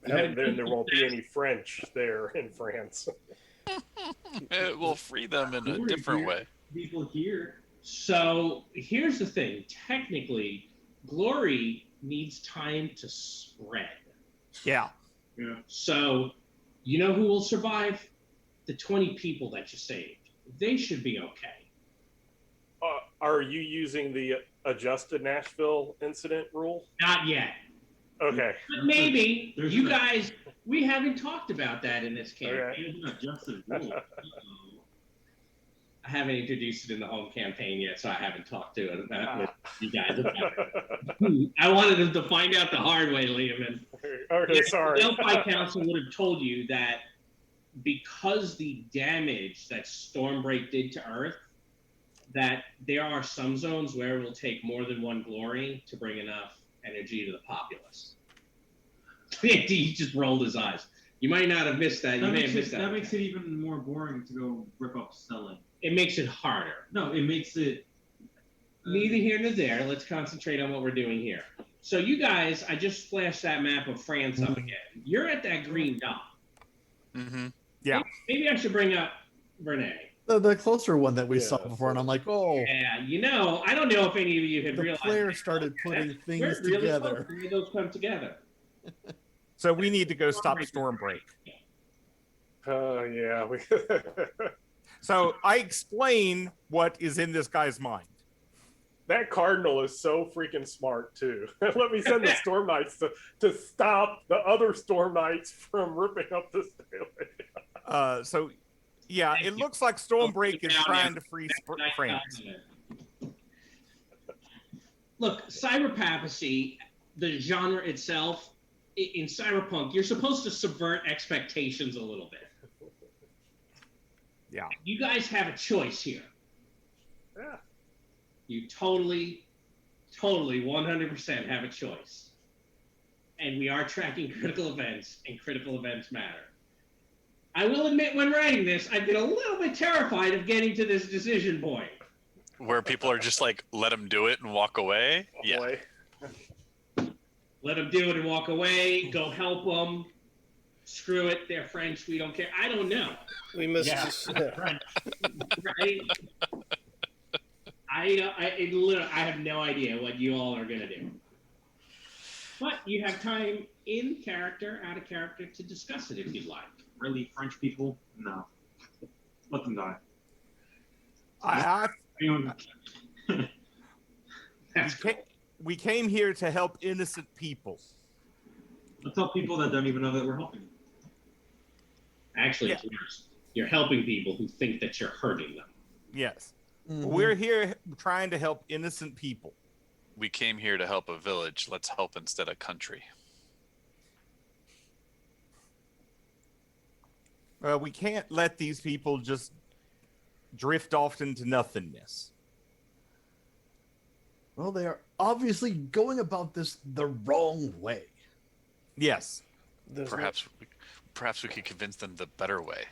And then there won't be any French there in France. It will free them in a different way. People here. So here's the thing. Technically, glory needs time to spread. Yeah. Yeah. So you know who will survive? The 20 people that you saved. They should be okay. Are you using the adjusted Nashville incident rule? Not yet. Okay. But maybe. There's You no- guys, we haven't talked about that in this campaign. Okay. There's an adjusted rule. I haven't introduced it in the home campaign yet, so I haven't talked to it about with you guys about it. I wanted them to find out the hard way, Liam. And Okay, sorry. the Delphi Council would have told you that because the damage that Stormbreak did to Earth, that there are some zones where it will take more than one glory to bring enough energy to the populace. He just rolled his eyes. You might not have missed that. You may have missed that. That makes it even more boring to go rip up Stella. It makes it harder. No, it makes it. Neither here nor there. Let's concentrate on what we're doing here. So you guys, I just flashed that map of France up again. You're at that green dot. Mm-hmm. Yeah. Maybe I should bring up Renee. The closer one that we saw Yeah, before, and I'm so- like, oh, Yeah, I don't know if any of you had the realized. player started putting things together. Where those come together. So we need to go stop Stormbreak. Oh yeah. So I explain what is in this guy's mind. That cardinal is so freaking smart too. Let me send the storm knights to stop the other storm knights from ripping up this daily. So, yeah, it looks like Stormbreak is trying to free France. Look, cyber papacy, the genre itself, in cyberpunk, you're supposed to subvert expectations a little bit. Yeah. You guys have a choice here. Yeah. You totally, 100% have a choice. And we are tracking critical events, and critical events matter. I will admit, when writing this, I've been a little bit terrified of getting to this decision point. Where people are just like, let them do it and walk away. Yeah. Boy. Let them do it and walk away. Go help them. Screw it. They're French. We don't care. I don't know. We must Yeah. just. Right? I have no idea what you all are gonna do. But you have time in character, out of character, to discuss it if you'd like. Really, French people? No. Let them die. That's cool. We came here to help innocent people. Let's tell people that don't even know that we're helping them. Actually, Yeah. you're helping people who think that you're hurting them. Yes. Mhm. We're here trying to help innocent people. We came here to help a village. Let's help instead of country. We can't let these people just drift off into nothingness. Well, they are obviously going about this the wrong way. Yes. There's no- Perhaps we could convince them the better way.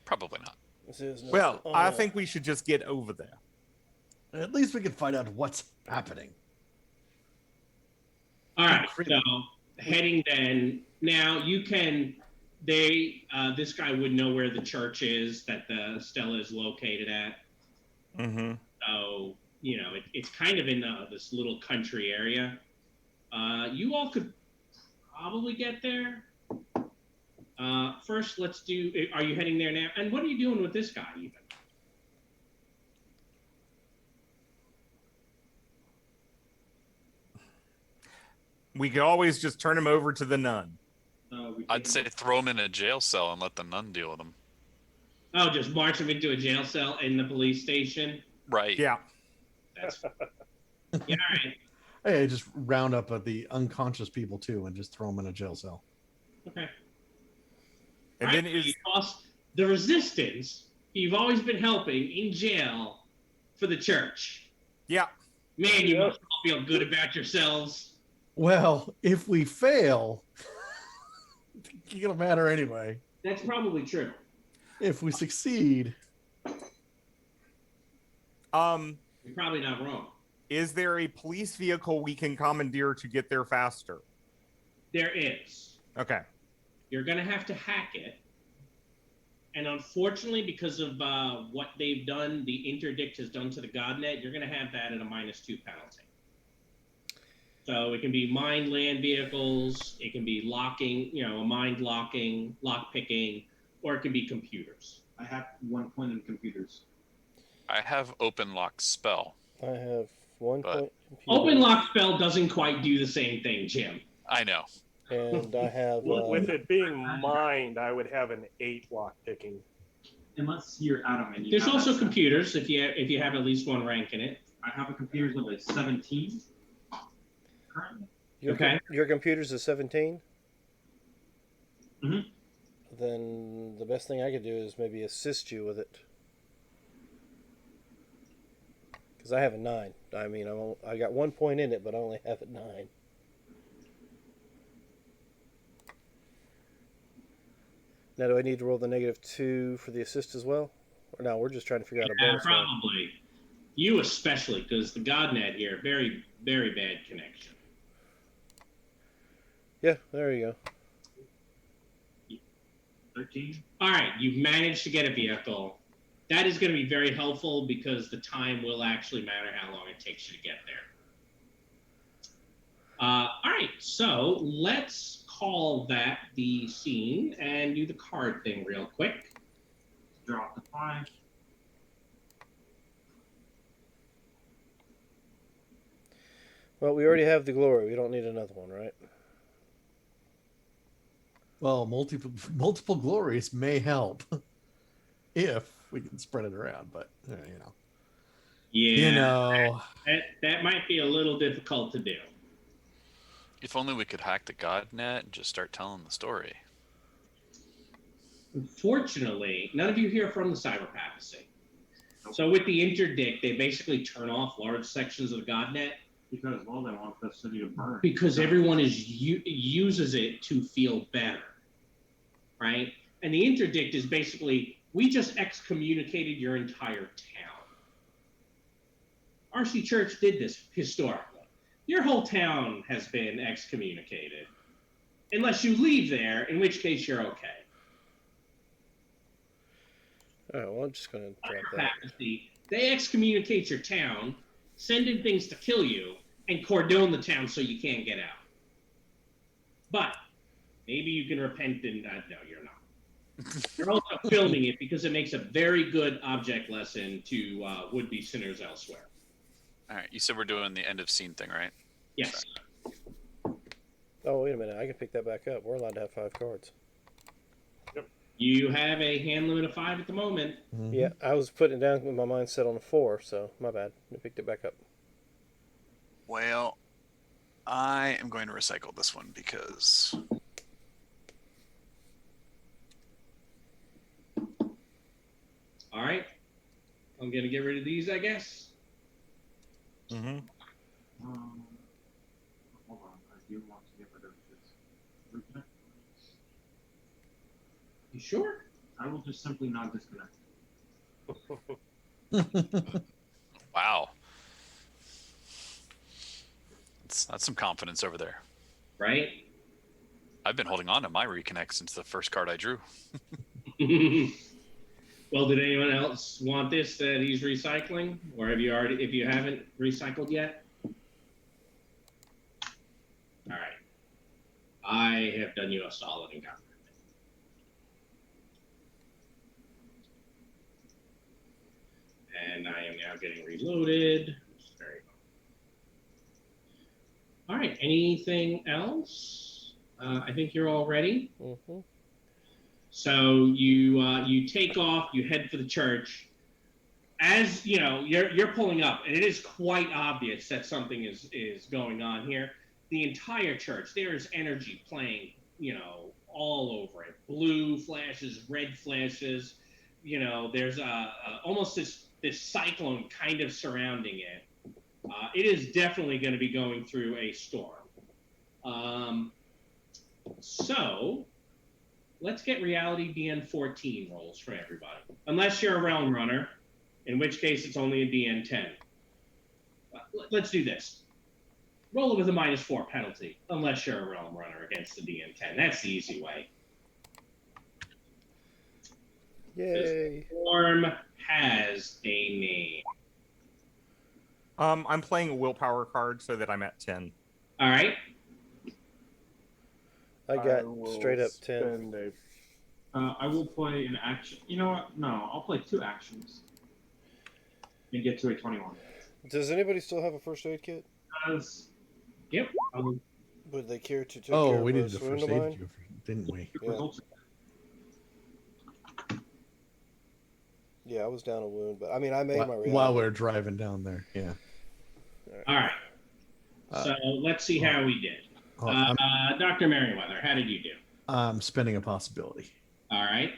Probably not. there's no- Well, oh, I no. think we should just get over there. At least we can find out what's happening. All right, Incredible. so heading then. Now you can. This guy would know where the church is that the Stella is located at. Mm-hmm. So it's kind of in this little country area. You all could probably get there. First, let's do. Are you heading there now? And what are you doing with this guy even? We could always just turn him over to the nun. I'd say throw him in a jail cell and let the nun deal with him. Oh, just march him into a jail cell in the police station. Right. Yeah. That's yeah. All right. Hey, just round up the unconscious people too, and just throw them in a jail cell. Okay. And All then right, is you lost the resistance you've always been helping in jail for the church. yeah. Man, you Yeah. must all feel good about yourselves. Well, if we fail, it's gonna matter anyway. That's probably true. If we succeed, You're probably not wrong. Is there a police vehicle we can commandeer to get there faster? There is. Okay. You're going to have to hack it. And unfortunately, because of what they've done, the interdict has done to the GodNet, you're going to have that at a -2 penalty. So it can be mined land vehicles, it can be locking, a mind locking, lock picking, or it can be computers. I have 1 point in computers. I have open lock spell. I have 1 But- point. Computer, Open lock spell doesn't quite do the same thing, Jim. I know. and I have. With it being mined, I would have an 8 lock picking. Unless you're Adam and you There's have also that- computers if you have at least one rank in it. I have a computers of a 17 currently. Okay. Your computer's a 17. Mhm. Then the best thing I could do is maybe assist you with it. Because I have a 9. I mean, I got 1 point in it, but I only have a 9. Now, do I need to roll the -2 for the assist as well? Or no, we're just trying to figure out a Yeah, bonus roll. probably. You especially, because the GodNet here, very, very bad connection. Yeah, there you go. 13. All right, you've managed to get a vehicle. That is going to be very helpful because the time will actually matter how long it takes you to get there. All right, so let's call that the scene and do the card thing real quick. Drop the 5. Well, we already have the glory. We don't need another one, right? Well, multiple glories may help if we can spread it around, but you know. Yeah, You know. that might be a little difficult to do. If only we could hack the GodNet and just start telling the story. Unfortunately, none of you hear from the cyber papacy. So with the interdict, they basically turn off large sections of the GodNet. Because, well, they want the city to burn. Because everyone uses it to feel better, right? And the interdict is basically, we just excommunicated your entire town. RC Church did this historically. Your whole town has been excommunicated. Unless you leave there, in which case you're okay. All right, well, I'm just going to drop that. They excommunicate your town, send in things to kill you, and cordon the town so you can't get out. But maybe you can repent and no, you're not. You're also filming it because it makes a very good object lesson to would-be sinners elsewhere. All right, you said we're doing the end of scene thing, right? Yes. Oh, wait a minute. I can pick that back up. We're allowed to have 5 cards. You have a hand limit of 5 at the moment. Mm-hmm. Yeah, I was putting it down with my mind set on a 4, so my bad. I picked it back up. Well, I am going to recycle this one because All right. I'm going to get rid of these, I guess. Mm-hmm. Hold on. I do want to get rid of this. Reconnect. You sure? I will just simply not disconnect. wow. That's some confidence over there. Right? I've been holding on to my reconnect since the first card I drew. Well, did anyone else want this that he's recycling? Or have you already, if you haven't recycled yet? All right. I have done you a solid and got rid of it. And I am now getting reloaded. Very well. All right. Anything else? I think you're all ready. Mm-hmm. So you take off, you head for the church. As you know, you're pulling up, and it is quite obvious that something is going on here. The entire church, there's energy playing, all over it. Blue flashes, red flashes. There's almost this cyclone kind of surrounding it. It is definitely going to be going through a storm. So let's get reality DN14 rolls for everybody. Unless you're a realm runner, in which case it's only a DN10. Let's do this. Roll it with a -4 penalty, unless you're a realm runner against the DN10. That's the easy way. Yay. This storm has a name. I'm playing a willpower card so that I'm at 10. All right. I got will straight up 10. spend I will play an action. You know what? No, I'll play 2 actions and get to a 21. Does anybody still have a first aid kit? Because Yep. Would they care to take Oh, care of we a needed a wound first of aid mine? cure, didn't we? Yeah. results. Yeah, I was down a wound, but I mean, I made my reality. While we're driving down there, yeah. All right. So let's see how we did. Dr. Merriweather, how did you do? I'm spending a possibility All right.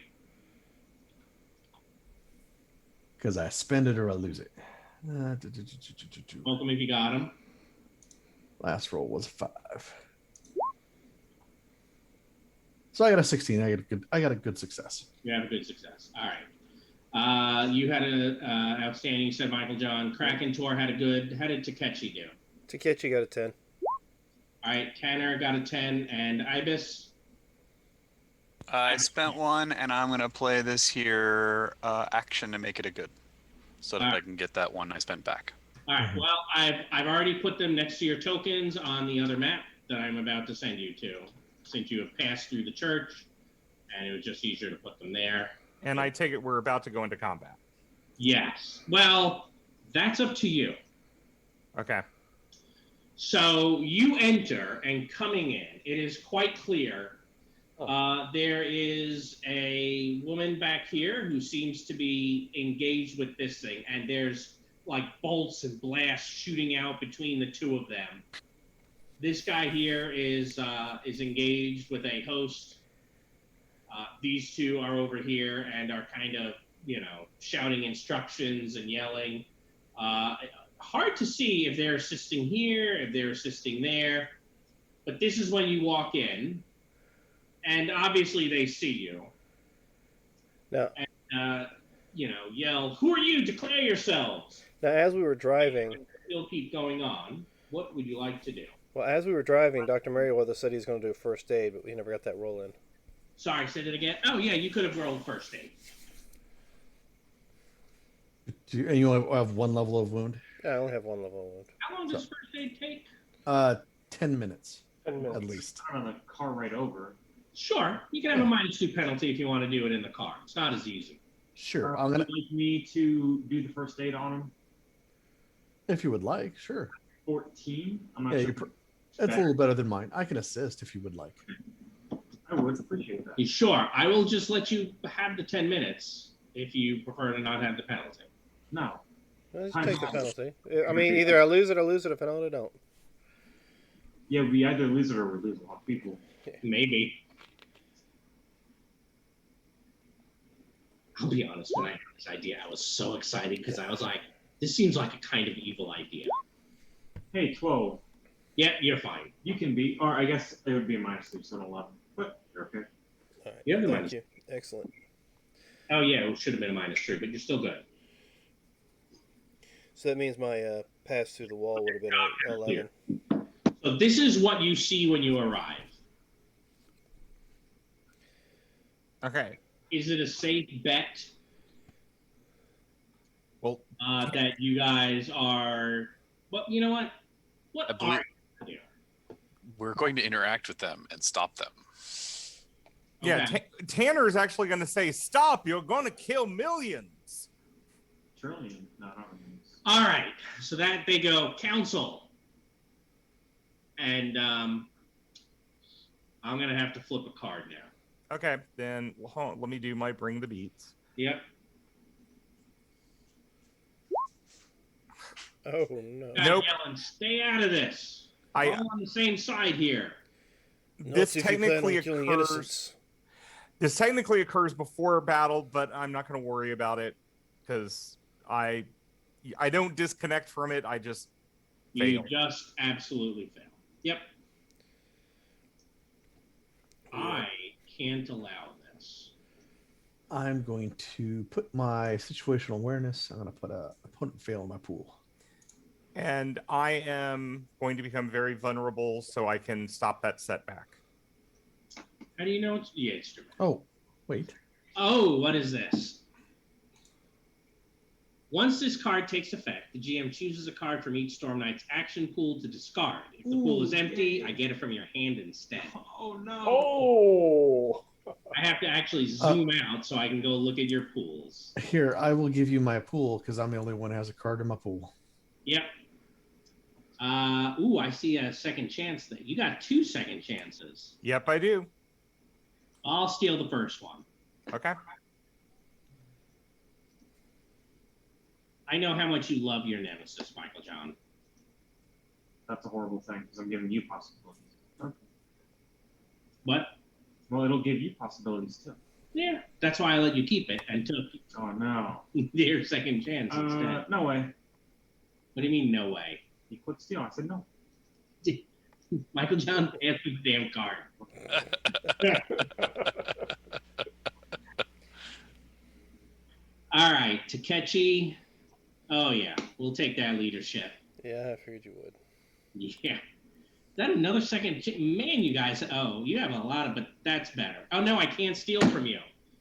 because I spend it or I lose it. Welcome if you got him. Last roll was 5. So I got a 16. I got a good success. You have a good success. All right. You had an outstanding, said Michael John. Kraken Tor had a good. How did Takechi do? Takechi got a 10. All right, Tanner got a 10, and Ibis. I spent one, and I'm gonna play this here action to make it a good, so that I can get that one I spent back. All right. Well, I've already put them next to your tokens on the other map that I'm about to send you to, since you have passed through the church, and it was just easier to put them there. And I take it we're about to go into combat. Yes. Well, that's up to you. Okay. So you enter, and coming in, it is quite clear. There is a woman back here who seems to be engaged with this thing, and there's like bolts and blasts shooting out between the two of them. This guy here is engaged with a host. These two are over here and are kind of, shouting instructions and yelling. Hard to see if they're assisting here, if they're assisting there. But this is when you walk in, and obviously they see you. Now, And, yell, "Who are you? Declare yourselves!" now, as we were driving, Still keep going on. What would you like to do? well, as we were driving, Dr. Merriweather said he's going to do a first aid, but we never got that roll in. Sorry, say that again. Oh yeah, you could have rolled first aid. And you only have one level of wound? Yeah, I only have one level of wound. How long does first aid take? 10 minutes. 10 minutes. At least. On a car ride over. Sure, you can have a -2 penalty if you want to do it in the car. It's not as easy. Sure. Would you like me to do the first aid on him? If you would like, sure. 14. I'm not Yeah, sure. that's a little better than mine. I can assist if you would like. I would appreciate that. Sure, I will just let you have the 10 minutes if you prefer to not have the penalty. No. Well, just take the penalty. I mean, either I lose it, if I don't, I don't. Yeah, we either lose it or we lose a lot of people. Maybe. I'll be honest, when I had this idea, I was so excited because I was like, this seems like a kind of evil idea. Hey, 12. Yeah, you're fine. You can be, or I guess it would be a -3, so an 11. But you're okay. All right. You have the Thank minus. you. Excellent. Oh yeah, it should have been a -3, but you're still good. So that means my pass through the wall would have been an 11. So this is what you see when you arrive. Okay. Is it a safe bet Well, that you guys are? Well, you know what? What I believe- are you? We're going to interact with them and stop them. yeah, Okay. Tanner is actually going to say, "Stop! You're going to kill millions." Trillion. No, not millions. All right. So that they go council, and I'm gonna have to flip a card now. Okay, then hold on, let me do my bring the beats. Yep. Oh, no. God, Nope. Yellen, stay out of this. I- We're all on the same side here. This Not if you plan on technically killing occurs. innocents. This technically occurs before a battle, but I'm not going to worry about it because I don't disconnect from it. I just You fail. just absolutely fail. Yep. I can't allow this. I'm going to put my situational awareness. I'm going to put a opponent fail in my pool. And I am going to become very vulnerable so I can stop that setback. How do you know it's the instrument? Oh, wait. Oh, what is this? Once this card takes effect, the GM chooses a card from each Storm Knight's action pool to discard. If the pool is empty, I get it from your hand instead. Oh no. Oh! I have to actually zoom out so I can go look at your pools. Here, I will give you my pool because I'm the only one who has a card in my pool. Yep. Ooh, I see a second chance thing. You got 2 second chances. Yep, I do. I'll steal the first one. Okay. I know how much you love your nemesis, Michael John. That's a horrible thing because I'm giving you possibilities. Okay. But Well, it'll give you possibilities too. yeah, that's why I let you keep it and took Oh no. your second chance instead. No way. What do you mean, no way? He quit stealing. I said no. Michael John, answer the damn card. All right, Takechi. Oh yeah, we'll take that leadership. Yeah, I figured you would. Yeah. Is that another second? Man, you guys. Oh, you have a lot of, but that's better. Oh no, I can't steal from you.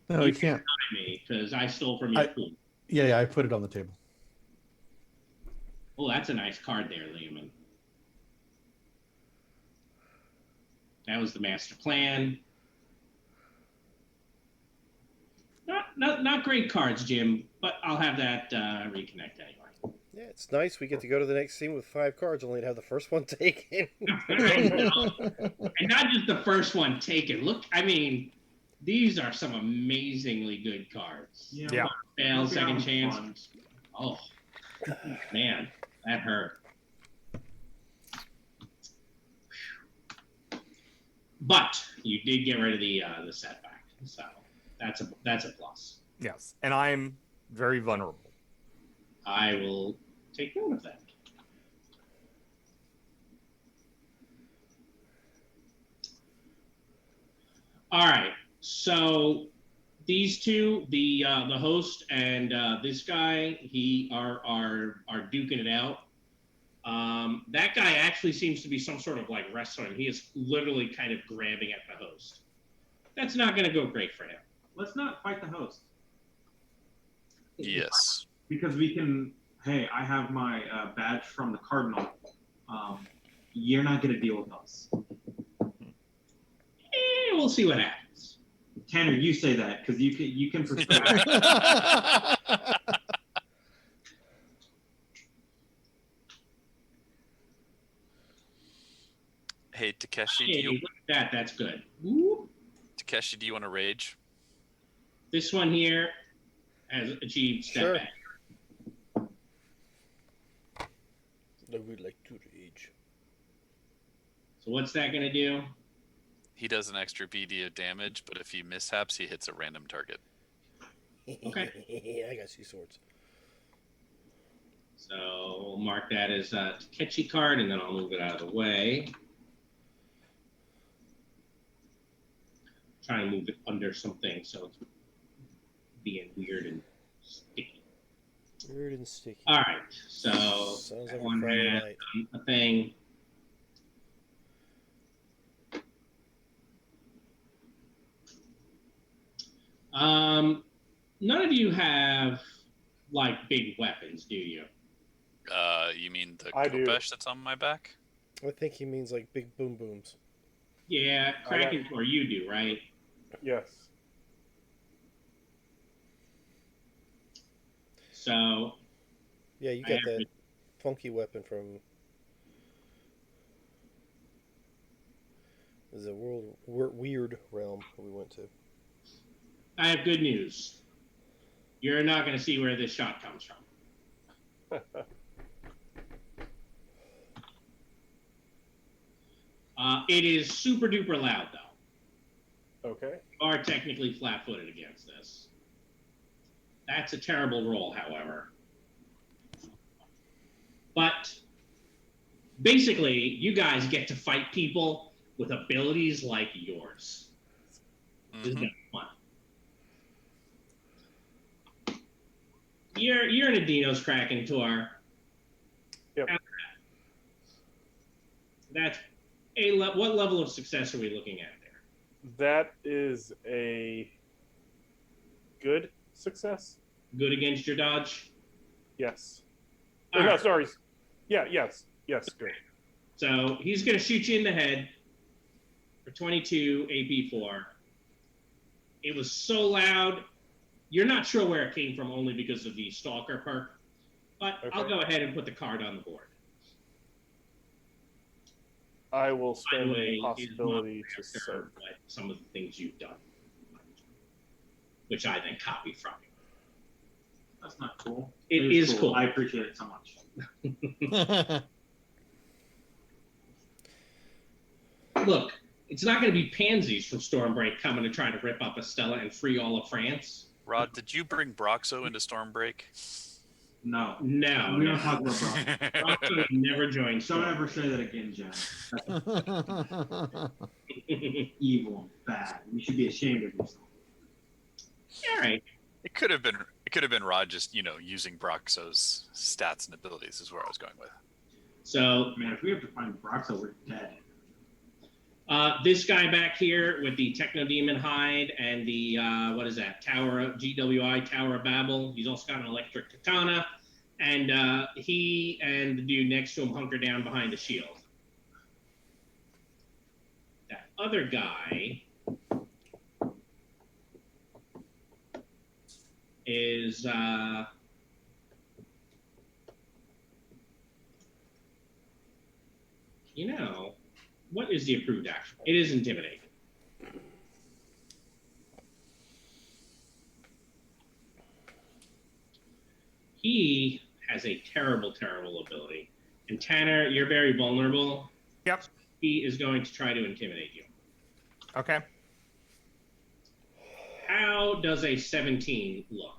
No, you can't. Me because I stole from your food. Yeah, I put it on the table. Oh, that's a nice card there, Lehman. That was the master plan. Not great cards, Jim, but I'll have that reconnect anyway. Yeah, it's nice. We get to go to the next scene with 5 cards, only to have the first one taken. And not just the first one taken. Look, I mean, these are some amazingly good cards. Yeah. Fail, second chance. Oh, man, that hurt. But you did get rid of the setback, so that's a plus. Yes, and I'm very vulnerable. I will take note of that. All right, so these two, the host and this guy, are duking it out. That guy actually seems to be some sort of like wrestler, and he is literally kind of grabbing at the host. That's not going to go great for him. Let's not fight the host. Yes. Because we can. Hey, I have my badge from the Cardinal. You're not going to deal with us. We'll see what happens. Tanner, you say that because you can persuade. Hey, Takeshi, Hey, look at that. That's good. Ooh. Takeshi, do you want to rage? This one here has achieved step Sure. back. I would like to rage. So what's that going to do? He does an extra BD of damage, but if he mishaps, he hits a random target. Okay. I got sea swords. So we'll mark that as a Takechi card, and then I'll move it out of the way. Try and move it under something so it's being weird and sticky. Weird and sticky. All right, so Sounds that like a one Friday has night. a thing. None of you have like big weapons, do you? You mean the I do. Kopesh that's on my back? I think he means like big boom booms. Yeah, I Kraken, or you do, right? Yes. So Yeah, you I got have that funky weapon from. Is a weird realm we went to. I have good news. You're not going to see where this shot comes from. It is super duper loud, though. Okay. You are technically flat-footed against this. That's a terrible roll, however. But basically, you guys get to fight people with abilities like yours. Isn't that fun? You're in a Dino's Kraken tour. Yep. That's what level of success are we looking at there? That is a good success. Good against your dodge? Yes. All No, right. sorry. Yeah, yes. Yes, good. So he's going to shoot you in the head for 22 AP4. It was so loud, you're not sure where it came from only because of the Stalker perk. But Okay. I'll go ahead and put the card on the board. I will By the spend way, the he's not possibility to aware soak. of what some of the things you've done, which I then copy from you. That's not cool. It is is cool. I appreciate it so much. Look, it's not going to be pansies from Stormbreak coming to try to rip up Estella and free all of France. Rod, did you bring Broxo into Stormbreak? No. No, We no. don't talk about Brock. Broxo never joined Don't Stormbreak. ever say that again, Jen. That's evil and bad. You should be ashamed of yourself. All right. It could have been Rod just using Broxo's stats and abilities is where I was going with. So Man, if we have to find Broxo, we're dead. this guy back here with the Techno Demon hide and the what is that? Tower of GWI Tower of Babel. He's also got an electric katana, and he and the dude next to him hunker down behind the shield. That other guy is what is the approved action? It is intimidate. He has a terrible, terrible ability. And Tanner, you're very vulnerable. Yep. He is going to try to intimidate you. Okay. How does a 17 look?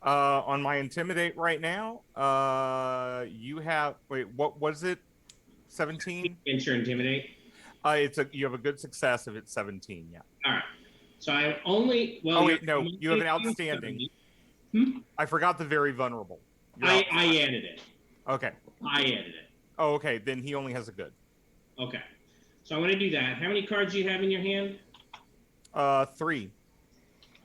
On my intimidate right now, you have what was it? 17? Against your intimidate? You have a good success if it's 17, yeah. All right. So I only oh wait, no, you have an outstanding. I forgot the very vulnerable. I added it. Okay. I added it. Oh, okay. Then he only has a good. Okay. So I'm going to do that. How many cards do you have in your hand? 3.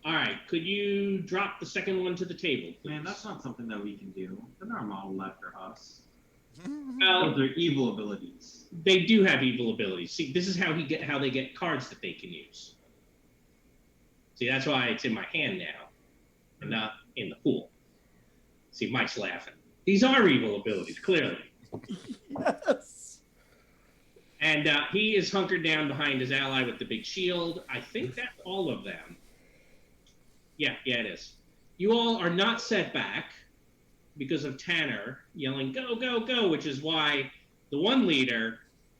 All right. Could you drop the second one to the table, please? Man, that's not something that we can do. They're not modeled after us. Well, They're evil abilities. they do have evil abilities. See, this is how they get cards that they can use. See, that's why it's in my hand now, and not in the pool. See, Mike's laughing. These are evil abilities, clearly. Yes. And he is hunkered down behind his ally with the big shield. I think that's all of them. Yeah, it is. You all are not set back because of Tanner yelling, "Go, go, go," which is why the one leader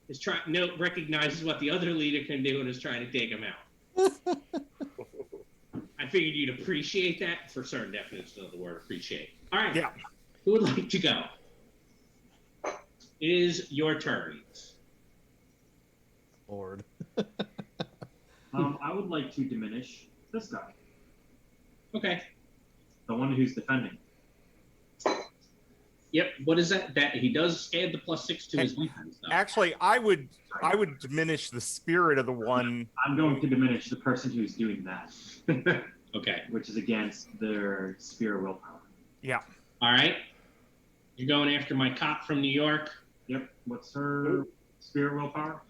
is recognizes what the other leader can do and is trying to take him out. I figured you'd appreciate that for certain definitions of the word appreciate. All right. Yeah. Who would like to go? It is your turns. Lord. I would like to diminish this guy, Okay. the one who's defending. Yep. What is that? That he does add the +6 to his defense, though. Actually, I would diminish the spirit of the one. I'm going to diminish the person who's doing that, Okay. which is against their spirit willpower. Yeah. All right. You're going after my cop from New York. Yep. What's her spirit willpower?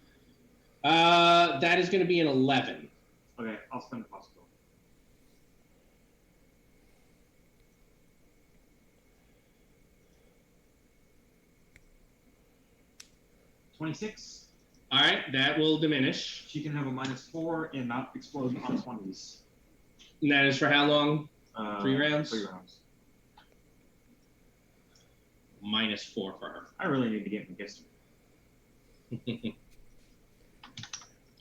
That is going to be an 11. Okay, I'll spend the possible. $26. All right. That will diminish. She can have a -4 and not explode on 20s. And that is for how long? 3 rounds? 3 rounds. -4 for her. I really need to get McGister.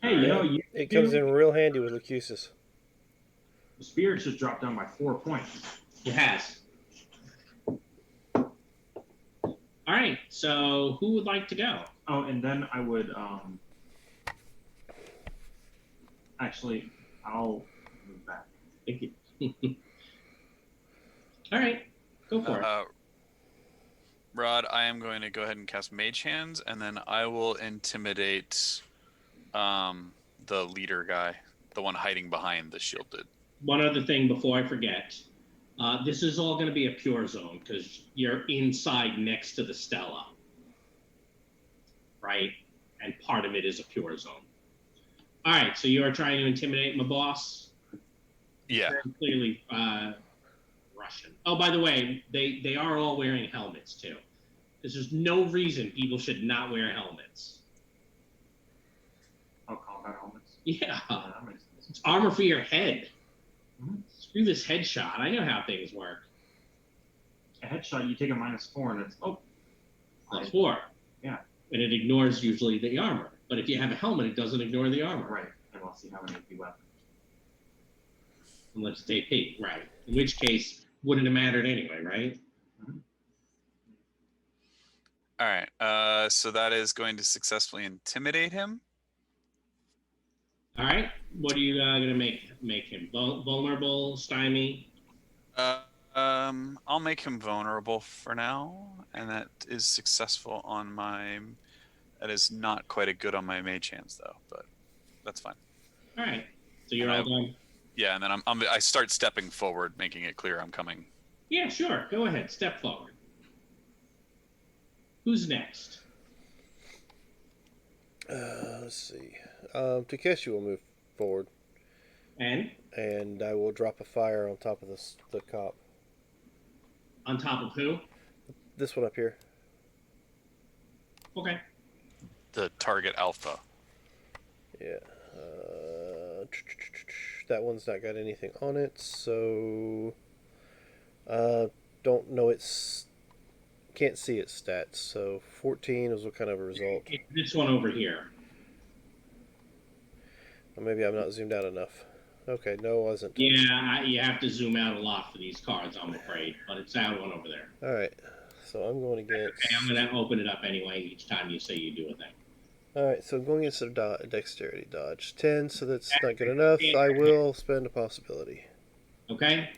Hey, It comes in real handy with Lucusus. The spirits just dropped down by 4 points. It has. All right. So who would like to go? Oh, and then I would actually I'll move back. Thank you. All right. Go for it. Rod, I am going to go ahead and cast Mage Hands, and then I will intimidate the leader guy, the one hiding behind the shielded. One other thing before I forget. This is all going to be a pure zone because you're inside next to the Stella. Right? And part of it is a pure zone. All right. So you are trying to intimidate my boss? Yeah. Very clearly Russian. Oh, by the way, they are all wearing helmets too. Because there's no reason people should not wear helmets. Oh, combat helmets. Yeah. That makes sense. It's armor for your head. Mhm. Screw this headshot. I know how things work. A headshot, you take a -4 and it's +4. Yeah. And it ignores usually the armor. But if you have a helmet, it doesn't ignore the armor. right. And we'll see how many AP weapons. Unless it's AP, right. In which case, wouldn't have mattered anyway, right? All right. So that is going to successfully intimidate him. All right. What are you going to make him? Vulnerable, stymie? I'll make him vulnerable for now, and that is successful on my. That is not quite a good on my mage hands though, but that's fine. All right. So you're And all done. Yeah, and then I start stepping forward, making it clear I'm coming. Yeah, sure. Go ahead. Step forward. Who's next? Let's see. Takeshi will move forward, And and I will drop a fire on top of the cop. on top of who? This one up here. Okay. The target alpha. Yeah. That one's not got anything on it, so don't know its. Can't see its stats. So 14 is what kind of a result? It's this one over here. Or maybe I'm not zoomed out enough. Okay, no, it wasn't. Yeah, you have to zoom out a lot for these cards, I'm afraid. But it's that one over there. All right. So I'm going against. Okay, I'm going to open it up anyway each time you say you do a thing. All right, so I'm going against a dexterity dodge 10, so that's not good enough. I will spend a possibility. Okay?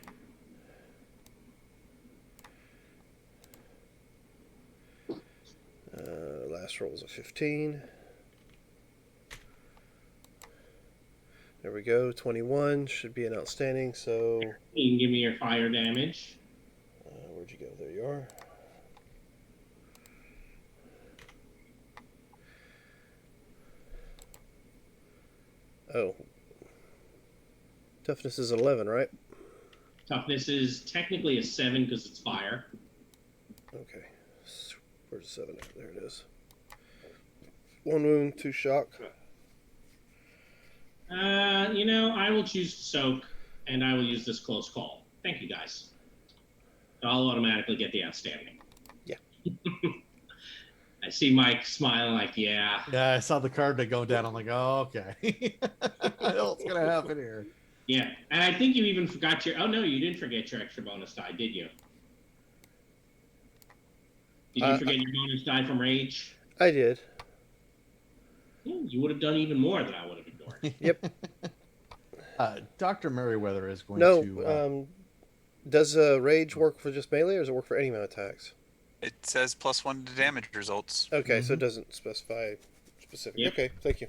Last roll was a 15. There we go. 21 should be an outstanding. So You can give me your fire damage. where'd you go? There you are. Oh. Toughness is 11, right? Toughness is technically a 7 because it's fire. Okay. Where's the 7? There it is. 1 wound, 2 shock. I will choose to soak, and I will use this close call. Thank you, guys. I'll automatically get the outstanding. Yeah. I see Mike smiling like, yeah. Yeah, I saw the card go down. I'm like, oh, okay. I know what's gonna happen here. Yeah, and I think you even forgot your. Oh no, you didn't forget your extra bonus die, did you? Did you forget your bonus die from rage? I did. You would have done even more than I would have ignored. Yep. Dr. Merriweather is going No, to. does rage work for just melee, or does it work for any amount of attacks? It says +1 to damage results. Okay, so it doesn't specify specific. Yep. Okay, thank you.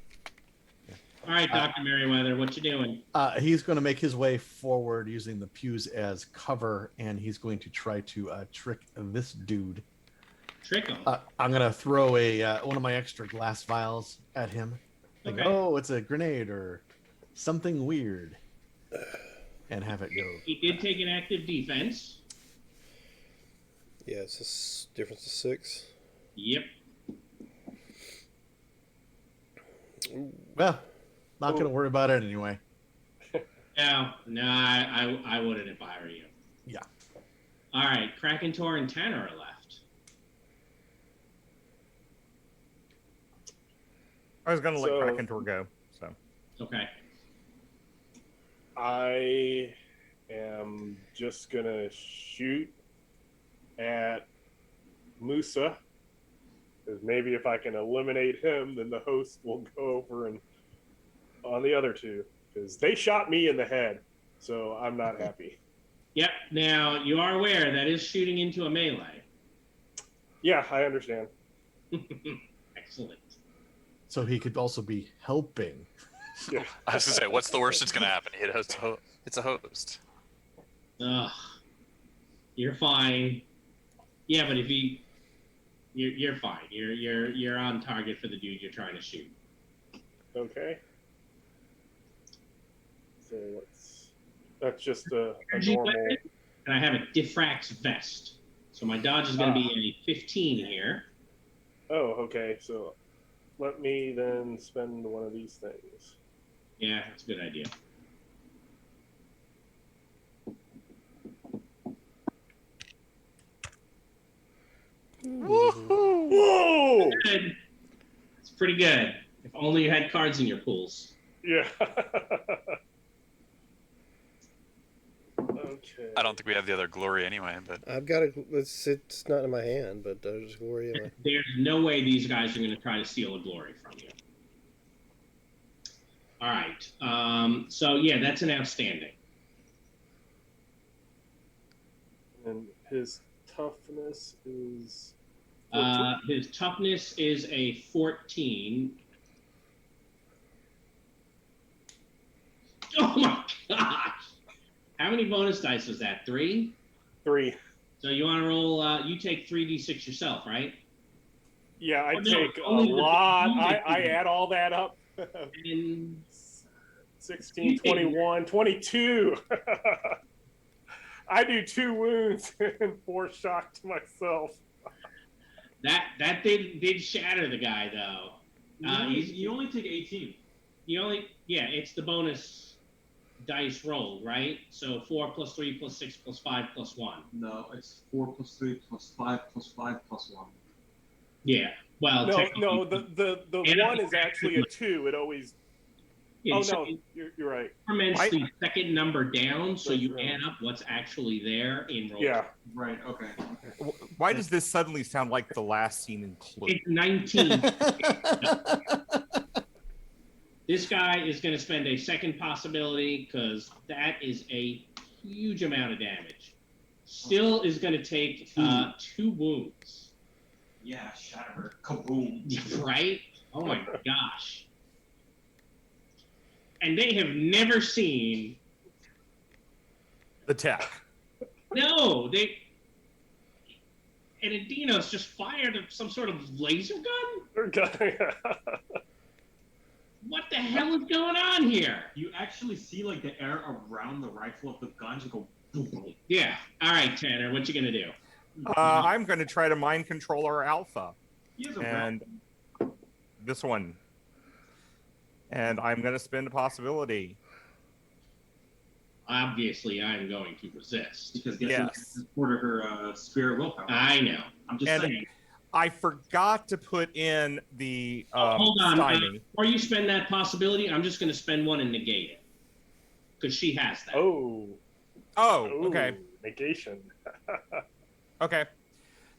All right, Dr. Merriweather, what you doing? He's going to make his way forward using the pews as cover, and he's going to try to trick this dude. Trick him. I'm going to throw one of my extra glass vials at him. Like, Okay. oh, it's a grenade or something weird. And have it go. He did take an active defense. Yeah, it's a difference of 6. Yep. Well, not going to worry about it anyway. No, I wouldn't if I were you. Yeah. All right, Krakentor and Tanner are left. I was going to let So- Krakentor go. So Okay. I am just gonna shoot at Musa, because maybe if I can eliminate him, then the host will go over and on the other two, because they shot me in the head, so I'm not happy. Yep. Now you are aware that is shooting into a melee. Yeah, I understand. Excellent. So he could also be helping. Yeah. I was gonna say, what's the worst that's gonna happen? It's a host. Ugh. You're fine. Yeah, but if you're fine. You're on target for the dude you're trying to shoot. Okay. So that's just a Energy normal. weapon, and I have a Diffrax vest. So my dodge is going to be a 15 here. Oh, okay. So let me then spend one of these things. Yeah, that's a good idea. Whoa! Good. It's pretty good. If only you had cards in your pools. Yeah. Okay. I don't think we have the other glory anyway, but I've got it's not in my hand, but there's glory in my. There's no way these guys are going to try to steal a glory from you. All right. So yeah, that's an outstanding. And his toughness is. His toughness is a 14. Oh my gosh! How many bonus dice was that? 3? 3. So you want to roll? You take 3d6 yourself, right? Yeah, I Oh, no, take a only the- lot. only the- I add all that up. And 16, 21, 22. I do 2 wounds and 4 shock to myself. that did shatter the guy though. You only take 18. It's the bonus dice roll, right? So 4 plus 3 plus 6 plus 5 plus 1. No, it's 4 plus 3 plus 5 plus 5 plus 1. Yeah. Well, No, the one is actually a 2. It always. Yeah, Oh so no, you're right. increments the second number down, so That's you right. add up what's actually there in roll. Yeah. Right, okay. Why does this suddenly sound like the last scene in Clue? It's 19. This guy is going to spend a second possibility because that is a huge amount of damage. Still is going to take 2 wounds. Yeah, shatter her. Kaboom. Right? Oh my gosh. And they have never seen. The tech. No, they. And Adinos just fired some sort of laser gun? What the hell is going on here? You actually see like the air around the rifle of the gun just go boom, boom. Yeah. All right, Tanner, what you gonna do? I'm going to try to mind control our alpha. He has a And this one. And I'm going to spend a possibility. Obviously, I'm going to resist. because Yes. this order her spirit willpower. I know. I'm just And saying. I forgot to put in the Hold on. stymie. Before you spend that possibility, I'm just going to spend one and negate it. Because she has that. Oh, Okay. Negation. Okay.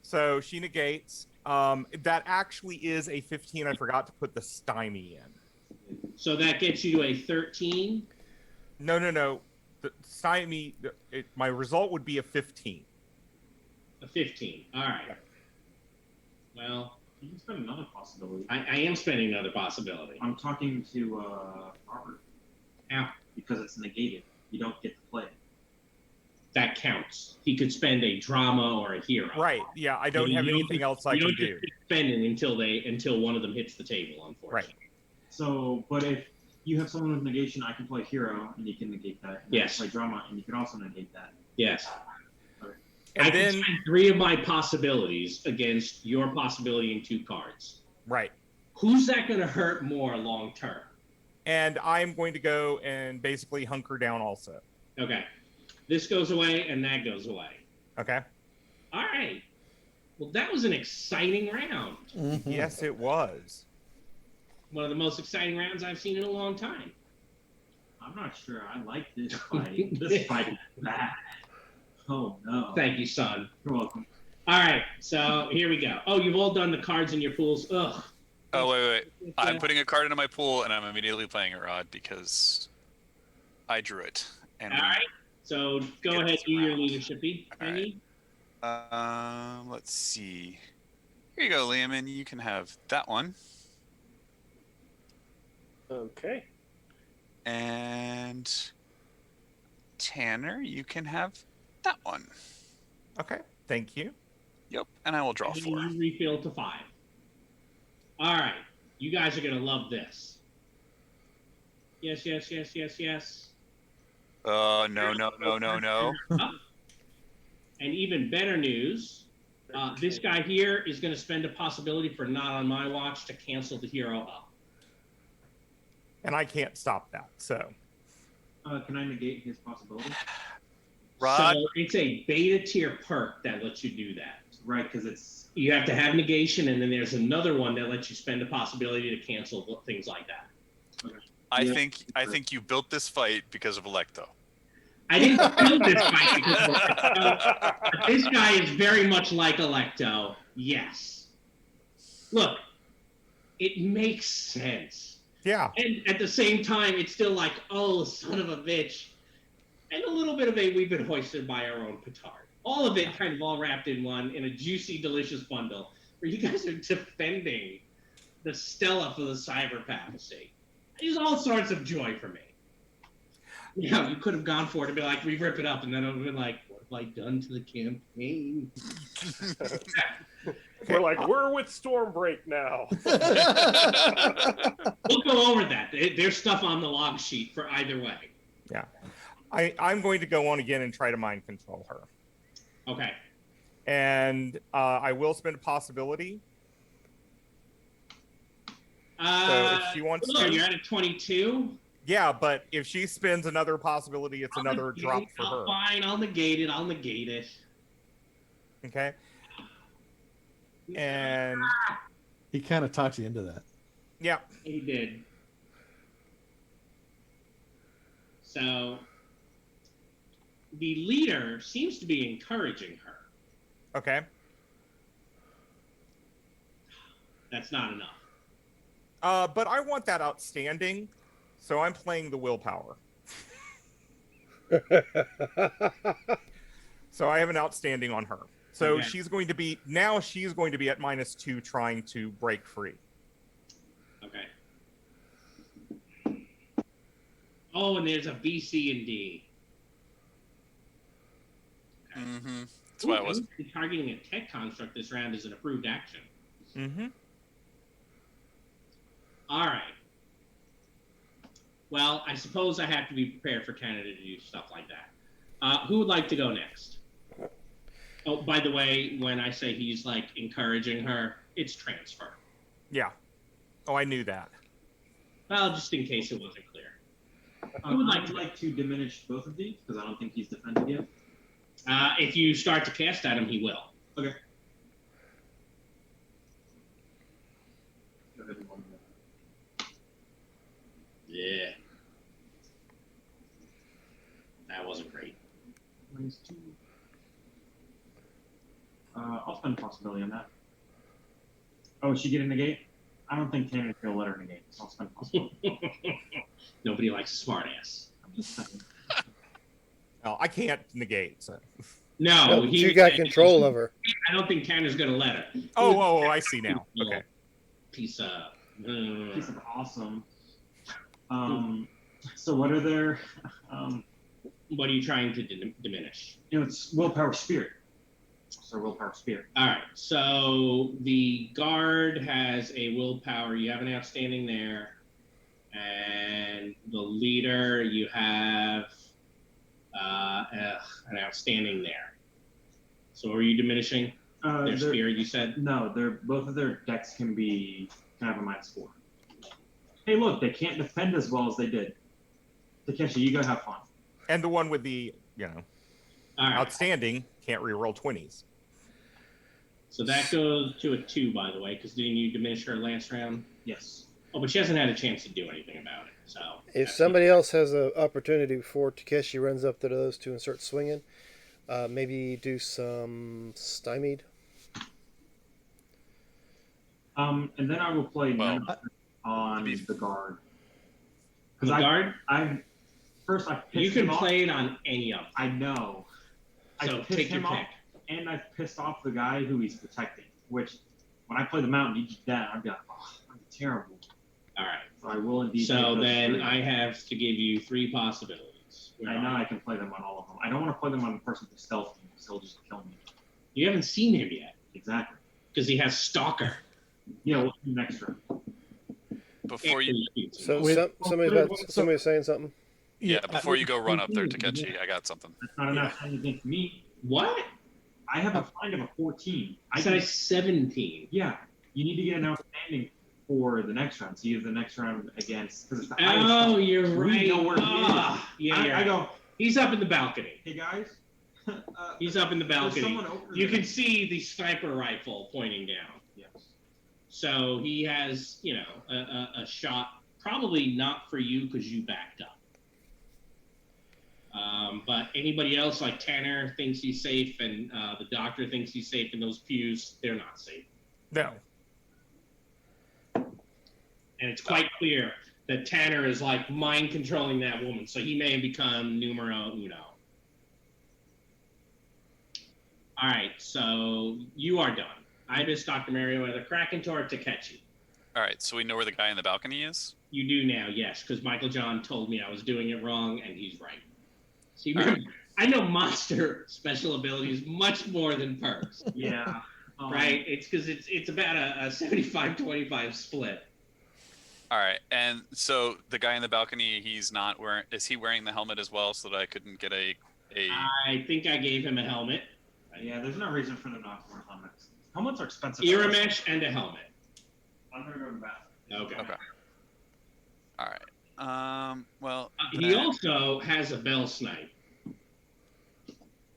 So she negates. That actually is a 15. I forgot to put the stymie in. So that gets you to a 13. No. The stymie, my result would be a 15. A 15. All right. Well, You can spend another possibility. I am spending another possibility. I'm talking to Robert. Ow. Because it's negated. You don't get to play it. That counts. He could spend a drama or a hero. Right. Yeah, I don't have anything else I you can don't do. just keep spending until one of them hits the table, unfortunately. So, but if you have someone with negation, I can play hero, and you can negate that. And Yes. I can play drama, and you can also negate that. Yes. And I then, can spend 3 of my possibilities against your possibility in 2 cards. right. Who's that going to hurt more long term? And I'm going to go and basically hunker down also. Okay. This goes away and that goes away. Okay. All right. Well, that was an exciting round. Yes, it was. One of the most exciting rounds I've seen in a long time. I'm not sure. I like this fight. This fight is bad. Oh no. Thank you, son. You're welcome. All right. So here we go. Oh, you've all done the cards in your pools. Ugh. Oh, wait. I'm putting a card into my pool, and I'm immediately playing it, Rod, because I drew it. And All right. So go Get ahead, this do your round. leadership-y All thingy. Let's see. Here you go, Liam, and you can have that one. Okay. And Tanner, you can have that one. Okay. Thank you. Yep, and I will draw And then 4. you refill to 5. All right. You guys are going to love this. Yes. No. And even better news, this guy here is going to spend a possibility for not on my watch to cancel the hero up. And I can't stop that. So, Can I negate his possibility? Rod? So it's a beta tier perk that lets you do that. Right, because it's You have to have negation, and then there's another one that lets you spend a possibility to cancel things like that. I Yeah. think you built this fight because of Electo. I didn't build this fight because of Electo, but this guy is very much like Electo. Yes. Look, it makes sense. yeah. And at the same time, it's still like, oh, son of a bitch. And a little bit of a we've been hoisted by our own petard. all of it kind of all wrapped in a juicy, delicious bundle where you guys are defending the Stella for the cyber papacy. There's all sorts of joy for me. You know, you could have gone for it and be like, we rip it up, and then it would have been like, what have I done to the campaign? We're like, we're with Stormbreak now. We'll go over that. There's stuff on the log sheet for either way. Yeah. I'm going to go on again and try to mind control her. Okay. And I will spend a possibility. So if she wants to, you're at a 22. Yeah, but if she spends another possibility, it's another drop for her. Fine, I'll negate it. Okay. And He kind of talked you into that. yeah, He did. So the leader seems to be encouraging her. okay. That's not enough. But I want that outstanding, so I'm playing the willpower. So I have an outstanding on her. So Okay. she's going to be at -2 trying to break free. Okay. Oh, and there's a B, C, and D. Okay. Mm-hmm. That's why I was. Targeting a tech construct this round is an approved action. Mm-hmm. All right. Well, I suppose I have to be prepared for Canada to do stuff like that. Who would like to go next? Oh, by the way, when I say he's like encouraging her, it's transfer. Yeah. Oh, I knew that. Well, just in case it wasn't clear. I would like to diminish both of these because I don't think he's defended yet. If you start to cast at him, he will. Okay. Go ahead and roll that. Yeah. That wasn't great. -2. I'll spend a possibility on that. Oh, is she getting negate? I don't think Tanner's gonna let her negate, so I'll spend a possibility. Nobody likes a smartass. I'm just saying. Oh, I can't negate. So. No, No, but you got control of her. I don't think Tanner's going to let her. Oh, I see now. Okay. Piece of awesome. So what are their? What are you trying to diminish? It's willpower spirit. So willpower spirit. All right. So the guard has a willpower. You have an outstanding there, and the leader you have an outstanding there. So are you diminishing their spirit? You said no. Both of their decks can have a -4. Hey, look, they can't defend as well as they did. Takeshi, you go have fun. And the one with the, all right. outstanding can't reroll 20s. So that goes to a 2, by the way, because didn't you diminish her last round? Yes. Oh, but she hasn't had a chance to do anything about it. So If somebody else has an opportunity before Takeshi runs up to those two and starts swinging, maybe do some stymied. And then I will play on the guard. Because guard? You can play it on any of them. I know. So I take your pick. And I've pissed off the guy who he's protecting. Which, when I play the mountain, he did that. I'd be like, oh, I'm terrible. All right. So I will indeed. So then I have to give you 3 possibilities. I know I can play them on all of them. I don't want to play them on the person with stealth team, because he'll just kill me. You haven't seen him yet. Exactly. Because he has Stalker. Yeah, we'll do next round. Before you, So somebody saying something. yeah, before you go run up there, Takeshi, I got something. That's not enough time against me. What? I have a find of a 14. I said 17. Yeah, you need to get an outstanding for the next round. So you have the next round against because it's the highest. Oh, you're We right. know where he is. Yeah, I go. He's up in the balcony. Hey guys. He's up in the balcony. Someone over You there. can see the sniper rifle pointing down. Yes. So he has, a shot. Probably not for you because you backed up. But anybody else, like Tanner, thinks he's safe, and the doctor thinks he's safe in those pews. They're not safe. No. And it's quite clear that Tanner is like mind controlling that woman. So he may have become numero uno. All right, so you are done. Ibis, Dr. Merriweather, Krakentor to catch you. All right, so we know where the guy in the balcony is. You do now, yes, because Michael John told me I was doing it wrong, and he's right. See, All right. I know monster special abilities much more than perks. Yeah. Right? It's because it's about a 75-25 split. All right, and so the guy in the balcony, he's not wearing. Is he wearing the helmet as well, so that I couldn't get a? I think I gave him a helmet. Yeah, there's no reason for them not to wear helmets. Helmets are expensive. Ear mesh and a helmet. I'm gonna go to the bathroom. Okay. Okay. All right. Well. He also has a bell snipe.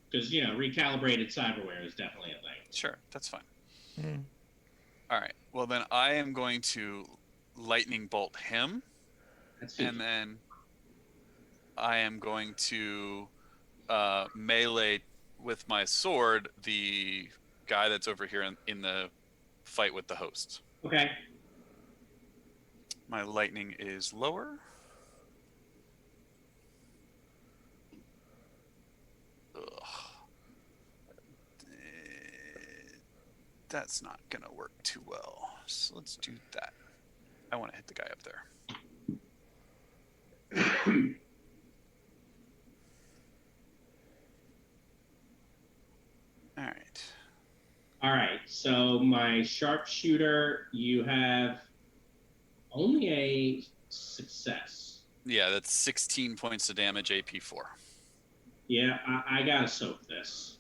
Because, recalibrated cyberware is definitely a thing. Sure, that's fine. Hmm. All right. Well, then I am going to lightning bolt him, and then I am going to melee with my sword the guy that's over here in the fight with the host. Okay. My lightning is lower. Ugh. That's not gonna work too well. So let's do that. I want to hit the guy up there. All right. All right. So my sharpshooter, you have only a success. Yeah, that's 16 points of damage, AP4. Yeah, I gotta soak this.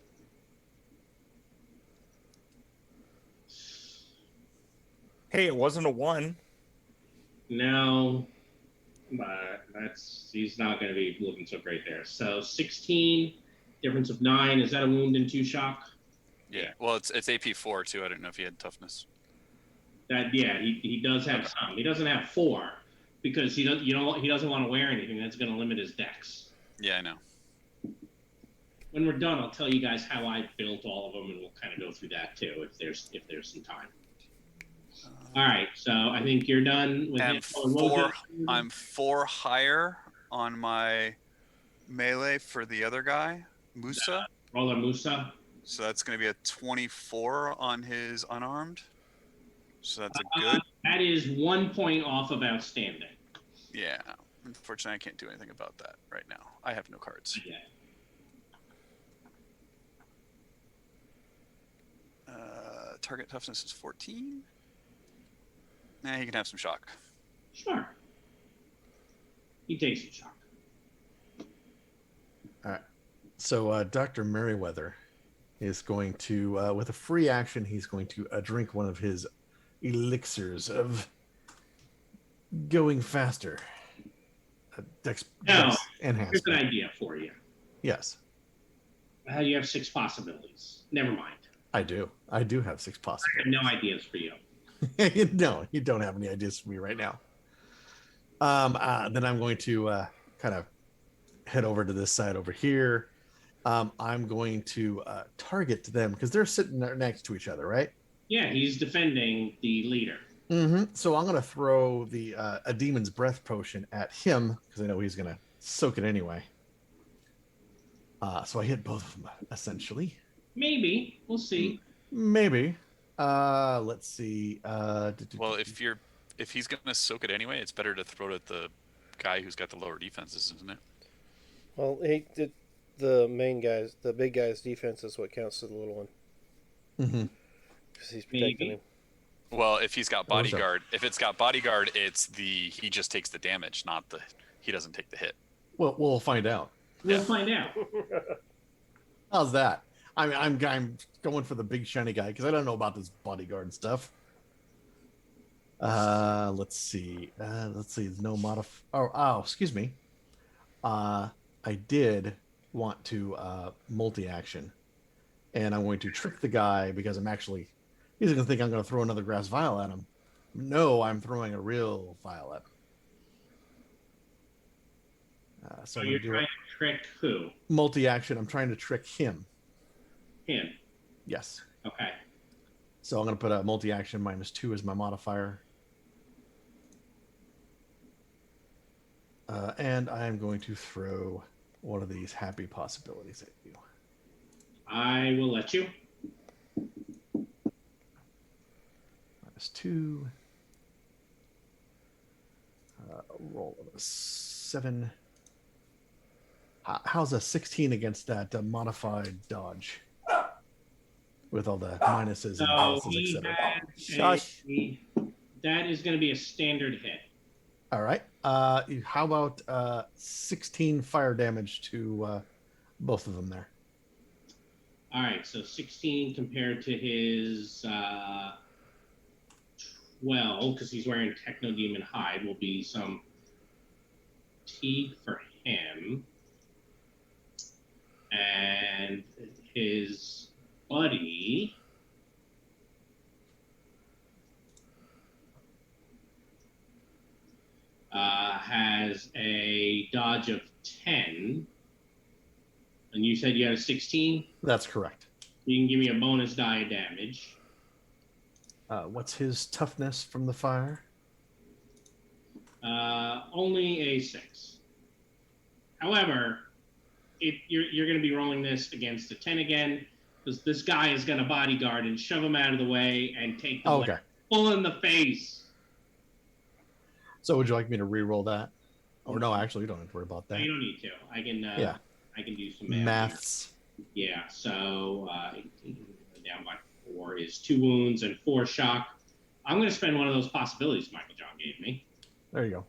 Hey, it wasn't a 1. No, but he's not going to be looking so great there. So 16, difference of 9. Is that a wound and 2 shock? Yeah. Well, it's AP4 too. I don't know if he had toughness. He does have some. He doesn't have 4 because he doesn't want to wear anything that's going to limit his dex. Yeah, I know. When we're done, I'll tell you guys how I built all of them, and we'll kind of go through that too if there's some time. All right, so I think you're done with it. I'm 4 higher on my melee for the other guy, Musa. Roller Musa. So that's going to be a 24 on his unarmed. So that's a good. That is 1 point off of outstanding. Yeah. Unfortunately, I can't do anything about that right now. I have no cards. Yeah. Target toughness is 14. Nah, he can have some shock. Sure. He takes some shock. All right. So Dr. Merriweather is going to, with a free action, he's going to drink one of his elixirs of going faster. Dex enhancement. Here's an idea for you. Yes. You have 6 possibilities. Never mind. I do. I do have 6 I possibilities. have no ideas for you. No, you don't have any ideas for me right now. Then I'm going to kind of head over to this side over here. I'm going to target them because they're sitting there next to each other, right? Yeah, he's defending the leader. Mm-hmm. So I'm going to throw a demon's breath potion at him because I know he's going to soak it anyway. So I hit both of them essentially. Maybe. We'll see. Maybe. Let's see. Well, if he's gonna soak it anyway, it's better to throw it at the guy who's got the lower defenses, isn't it? Well, the big guy's defense is what counts to the little one. Mm-hmm. Because he's protecting Maybe. him. Well, if he's got bodyguard, he just takes the damage, he doesn't take the hit. Well, we'll find out. We'll find out. How's that? I'm going for the big shiny guy because I don't know about this bodyguard stuff. Let's see. There's no excuse me. I did want to multi-action, and I'm going to trick the guy because he's going to think I'm going to throw another grass vial at him. No, I'm throwing a real vial at him. So you're trying to trick who? Multi-action. I'm trying to trick him. Him. Yes. Okay. So I'm going to put a multi-action -2 as my modifier. And I'm going to throw one of these happy possibilities at you. I will let you. -2. Roll of a 7. How's a 16 against that modified dodge? With all the minuses and So pluses, he etc. has Shush. that is going to be a standard hit. All right. How about 16 fire damage to both of them there? All right, so 16 compared to his 12, because he's wearing Techno Demon Hide, will be some fatigue for him. And his buddy has a dodge of 10. And you said you had a 16? That's correct. You can give me a bonus die of damage. What's his toughness from the fire? Only a 6. However, you're going to be rolling this against a 10 again, because this guy is going to bodyguard and shove him out of the way and take the Okay. full in the face. So would you like me to re-roll that? Or no, actually, you don't have to worry about No, that. you don't need to. I can. Yeah. I can do some math. Maths. Yeah. So 18 down by 4 is 2 wounds and 4 shock. I'm going to spend one of those possibilities Michael John gave me, There you go.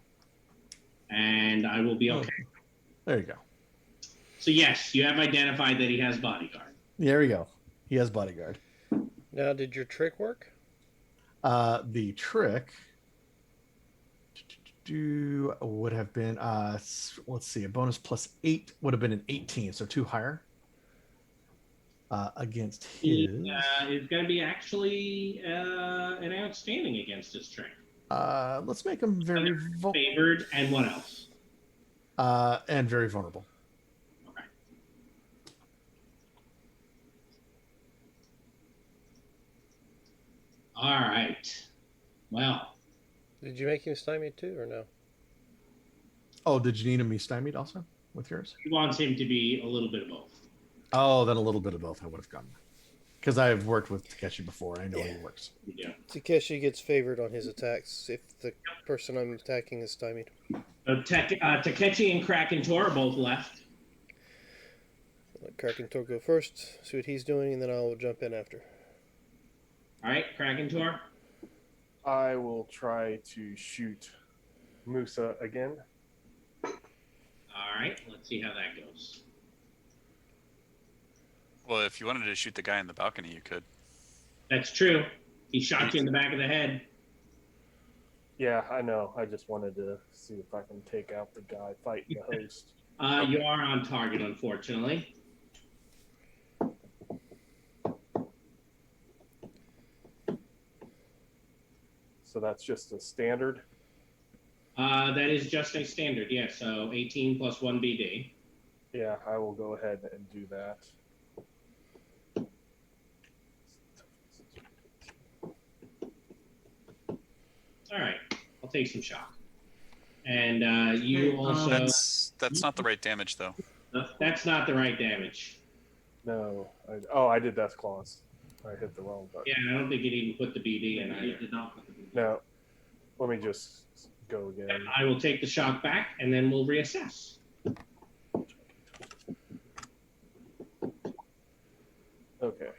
and I will be okay. There you go. So yes, you have identified that he has bodyguard. There you go. He has bodyguard. Now, did your trick work? The trick would have been let's see, a bonus +8 would have been an 18, so 2 higher. Against his He is going to be actually an outstanding against his trick. let's make him very Favored, and what else? and very vulnerable. Okay. All right. Well, Did you make him stymied too, or no? Oh, did you need him be stymied also with yours? he wants him to be a little bit of both. Oh, then a little bit of both I would have gotten. Because I've worked with Takeshi before. I know he works. Yeah. Takeshi gets favored on his attacks if the person I'm attacking is stymied. So Takechi and Kraken Tor are both left. Let Kraken Tor go first, see what he's doing, and then I'll jump in after. All right, Kraken Tor. I will try to shoot Musa again. All right, let's see how that goes. Well, if you wanted to shoot the guy in the balcony, you could. That's true. He shot you in the back of the head. Yeah, I know. I just wanted to see if I can take out the guy fighting the host. You are on target, unfortunately. So that's just a standard. That is just a standard, yeah. So 18 plus 1 BD. Yeah, I will go ahead and do that. All right, I'll take some shock. And you also. That's not the right damage, though. That's not the right damage. No. I did Death Claws. I hit the wrong button. Yeah, I don't think it even put the BD in either. did not put the BD. No. Let me just go again. And I will take the shock back, and then we'll reassess. Okay.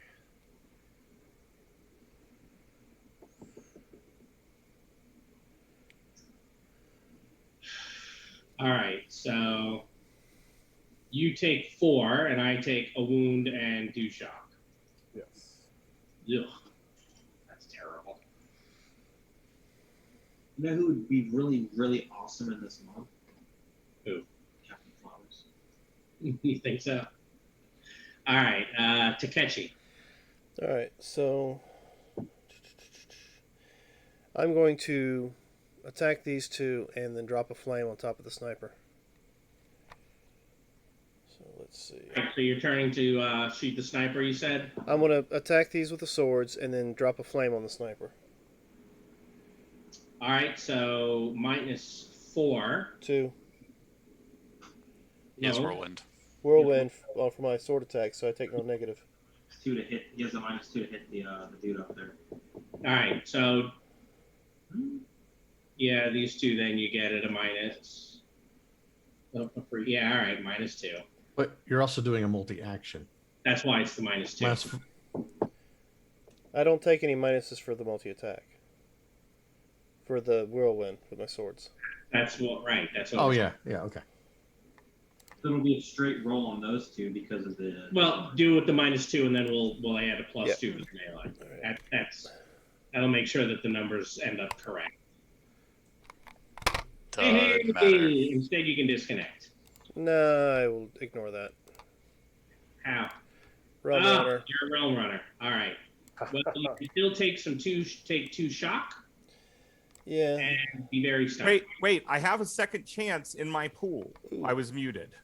All right, so you take 4, and I take a wound and 2 shock. Yes. Ugh, that's terrible. You know who would be really, really awesome in this month? Who? Captain Flowers. You think so? All right, Takechi. All right, so I'm going to attack these two and then drop a flame on top of the sniper. So let's see. So you're turning to shoot the sniper, you said? I'm going to attack these with the swords and then drop a flame on the sniper. All right, so -4. 2. He has No. whirlwind. Whirlwind for my sword attack, so I take no negative. -2 to hit. He has a -2 to hit the dude up there. All right, so yeah, these two, then you get it a minus. Yeah, all right, -2. But you're also doing a multi-action. That's why it's the -2. Minus, I don't take any minuses for the multi-attack. For the whirlwind with my swords. That's what, right? That's what. oh yeah, okay. So it'll be a straight roll on those two because of the. Well, do it with the -2, and then we'll add a +2 for the melee. Right. That'll make sure that the numbers end up correct. Doesn't matter. Instead, you can disconnect. No, I will ignore that. How? Realm runner. You're a realm runner. All right. Well, you can still take two shock Yeah. and be very stuck. Wait! I have a second chance in my pool. Ooh. I was muted.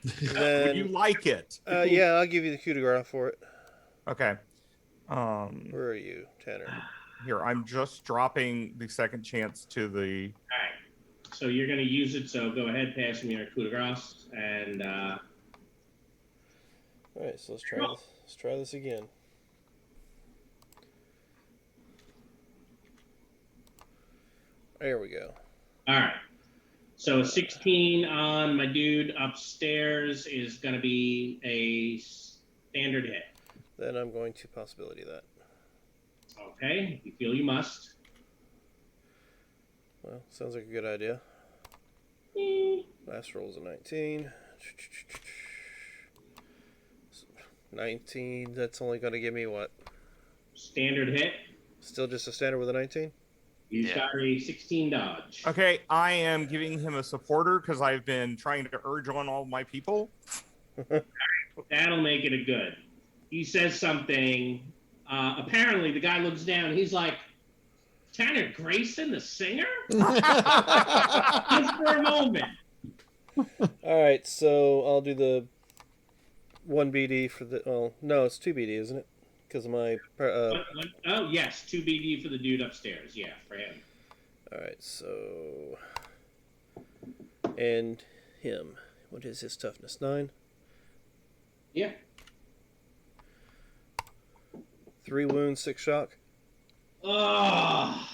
Then, Would you like it? yeah, I'll give you the coup de grace for it. Okay. Where are you, Tanner? Here, I'm just dropping the second chance to the. All right. So you're going to use it. So go ahead, pass me your coup de grace, and. All right, so let's try this. Let's try this again. There we go. All right. So 16 on my dude upstairs is going to be a standard hit. Then I'm going to possibility that. Okay. If you feel you must. Well, sounds like a good idea. Last roll is a 19. 19, that's only going to give me what? Standard hit. Still just a standard with a 19? He's got a 16 dodge. Okay, I am giving him a supporter because I've been trying to urge on all my people. That'll make it a good. He says something. Apparently, the guy looks down. He's like, Tanner Grayson, the singer? Just for a moment. Alright, so I'll do the 1 BD for the... Oh, no, it's 2 BD, isn't it? Because of my... Oh, yes, 2 BD for the dude upstairs. Yeah, for him. Alright, so... And him. What is his toughness? 9? Yeah. 3 wounds, 6 shock. Oh.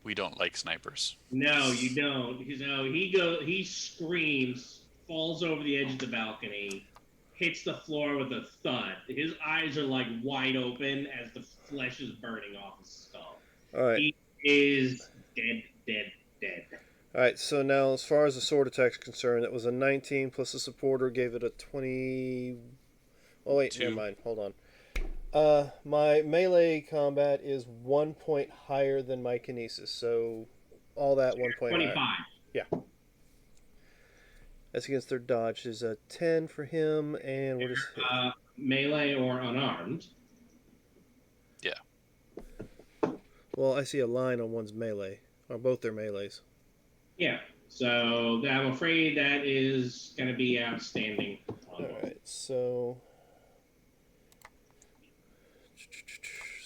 We don't like snipers. No, you don't. He screams, falls over the edge of the balcony, hits the floor with a thud. His eyes are like wide open as the flesh is burning off his skull. Alright. He is dead. Alright, so now as far as the sword attack is concerned, that was a 19 plus a supporter gave it a 20... Oh wait, never mind. Hold on. My melee combat is 1 point higher than my kinesis, so all that 1 point 25. higher. Yeah. That's against their dodge. Is a 10 for him, and what is hit? Melee or unarmed. Yeah. Well, I see a line on one's melee, on both their melees. Yeah. So I'm afraid that is going to be outstanding. Alright, so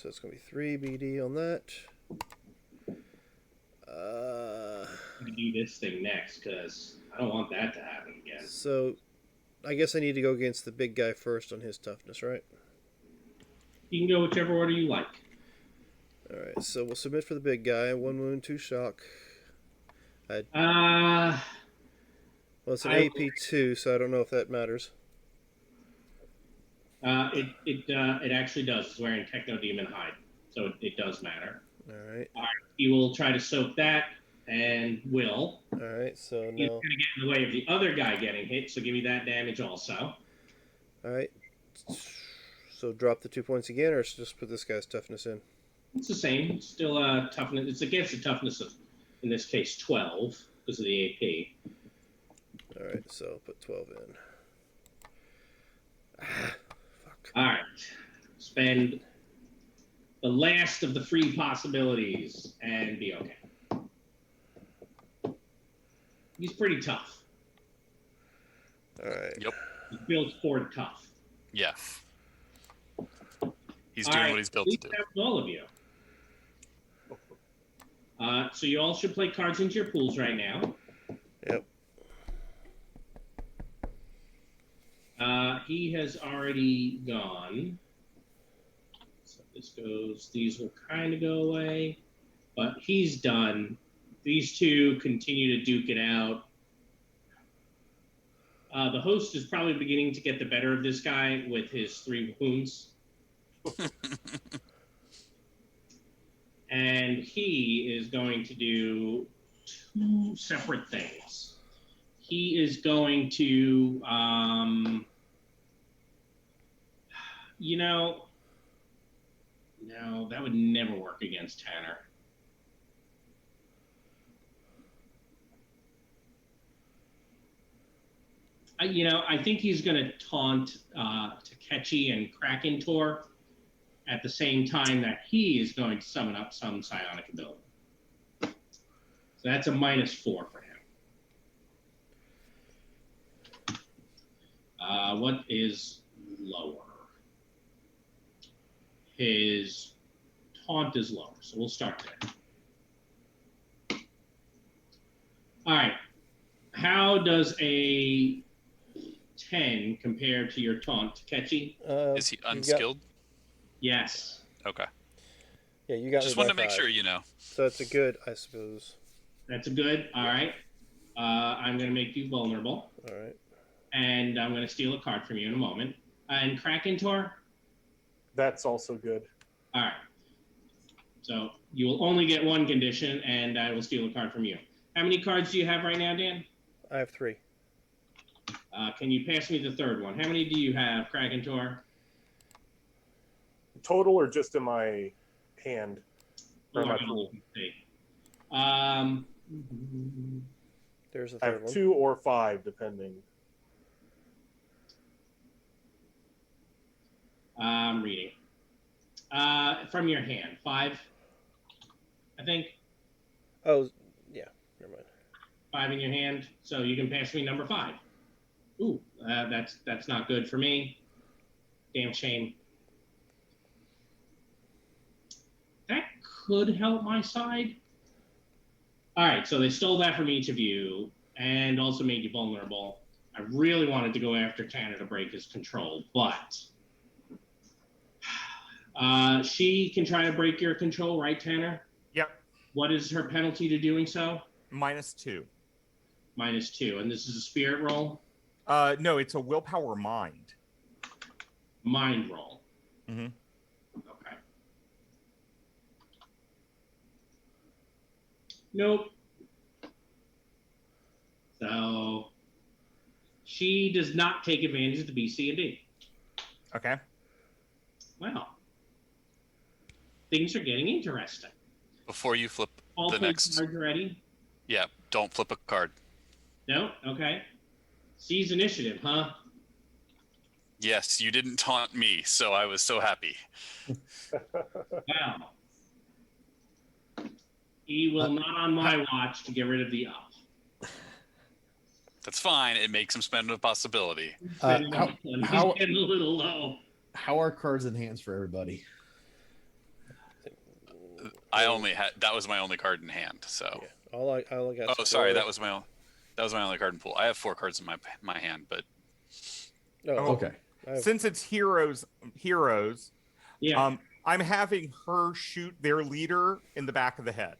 it's going to be 3 BD on that. I'm going to do this thing next because I don't want that to happen again. So I guess I need to go against the big guy first on his toughness, right? You can go whichever order you like. Alright, so we'll submit for the big guy. 1 wound, 2 shock. Uh, Well, it's an AP2, so I don't know if that matters. It actually does. It's wearing Techno Demon hide, so it does matter. Alright. He will try to soak that, and will. Alright, so He's now... going to get in the way of the other guy getting hit, so give me that damage also. Alright. So drop the 2 points again, or just put this guy's toughness in? It's the same. It's still toughness. It's against the toughness of, in this case, 12 because of the AP. Alright, so put 12 in. Fuck. All right. Spend the last of the free possibilities and be okay. He's pretty tough. Alright. Yep. He's built for tough. Yeah. He's All doing right, what he's built at to least do. that was all of you. So you all should play cards into your pools right now. Yep. He has already gone. So this goes. These will kind of go away, but he's done. These two continue to duke it out. The host is probably beginning to get the better of this guy with his 3 wounds. And he is going to do 2 separate things. He is going to, no, that would never work against Tanner. I think he's going to taunt Takechi and Krakentor at the same time that he is going to summon up some psionic ability. So that's a -4 for him. What is lower? His taunt is lower, so we'll start there. All right. How does a 10 compare to your taunt, Takechi? Is he unskilled? Yes. Okay. Yeah, you got Just me by wanted to make 5. sure you know. So it's a good, I suppose. That's a good. All right. I'm going to make you vulnerable. All right. And I'm going to steal a card from you in a moment. And Krakentor? That's also good. All right. So you will only get 1 condition, and I will steal a card from you. How many cards do you have right now, Dan? I have 3. Can you pass me the 3rd one? How many do you have, Krakentor? Total or just in my hand? Or Oh, my I gotta pool? see. There's the I 3rd have one. 2 or 5, depending. I'm reading. From your hand, 5, I think. Oh, yeah. Never mind. 5 in your hand, so you can pass me number 5. Ooh, that's not good for me. Damn shame. That could help my side. All right, so they stole that from each of you and also made you vulnerable. I really wanted to go after Tanner to break his control, but she can try to break your control, right, Tanner? Yep. What is her penalty to doing so? -2. -2, and this is a spirit roll? No, it's a willpower mind. Mind roll. Mm-hmm. Okay. Nope. So she does not take advantage of the B, C, and D. Okay. Wow. Things are getting interesting. Before you flip All the play next, cards ready? yeah, don't flip a card. No? Okay. C's initiative, huh? Yes, you didn't taunt me, so I was so happy. Wow. E will not on my watch to get rid of the up. That's fine. It makes him spend a possibility. He's how- getting a little low. How are cards enhanced for everybody? I only had that was my only card in hand. So. Yeah. All I got. Oh, sorry. That was my only card in pool. I have 4 cards in my hand, but Oh, Okay. Since it's heroes, Yeah. I'm having her shoot their leader in the back of the head.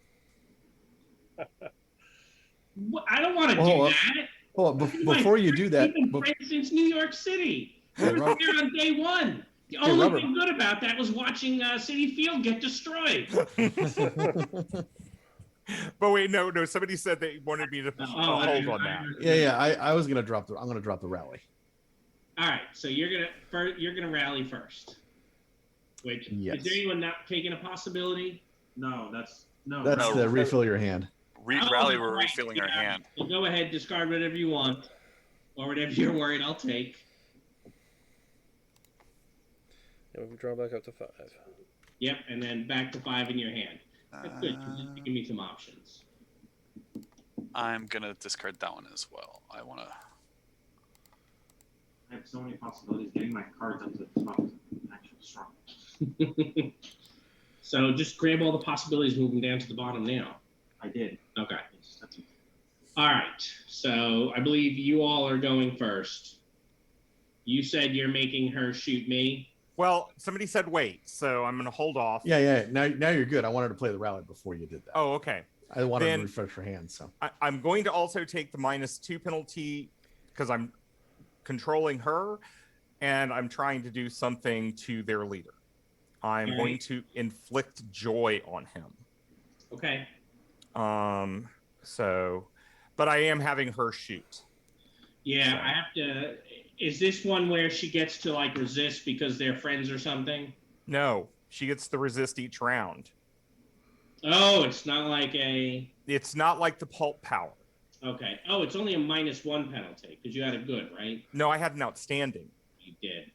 I don't want to Hold do on. that. Well, before you do that, We've been friends since New York City. Hey, We were Robert. here on day 1. The only Robert. thing good about that was watching City Field get destroyed. But wait, no, somebody said they wanted me to hold on that. yeah, I was gonna drop I'm gonna drop the rally. All right, so you're gonna rally first. Which Yes. is there anyone not taking a possibility? No, that's no. That's No. the refill your hand. rally, we're right, refilling our yeah. hand. So go ahead, discard whatever you want, or whatever you're worried I'll take. And we draw back up to 5. Yep, and then back to 5 in your hand. That's good. You're just giving me some options. I'm gonna discard that one as well. I wanna. I have so many possibilities. Getting my cards up to the top is actually strong. So just grab all the possibilities, move them down to the bottom now. I did. Okay. That's All right. So I believe you all are going first. You said you're making her shoot me. Well, somebody said wait, so I'm going to hold off. Yeah. Now you're good. I wanted to play the rally before you did that. Oh, okay. I wanted Then to refresh your hands. So I'm going to also take the -2 penalty because I'm controlling her, and I'm trying to do something to their leader. I'm All going right. to inflict joy on him. Okay. So, but I am having her shoot. Yeah, So. I have to. Is this one where she gets to like resist because they're friends or something? No, she gets to resist each round. Oh, it's not like a. It's not like the pulp power. Okay. Oh, it's only a -1 penalty because you had a good, right? No, I had an outstanding. You did.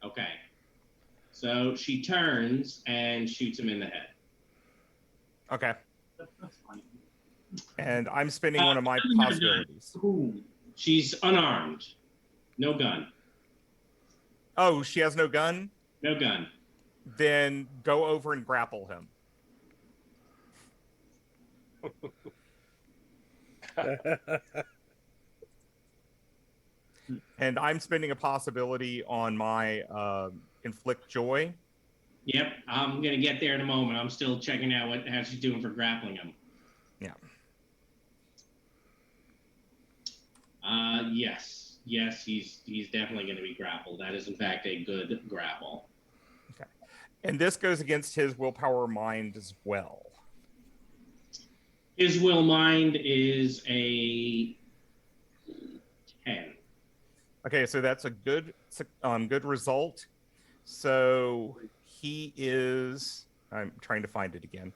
Okay. So she turns and shoots him in the head. Okay. That's fine. And I'm spending one of my possibilities. Ooh. She's unarmed. No gun. Oh, she has no gun? No gun. Then go over and grapple him. And I'm spending a possibility on my inflict joy. Yep, I'm gonna get there in a moment. I'm still checking out how she's doing for grappling him. Yeah. Yes, he's definitely gonna be grappled. That is in fact a good grapple. Okay. And this goes against his willpower mind as well. His will mind is a 10. Okay, so that's a good result. So he is. I'm trying to find it again.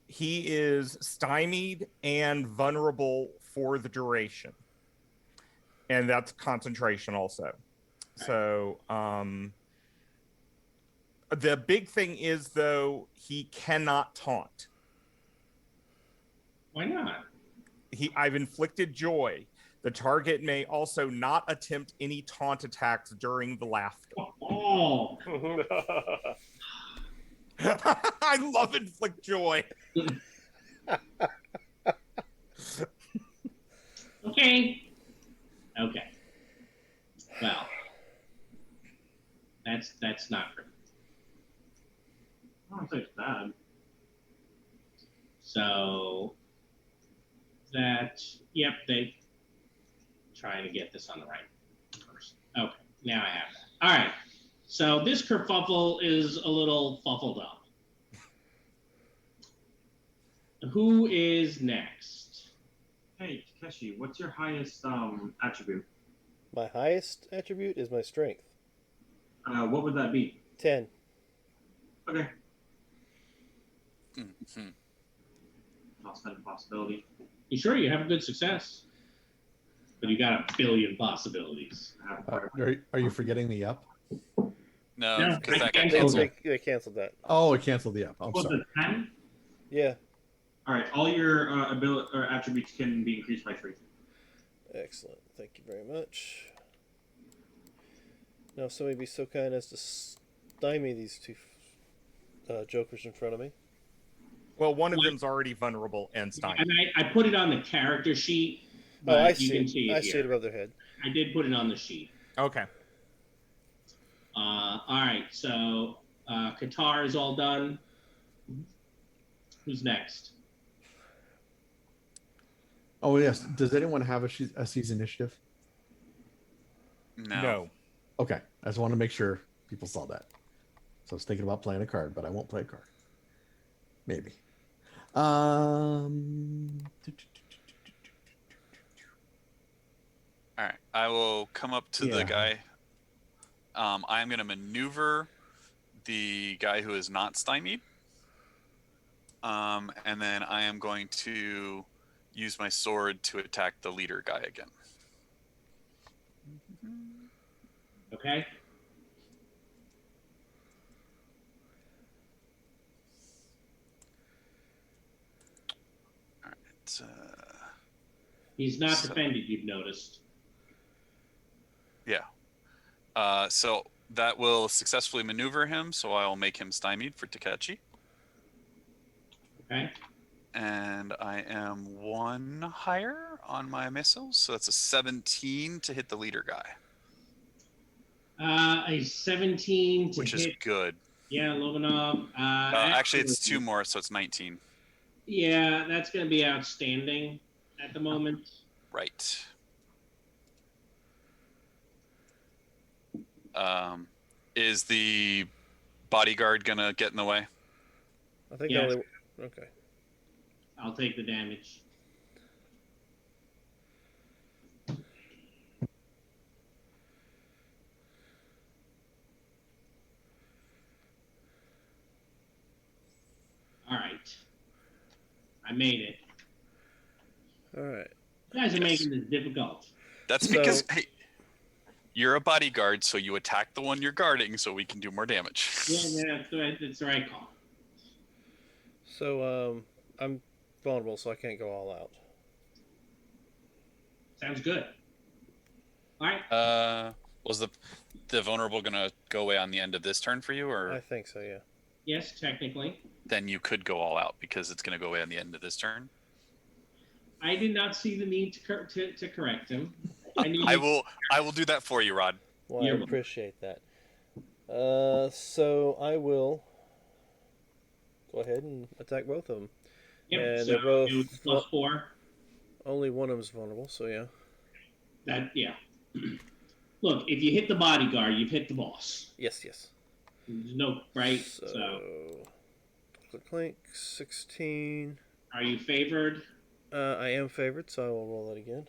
He is stymied and vulnerable for the duration, and that's concentration also. So the big thing is though he cannot taunt. Why not? I've inflicted joy. The target may also not attempt any taunt attacks during the laughter. Oh. I love inflict joy. Okay. Well, that's not pretty. I don't think it's bad. So yep, they trying to get this on the right person. Okay, now I have that. All right. So this kerfuffle is a little fuffled up. Who is next? Hey, Takeshi, what's your highest attribute? My highest attribute is my strength. What would that be? 10. Okay. Mm-hmm. I'll spend a possibility. You sure you have a good success? But you got a billion possibilities. I have quite a- are you forgetting the up? No, because that got can't- canceled. They canceled that. Oh, it canceled the up. I'm Was sorry. it 10? Yeah. All right. All your ability or attributes can be increased by 3. Excellent. Thank you very much. Now, somebody be so kind as to stymie these two jokers in front of me. Well, one of them's already vulnerable and stymied. And I put it on the character sheet. Oh, I you see. can see it I see it here. above their head. I did put it on the sheet. Okay. All right. So Qatar is all done. Who's next? Oh yes. Does anyone have a seize initiative? No. Okay. I just want to make sure people saw that. So I was thinking about playing a card, but I won't play a card. Maybe. All right. I will come up to Yeah. the guy. I'm going to maneuver the guy who is not stymied. And then I am going to use my sword to attack the leader guy again. Okay. All right. He's not So- defended, you've noticed. Yeah. So that will successfully maneuver him. So I will make him stymied for Takechi. Okay. and I am 1 higher on my missiles, so that's a 17 to hit the leader guy, A 17 to which hit. is good. Yeah, Lobanov. Actually, it's 2 more, so it's 19. Yeah, that's going to be outstanding at the moment. Right. Is the bodyguard gonna get in the way? I think Yes. only. Okay. I'll take the damage. All right. I made it. All right. You guys are Yes. making this difficult. That's So- because hey, you're a bodyguard, so you attack the one you're guarding, so we can do more damage. Yeah, that's the right call. So I'm vulnerable, so I can't go all out. Sounds good. All right. Was the vulnerable gonna go away on the end of this turn for you, or I think so. Yeah. Yes, technically. then you could go all out because it's gonna go away on the end of this turn? I did not see the need to correct him. I knew I will do that for you, Rod. Well, I You're- appreciate that. So I will go ahead and attack both of them. Yep. And So they're both- it was +4. Only one of them's vulnerable, so yeah. Yeah. Look, if you hit the bodyguard, you've hit the boss. Yes, yes. There's no right. So, So clink 16. are you favored? I am favored, so I will roll that again.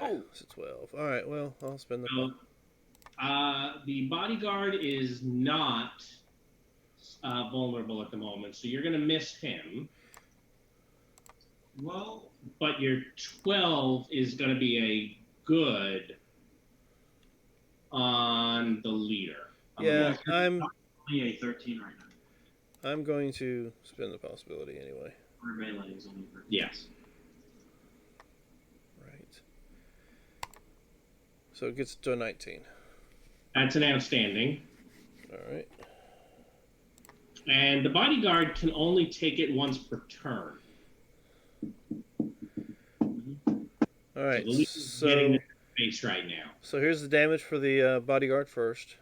It's a 12. All right, well, I'll spend the. So, the bodyguard is not vulnerable at the moment, so you're going to miss him. Well, But your 12 is going to be a good on the leader. Yeah, I'm only a 13 right now. I'm going to spend the possibility anyway. Or melee is only 13. Yes. Right. So it gets to a 19. That's an outstanding. All right. And the bodyguard can only take it once per turn. All right. So the leader's getting So the face right now. so here's the damage for the bodyguard first.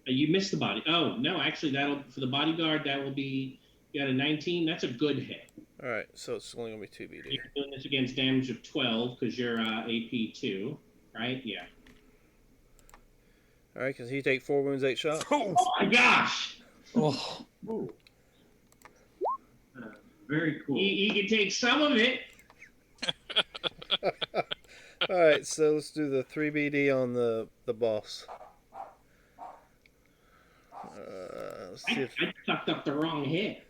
You missed the body. Oh no, actually, that'll for the bodyguard that will be. You got a 19. That's a good hit. All right. So it's only gonna be 2 BD. You're doing this against damage of 12 because you're AP 2, right? Yeah. All right, because he take 4 wounds, 8 shots. Oh my gosh! Oh, Very cool. You can take some of it. All right, so let's do the 3 BD on the boss. Let's see I if fucked up the wrong hit.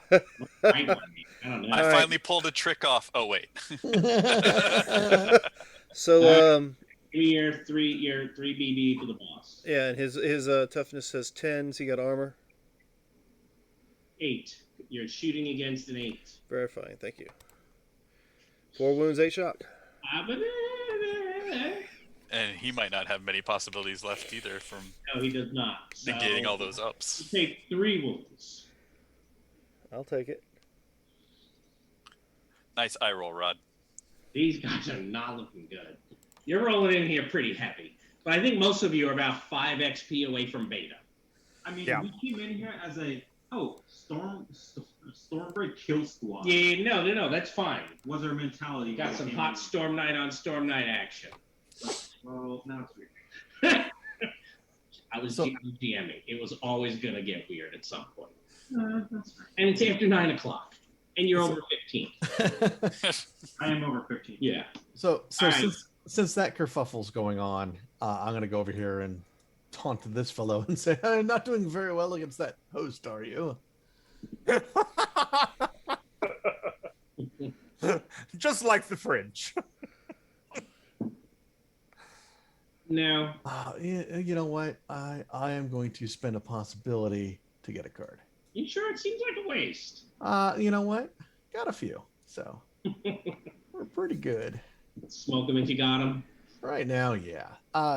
I don't know. I All right. finally pulled a trick off. Oh wait. so Give me your three BD to the boss. yeah, and his toughness says 10. So he got armor. 8. You're shooting against an 8. Verifying. Thank you. 4 wounds, 8 shock. And he might not have many possibilities left either from No, he does not. So negating all those ups. you take 3 wounds. I'll take it. Nice eye roll, Rod. These guys are not looking good. You're rolling in here pretty heavy. But I think most of you are about 5 XP away from beta. I mean, Yeah. we came in here as a Stormbreak kill squad. Yeah, no, that's fine. Was our mentality? Got when we some came hot in. Storm Knight on Storm Knight action. Well, now it's weird. I was So- GMing. It was always going to get weird at some point. That's fine. And it's after 9 o'clock. And you're over 15. I am over 15. Yeah. so All right. since that kerfuffle's going on, I'm gonna go over here and taunt this fellow and say, "I'm not doing very well against that host, are you?" Just like the French. No. You know what? I am going to spend a possibility to get a card. You sure? It seems like a waste. You know what? Got a few, so we're pretty good. Smoke them if you got them. Right now, yeah.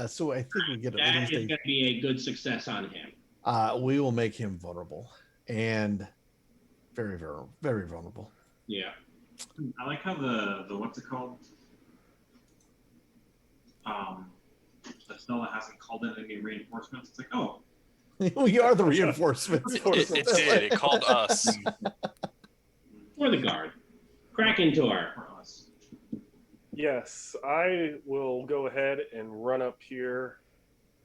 So I think we get at That least is going to be a good success on him. we will make him vulnerable and very, very, very vulnerable. Yeah. I like how the what's it called? The Stella hasn't called in any reinforcements. It's like, oh, We are the reinforcements. It did. It called us. Or the guard. Krakentor. for us. Yes, I will go ahead and run up here,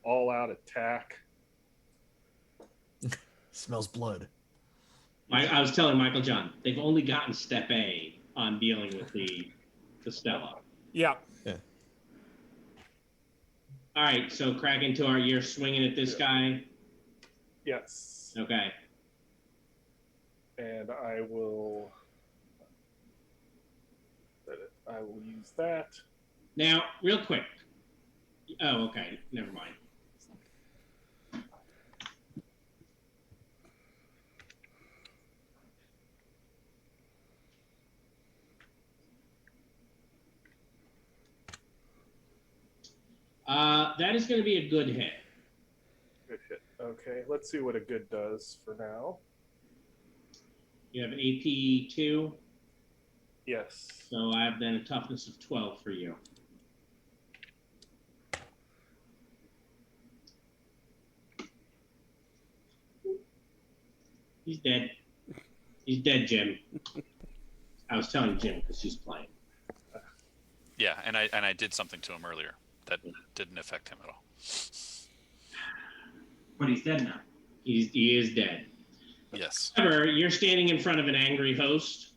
all out attack. Smells blood. I was telling Michael John, they've only gotten step A on dealing with the Stella. Yeah. All right, so Krakentor, you're swinging at this guy. Yes. Okay. And I will use that. Now, real quick. Oh, okay. Never mind. That is going to be a good hit. Good hit. Okay, let's see what a good does for now. You have AP 2, Yes. so I have then a toughness of 12 for you. He's dead. He's dead, Jim. I was telling Jim because he's playing. Yeah, and I did something to him earlier that didn't affect him at all. But he's dead now. He is dead. Yes. However, you're standing in front of an angry host,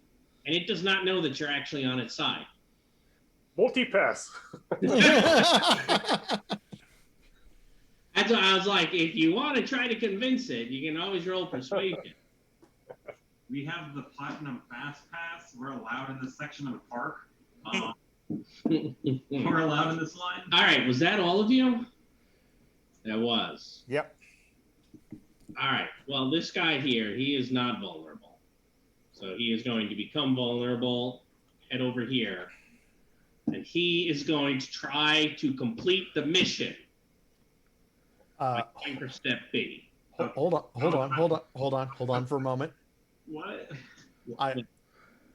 and it does not know that you're actually on its side. Multi-pass. That's why I was like, if you want to try to convince it, you can always roll persuasion. We have the Platinum Fast Pass. We're allowed in this section of the park. We're allowed in this line. All right, was that all of you? That was. Yep. All right, well, this guy here, he is not vulnerable. So he is going to become vulnerable, head over here, and he is going to try to complete the mission by going for step B. Hold on for a moment. What?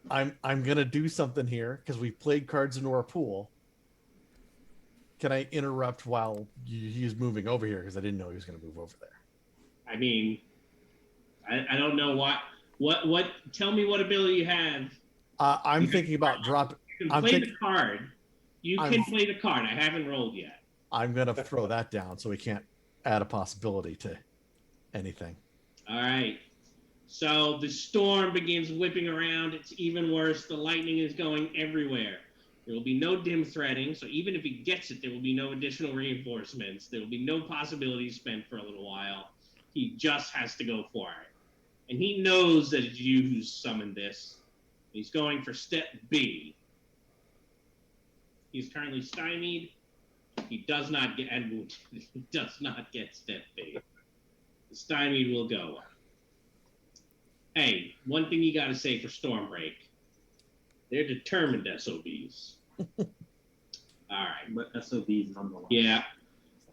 I'm gonna do something here because we played cards into our pool. Can I interrupt while he's moving over here because I didn't know he was gonna move over there? I mean, I don't know what. Tell me what ability you have. I'm thinking about dropping. You can play the card. You can play the card. I haven't rolled yet. I'm gonna throw that down so we can't add a possibility to anything. All right. So the storm begins whipping around. It's even worse. The lightning is going everywhere. There will be no dim threading. So even if he gets it, there will be no additional reinforcements. There will be no possibilities spent for a little while. He just has to go for it. And he knows that it's you who summoned this. He's going for step B. He's currently stymied. He does not get he does not get step B. The stymied will go. Hey, one thing you got to say for Stormbreak, they're determined SOBs. All right. But SOBs nonetheless. Yeah.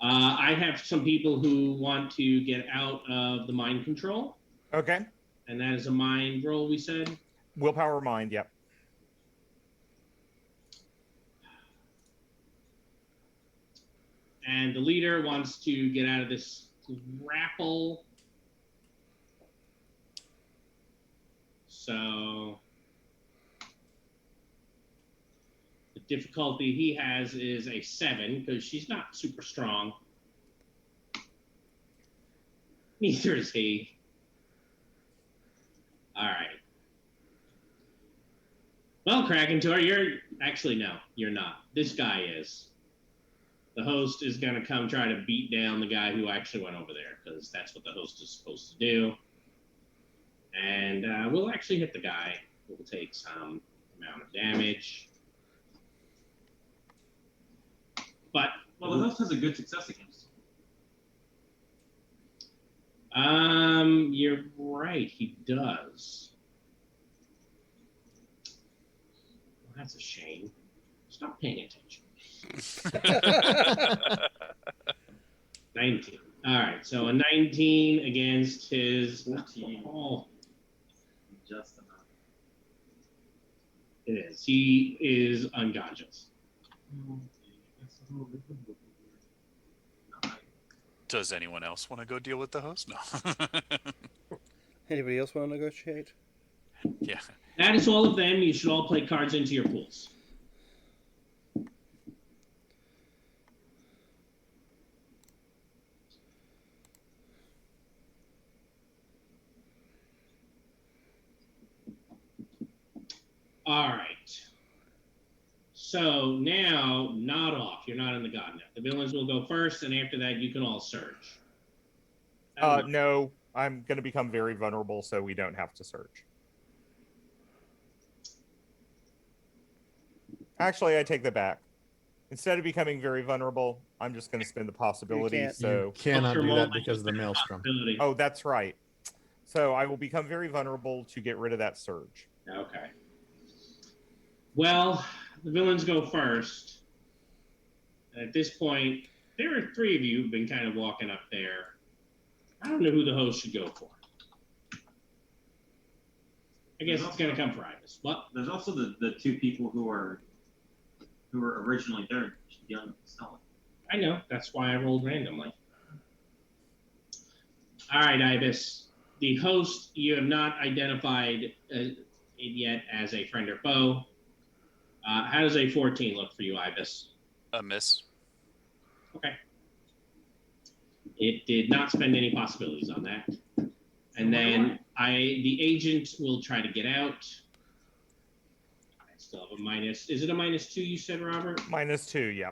I have some people who want to get out of the mind control, Okay. and that is a mind roll, we said. Willpower mind. Yep. And the leader wants to get out of this grapple. So the difficulty he has is a 7 because she's not super strong. Neither is he. All right. Well, Krakentor, you're actually no, you're not. This guy is. The host is going to come try to beat down the guy who actually went over there because that's what the host is supposed to do. And we'll actually hit the guy. We'll take some amount of damage. But Well, the host has a good success against him. You're right. He does. Well, that's a shame. Stop paying attention. 19. All right, so a 19 against his 14. Oh, Just enough. it is. He is unconscious. Does anyone else want to go deal with the host? No. Anybody else want to negotiate? Yeah. That is all of them. You should all play cards into your pools. All right. So now, not off. You're not in the god net. The villains will go first, and after that, you can all surge. No, I'm going to become very vulnerable, so we don't have to search. Actually, I take that back. Instead of becoming very vulnerable, I'm just going to spend the possibility. can't. So, You cannot Ultra do that moment because of the maelstrom. possibility. oh, that's right. So I will become very vulnerable to get rid of that surge. Okay. Well, the villains go first. At this point, there are 3 of you who've been kind of walking up there. I don't know who the host should go for. I guess it's going to come for Ibis. What? There's also the 2 people who were originally there dealing with the Stella. I know. That's why I rolled randomly. All right, Ibis. The host, you have not identified it yet as a friend or foe. How does a 14 look for you, Ibis? A miss. Okay. It did not spend any possibilities on that. And then the agent will try to get out. I still have a minus. Is it a -2 you said, Robert? -2, yeah.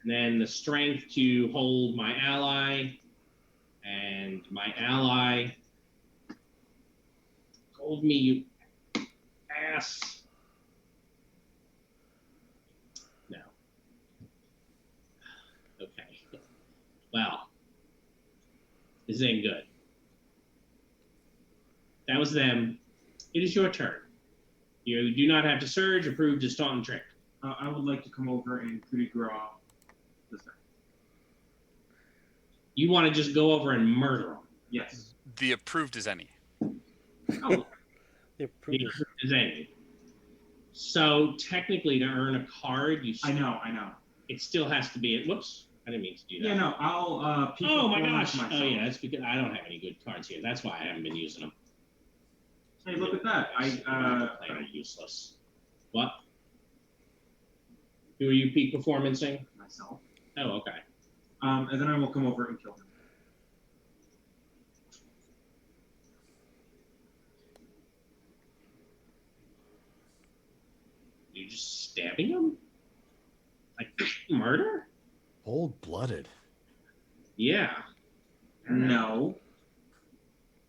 And then the strength to hold my ally. And my ally told me, you ass. No. Okay. Well, this ain't good. That was them. It is your turn. You do not have to surge. Approved as taunt and trick. I would like to come over and coup de grace this guy. You want to just go over and murder them. Yes. The approved is any. Oh, The the approved is- approved is any. So technically, to earn a card, I know. it still has to be. Whoops, I didn't mean to do that. Yeah, no, I'll peak Oh my performance gosh! myself. Oh yeah, that's because I don't have any good cards here. That's why I haven't been using them. Hey, look at that. They're useless. What? Who are you peak performancing? myself. Oh, okay. And then I will come over and kill him. You just stabbing him? Like murder? Cold-blooded. Yeah. No.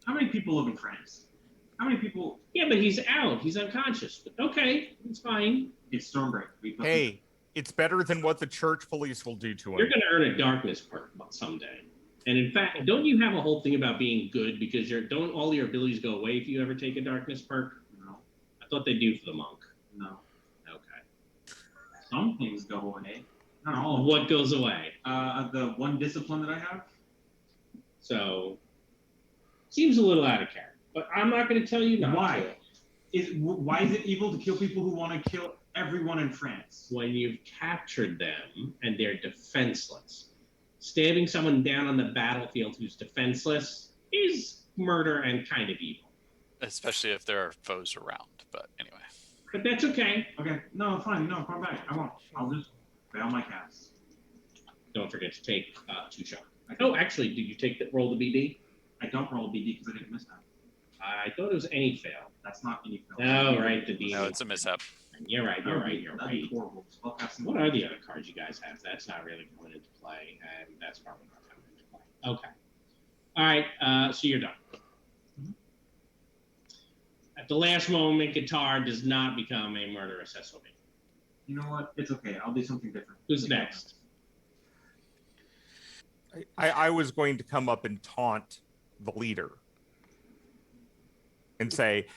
How many people live in France? How many people? Yeah, but he's out. He's unconscious. But okay, it's fine. It's Stormbreak. Hey, it's better than what the church police will do to him. You're going to earn a darkness perk someday. And in fact, don't you have a whole thing about being good because don't all your abilities go away if you ever take a darkness perk? No. I thought they do for the monk. No. Okay. Some things go away. Not all of them. What goes away? The one discipline that I have. So, seems a little out of character. But I'm not going to tell you not Why? to. Why is it evil to kill people who want to kill everyone in France? When you've captured them and they're defenseless, stabbing someone down on the battlefield who's defenseless is murder and kind of evil. Especially if there are foes around. But anyway. But that's okay. Okay. No, fine. No, come back. I won't. I'll just fail my cast. Don't forget to take 2 shots. Oh, actually, did you take the roll the BD? I don't roll BD because I didn't miss that. I thought it was any fail. That's not any fail. Oh, right, the BD. No, it's a mishap. You're right. You're right. You're That'd right. be horrible. Spellcasting. What are the other cards you guys have? That's not really coming into play, and that's probably not coming into play. Okay. All right. So you're done. Mhm. At the last moment, guitar does not become a murderous SOB. You know what? It's okay. I'll do something different. Who's next? I was going to come up and taunt the leader and say,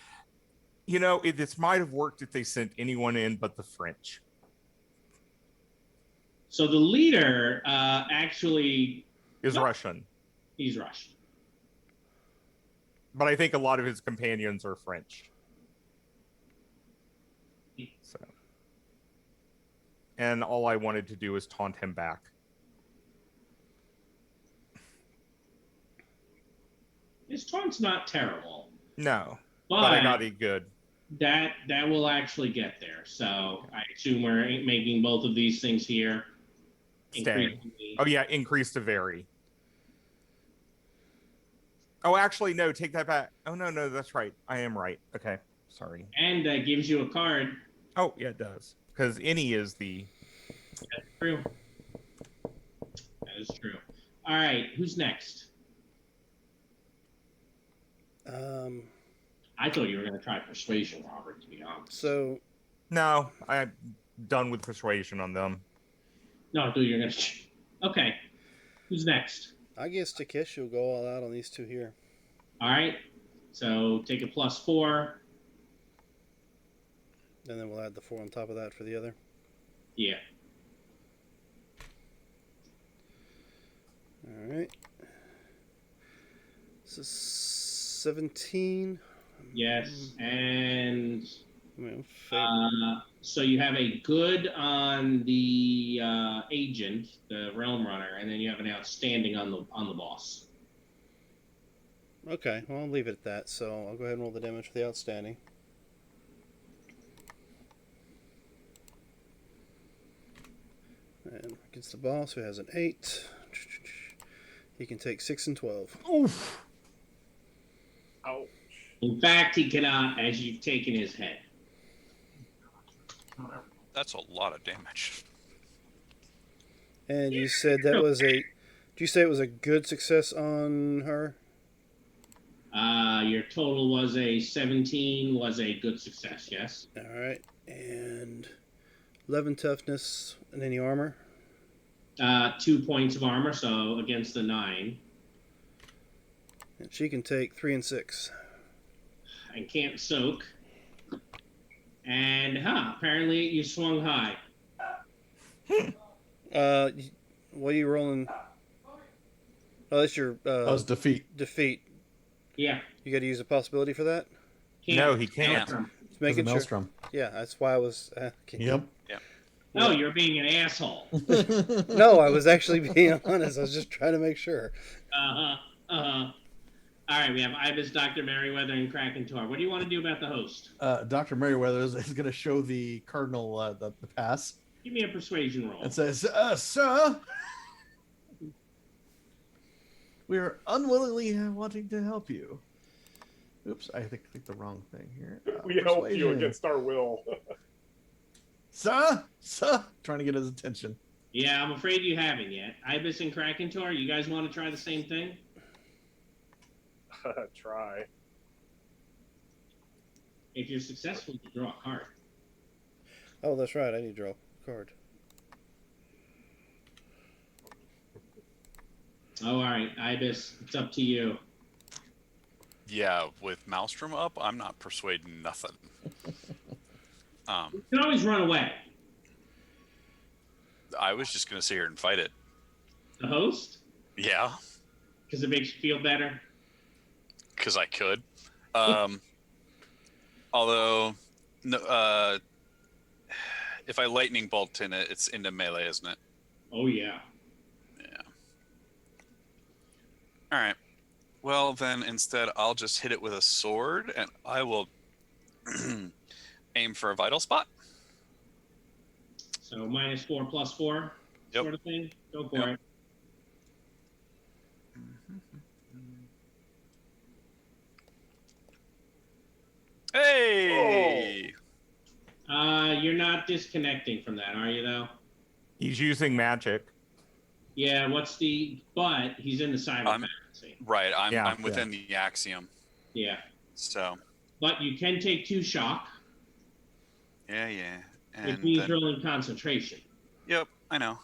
this might have worked if they sent anyone in but the French. So the leader actually Is No. Russian, he's Russian. but I think a lot of his companions are French. So, and all I wanted to do was taunt him back. His taunt's not terrible, No, but but I got it good. that will actually get there. So I assume we're making both of these things here. Stay. increasingly- Oh yeah, increase to vary. Oh, actually, no. Take that back. Oh no, that's right. I am right. Okay, sorry. And that gives you a card. Oh yeah, it does. Because any is the. That's true. That is true. All right, who's next? I thought you were going to try persuasion, Robert. To be honest. So No, I'm done with persuasion on them. No, I thought you were going to. Okay, who's next? I guess Takeshi will go all out on these two here. All right, so take a +4. And then we'll add the 4 on top of that for the other. Yeah. All right. This is 17. Yes, and I mean, I'm so you have a good on the agent, the realm runner, and then you have an outstanding on the boss. okay, well, I'll leave it at that. So I'll go ahead and roll the damage for the outstanding. And against the boss, who has an 8, he can take 6 and 12. Oof. Ouch. In fact, he cannot, as you've taken his head. That's a lot of damage. And you said that was a. Did you say it was a good success on her? Your total was a 17, was a good success, yes? All right. And 11 toughness and any armor? 2 points of armor, so against the 9. And she can take 3 and 6. And can't soak. And, apparently you swung high. What are you rolling? Oh, that's your That was defeat. defeat. Yeah. You got to use a possibility for that? No, he can't. Just As a making sure. maelstrom. Yeah, that's why I was. Yep. Oh, you're being an asshole. No, I was actually being honest. I was just trying to make sure. All right, we have Ibis, Dr. Merriweather, and Krakentor. What do you want to do about the host? Dr. Merriweather is going to show the cardinal the pass. Give me a persuasion roll. It says, "Sir, we are unwillingly wanting to help you." Oops, I think clicked the wrong thing here. We help you Persuasion. against our will. Sir, trying to get his attention. Yeah, I'm afraid you haven't yet. Ibis and Krakentor, you guys want to try the same thing? Try. If you're successful, you draw a card. Oh, that's right. I need to draw a card. Oh, all right, Ibis, it's up to you. Yeah, with Maelstrom up, I'm not persuading nothing. You can always run away. I was just gonna sit here and fight it. The host? Yeah, Because it makes you feel better. because I could. Although, no, if I lightning bolt in it, it's into melee, isn't it? Oh, yeah. Yeah. All right. Well, then instead, I'll just hit it with a sword, and I will aim for a vital spot. So -4 +4 Yep. sort of thing. Go for Yep. it. Hey! You're not disconnecting from that, are you, though? He's using magic. Yeah, but he's in the cyber I'm- fantasy. Right, I'm Yeah. within the axiom. Yeah. So, But you can take 2 shock, yeah. which And means then, rolling concentration. yep, I know.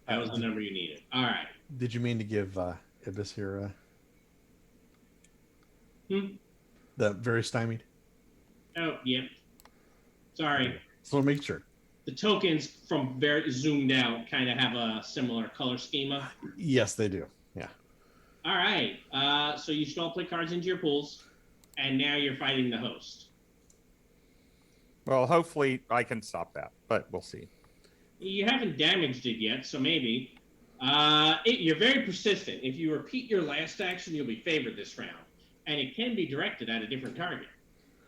That was the number you needed. All right. Did you mean to give Ibis here Hmm? the very stymied? Oh, yep. Sorry. So make sure. The tokens from very zoomed out kind of have a similar color schema. Yes, they do. Yeah. All right. So you should all play cards into your pools, and now you're fighting the host. Well, hopefully I can stop that, but we'll see. You haven't damaged it yet, so maybe. You're very persistent. If you repeat your last action, you'll be favored this round, and it can be directed at a different target.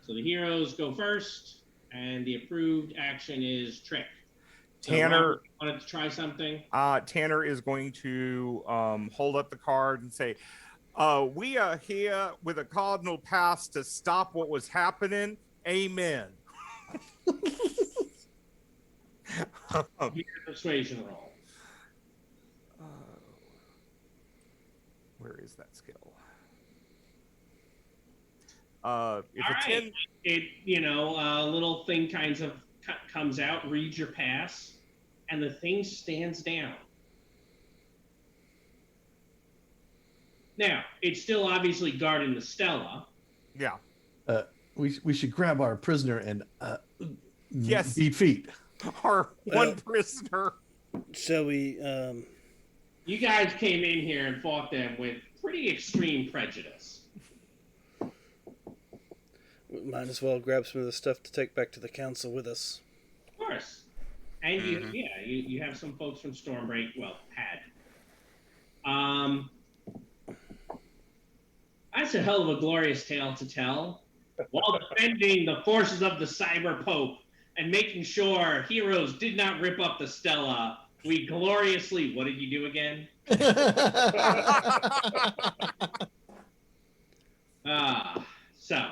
So the heroes go first, and the approved action is trick. So Tanner Robert, you wanted to try something? Tanner is going to hold up the card and say, we are here with a cardinal pass to stop what was happening. Amen. Here's a persuasion roll. Where is that skill? If All it's right. A little thing kind of comes out, reads your pass, and the thing stands down. Now, it's still obviously guarding the Stella. Yeah. We should grab our prisoner and Yes. beat feet. Our one prisoner. Shall we? You guys came in here and fought them with pretty extreme prejudice. We might as well grab some of the stuff to take back to the council with us. Of course. And you have some folks from Stormbreak, well, had. That's a hell of a glorious tale to tell. While defending the forces of the Cyber Pope and making sure heroes did not rip up the Stella, we gloriously, what did you do again? So,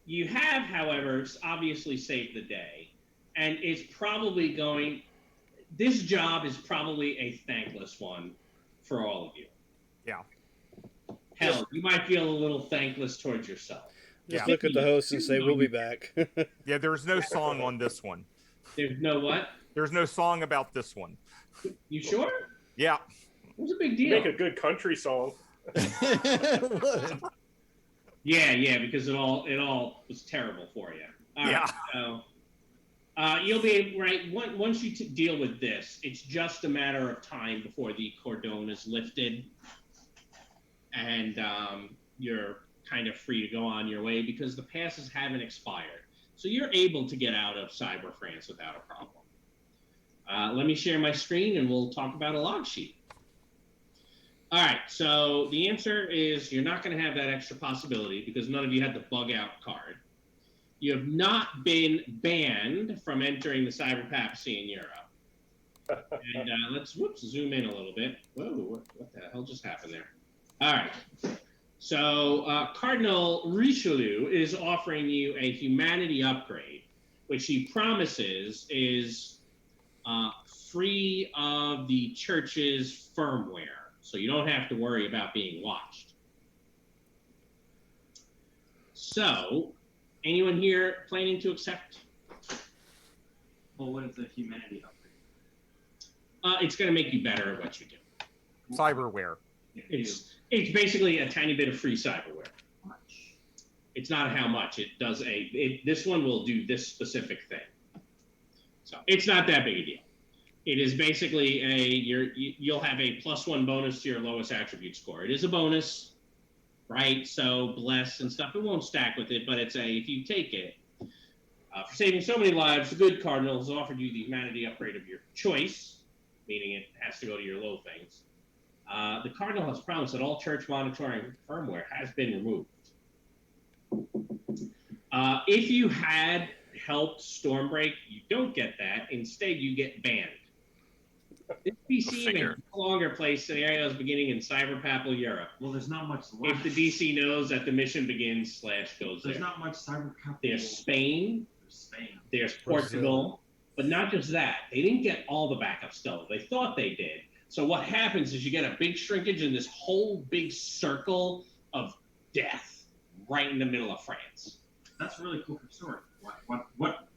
you have, however, obviously saved the day. And it's probably this job is probably a thankless one for all of you. Yeah. Hell, you might feel a little thankless towards yourself. Just look at the host and say, we'll be back. Yeah, there's no song on this one. There's no what? There's no song about this one. You sure? Yeah. It was a big deal. Make a good country song. Yeah, because it all was terrible for you. All right, so you'll be right once you deal with this. It's just a matter of time before the cordon is lifted, and you're kind of free to go on your way because the passes haven't expired. So you're able to get out of Cyber France without a problem. Let me share my screen and we'll talk about a log sheet. All right, so the answer is you're not going to have that extra possibility because none of you had the bug out card. You have not been banned from entering the Cyber Papacy in Europe. And let's zoom in a little bit. Whoa, what the hell just happened there? All right. So Cardinal Richelieu is offering you a humanity upgrade, which he promises is free of the church's firmware. So you don't have to worry about being watched. So, anyone here planning to accept? Well, what is the humanity upgrade? It's going to make you better at what you do. Cyberware. It's basically a tiny bit of free cyberware. How much? It's not how much. It does this one will do this specific thing. So it's not that big a deal. It is basically you'll have a +1 bonus to your lowest attribute score. It is a bonus, right? So bless and stuff. It won't stack with it, but it's if you take it for saving so many lives, the good cardinal has offered you the humanity upgrade of your choice, meaning it has to go to your low things. The cardinal has promised that all church monitoring firmware has been removed. If you had helped Stormbreak, you don't get that. Instead, you get banned. This DC may no longer play scenarios beginning in Cyberpapal Europe. Well, there's not much left. If the DC knows that the mission begins / goes There's there. not much Cyberpapal. There's Spain. There's Portugal. Brazil. But not just that. They didn't get all the backup stuff. They thought they did. So what happens is you get a big shrinkage in this whole big circle of death right in the middle of France. That's really cool story. What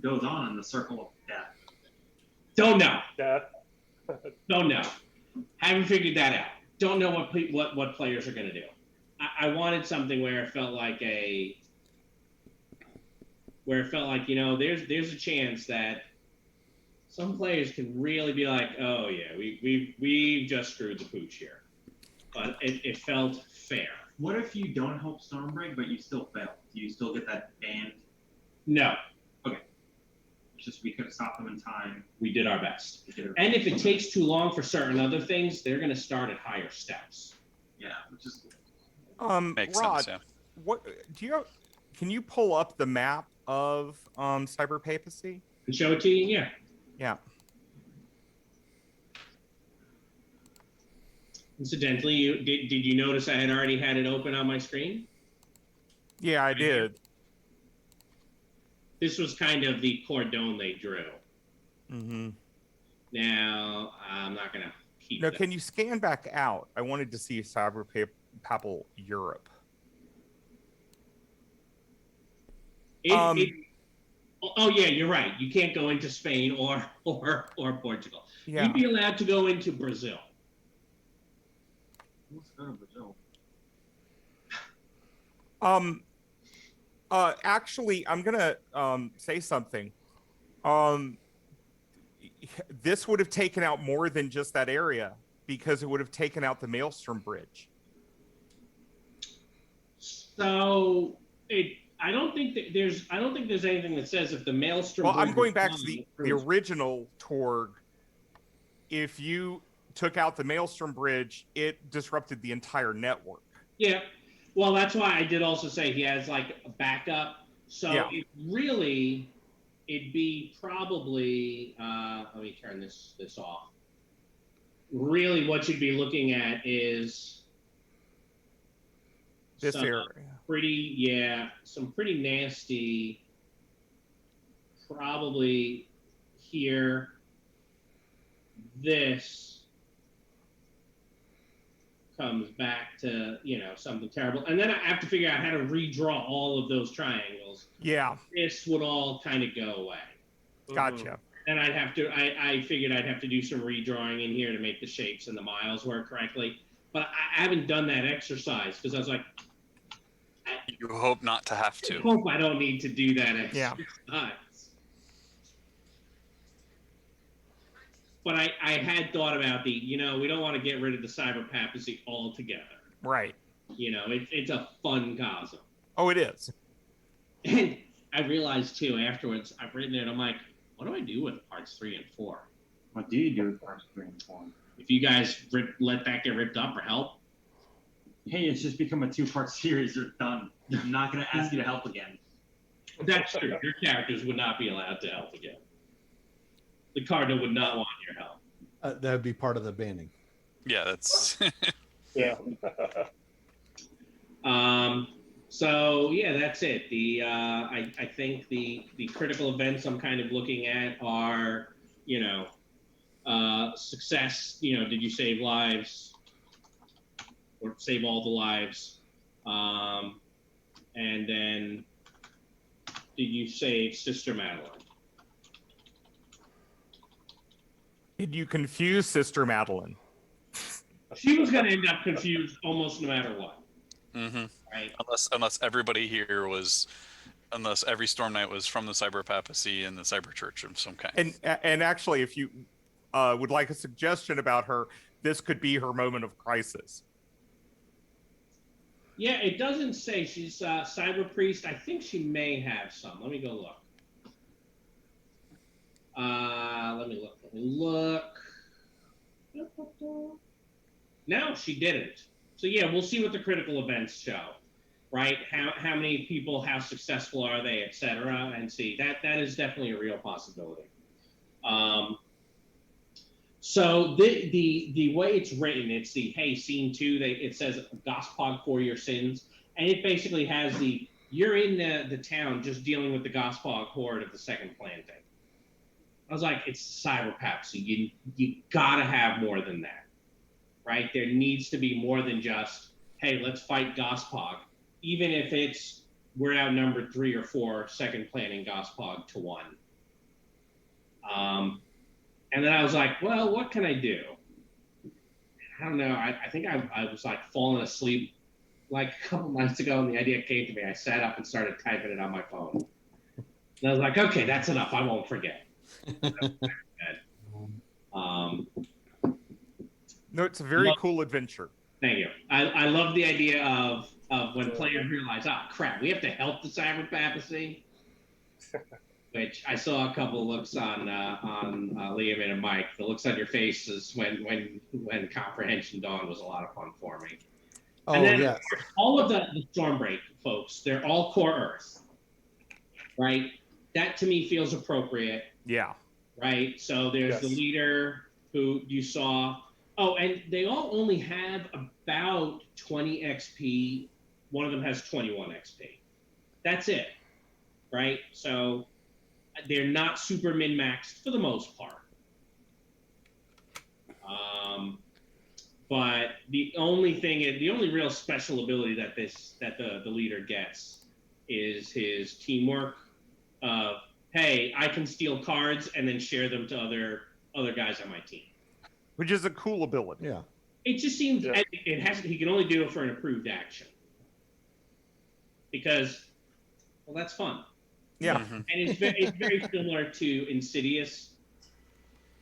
goes on in the circle of death? Don't know. Death. Don't know. Haven't figured that out. Don't know what players are going to do. I wanted something where it felt like where it felt like, there's a chance that some players can really be like, oh yeah, we just screwed the pooch here. But it felt fair. What if you don't help Stormbreak, but you still fail? Do you still get that banned? No, It's just we could have stopped them in time. we did our best. We did our And best. if it takes too long for certain other things, they're going to start at higher steps. Yeah, which is Makes Rod, sense. Yeah. what can you pull up the map of cyber papacy? And show it to you? Yeah. Yeah. Incidentally, did you notice I had already had it open on my screen? Yeah, I did. This was kind of the cordon they drew. Mm-hmm. Now, I'm not going to keep No, that. can you scan back out? I wanted to see cyber papal Europe. Oh yeah, you're right. You can't go into Spain or Portugal. Yeah. You'd be allowed to go into Brazil. let's go to Brazil. Actually, I'm gonna say something. This would have taken out more than just that area because it would have taken out the Maelstrom Bridge. So I don't think there's anything that says if the Maelstrom. Well, I'm Bridge going is back gone, to the proves- original Torg. If you took out the Maelstrom Bridge, it disrupted the entire network. Yeah. Well, that's why I did also say he has like a backup. So Yeah. it'd be probably. Let me turn this off. Really, what you'd be looking at is This some area. some pretty nasty. Probably here. This comes back to something terrible, and then I have to figure out how to redraw all of those triangles. Yeah, This would all kind of go away. gotcha. And I'd have to. I figured I'd have to do some redrawing in here to make the shapes and the miles work correctly. But I haven't done that exercise because I was like, You hope not to have I to. hope I don't need to do that Yeah. exercise. But I had thought about we don't want to get rid of the cyber papacy altogether. Right. It's a fun cosm. Oh, it is. And I realized too afterwards, I've written it. I'm like, what do I do with parts 3 and 4? What do you do with parts 3 and 4? If you guys let that get ripped up or help, Hey, it's just become a 2-part series. You're done. I'm not going to ask you to help again. that's true. Your characters would not be allowed to help again. The Cardinal would not want your help. That would be part of the banning. Yeah, that's Yeah. So yeah, that's it. I think the critical events I'm kind of looking at are, success. Did you save lives or save all the lives? And then did you save Sister Madeline? Did you confuse Sister Madeline? She was going to end up confused almost no matter what. hmm Right. unless everybody here was, unless every Storm Knight was from the Cyber Papacy and the Cyber Church of some kind. And actually, if you would like a suggestion about her, this could be her moment of crisis. Yeah, it doesn't say she's cyber priest. I think she may have some. Let me go look. Let me look. No, she didn't. So yeah, we'll see what the critical events show, right? How many people, how successful are they, etc. And see that is definitely a real possibility. So the way it's written, it's the hey scene 2. It says Gospog for your sins, and it basically has you're in the town just dealing with the Gospog horde of the Second Planting. I was like, it's cyber papacy. You gotta have more than that, right? There needs to be more than just hey, let's fight Gospog, even if it's we're outnumbered 3 or 4 Second Planting Gospog to 1. And then I was like, well, what can I do? I don't know. I think I was like falling asleep like a couple nights ago, and the idea came to me. I sat up and started typing it on my phone. And I was like, okay, that's enough. I won't forget. Um, No, it's a very cool adventure. Thank you. I love the idea of when players realize, oh crap, we have to help the cyber papacy. Which I saw a couple of looks on Liam and Mike. The looks on your faces when Comprehension Dawn was a lot of fun for me. Oh, and then yes. all of the Stormbreak folks, they're all core Earth, right? That to me feels appropriate. Yeah. Right. So there's the leader who you saw. Oh, and they all only have about 20 XP. One of them has 21 XP. That's it. Right. So they're not super min-maxed for the most part. But the only real special ability that the leader gets is his teamwork. Hey, I can steal cards and then share them to other guys on my team. Which is a cool ability. Yeah. It just seems he can only do it for an approved action. Because, well, that's fun. Yeah. And it's very similar to Insidious.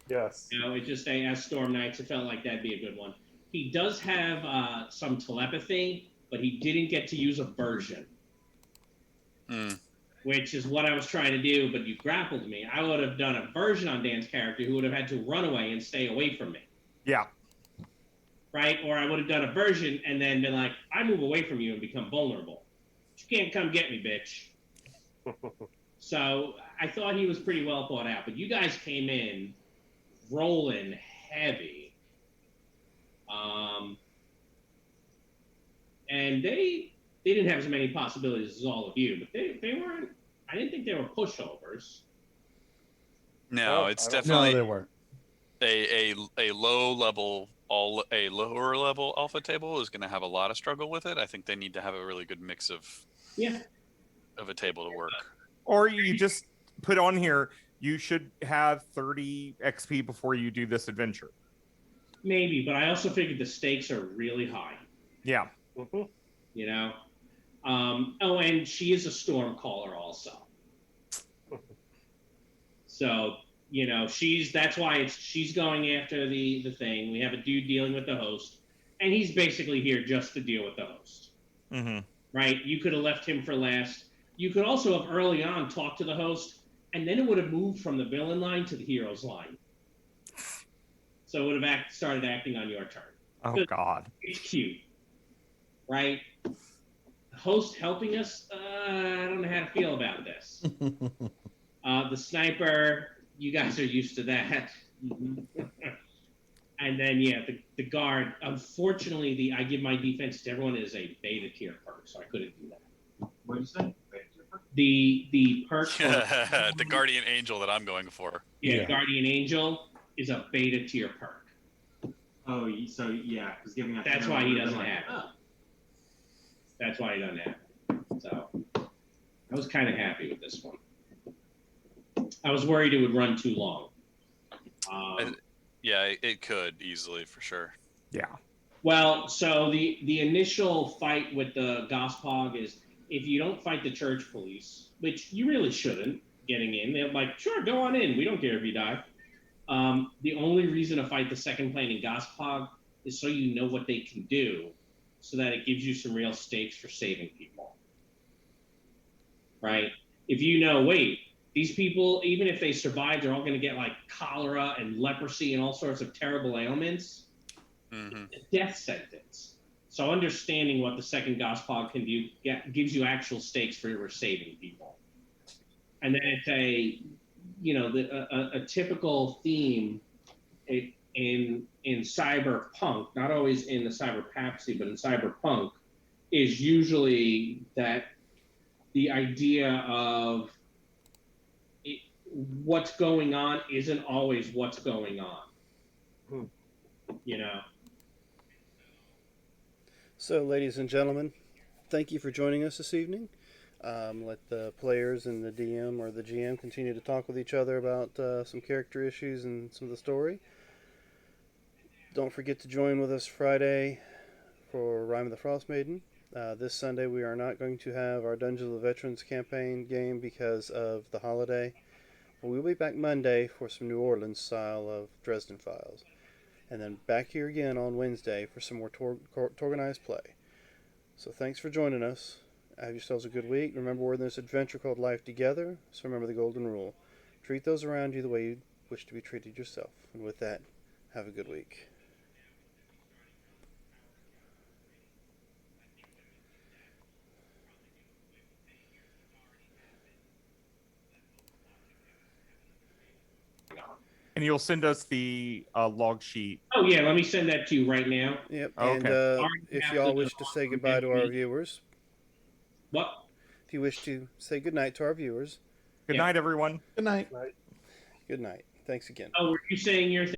Yes. You know, it just as Storm Knights, it felt like that'd be a good one. He does have some telepathy, but he didn't get to use a version. Which is what I was trying to do, but you grappled me. I would have done a version on Dan's character who would have had to run away and stay away from me. Yeah. Right? Or I would have done a version and then been like, I move away from you and become vulnerable. You can't come get me, bitch. So I thought he was pretty well thought out. But you guys came in rolling heavy. And they didn't have as many possibilities as all of you, but they weren't. I didn't think they were pushovers. No, it's definitely No, they weren't. a low level, a lower level alpha table is going to have a lot of struggle with it. I think they need to have a really good mix of a table to work. Or you just put on here, you should have 30 XP before you do this adventure. Maybe, but I also figured the stakes are really high. Yeah. You know? Oh, and she is a storm caller also. So, you know, that's why she's going after the thing. We have a dude dealing with the host, and he's basically here just to deal with the host. Mm-hmm. Right? You could have left him for last. You could also have early on talked to the host, and then it would have moved from the villain line to the hero's line. So it would have started acting on your turn. Oh, God. It's cute. Right? The host helping us? I don't know how to feel about this. The sniper, you guys are used to that. And then, the guard. Unfortunately, I give my defense to everyone is a beta tier perk, so I couldn't do that. What did you say? The perk. The guardian angel that I'm going for. Yeah, Guardian Angel is a beta tier perk. Oh, so yeah, because giving that. That's why he doesn't have it. That's why he doesn't have it. So I was kind of happy with this one. I was worried it would run too long. Yeah, it could easily, for sure. Yeah. Well, so the initial fight with the Gospog is if you don't fight the church police, which you really shouldn't, getting in, they're like, sure, go on in. We don't care if you die. The only reason to fight the second plane in Gospog is so you know what they can do, so that it gives you some real stakes for saving people. Right? If you know, wait, these people, even if they survive, they're all going to get like cholera and leprosy and all sorts of terrible ailments. Mm-hmm. It's a death sentence. So understanding what the second Gospog can do gives you actual stakes for saving people. And then it's a typical theme in cyberpunk, not always in the cyber papacy, but in cyberpunk, is usually that the idea of what's going on isn't always what's going on. You know? So, ladies and gentlemen, thank you for joining us this evening. Let the players and the DM or the GM continue to talk with each other about some character issues and some of the story. Don't forget to join with us Friday for Rime of the Frost Maiden. This Sunday we are not going to have our Dungeons of the Veterans campaign game because of the holiday. But we'll be back Monday for some New Orleans style of Dresden Files. And then back here again on Wednesday for some more TORGanized play. So thanks for joining us. Have yourselves a good week. Remember, we're in this adventure called Life Together. So remember the golden rule. Treat those around you the way you wish to be treated yourself. And with that, have a good week. And you'll send us the log sheet. Oh yeah, let me send that to you right now. Yep. Okay. And if you all wish to say goodbye to our viewers, What? if you wish to say goodnight to our viewers, Good night, everyone. Good night. good night. Thanks again. Oh, were you saying your thing?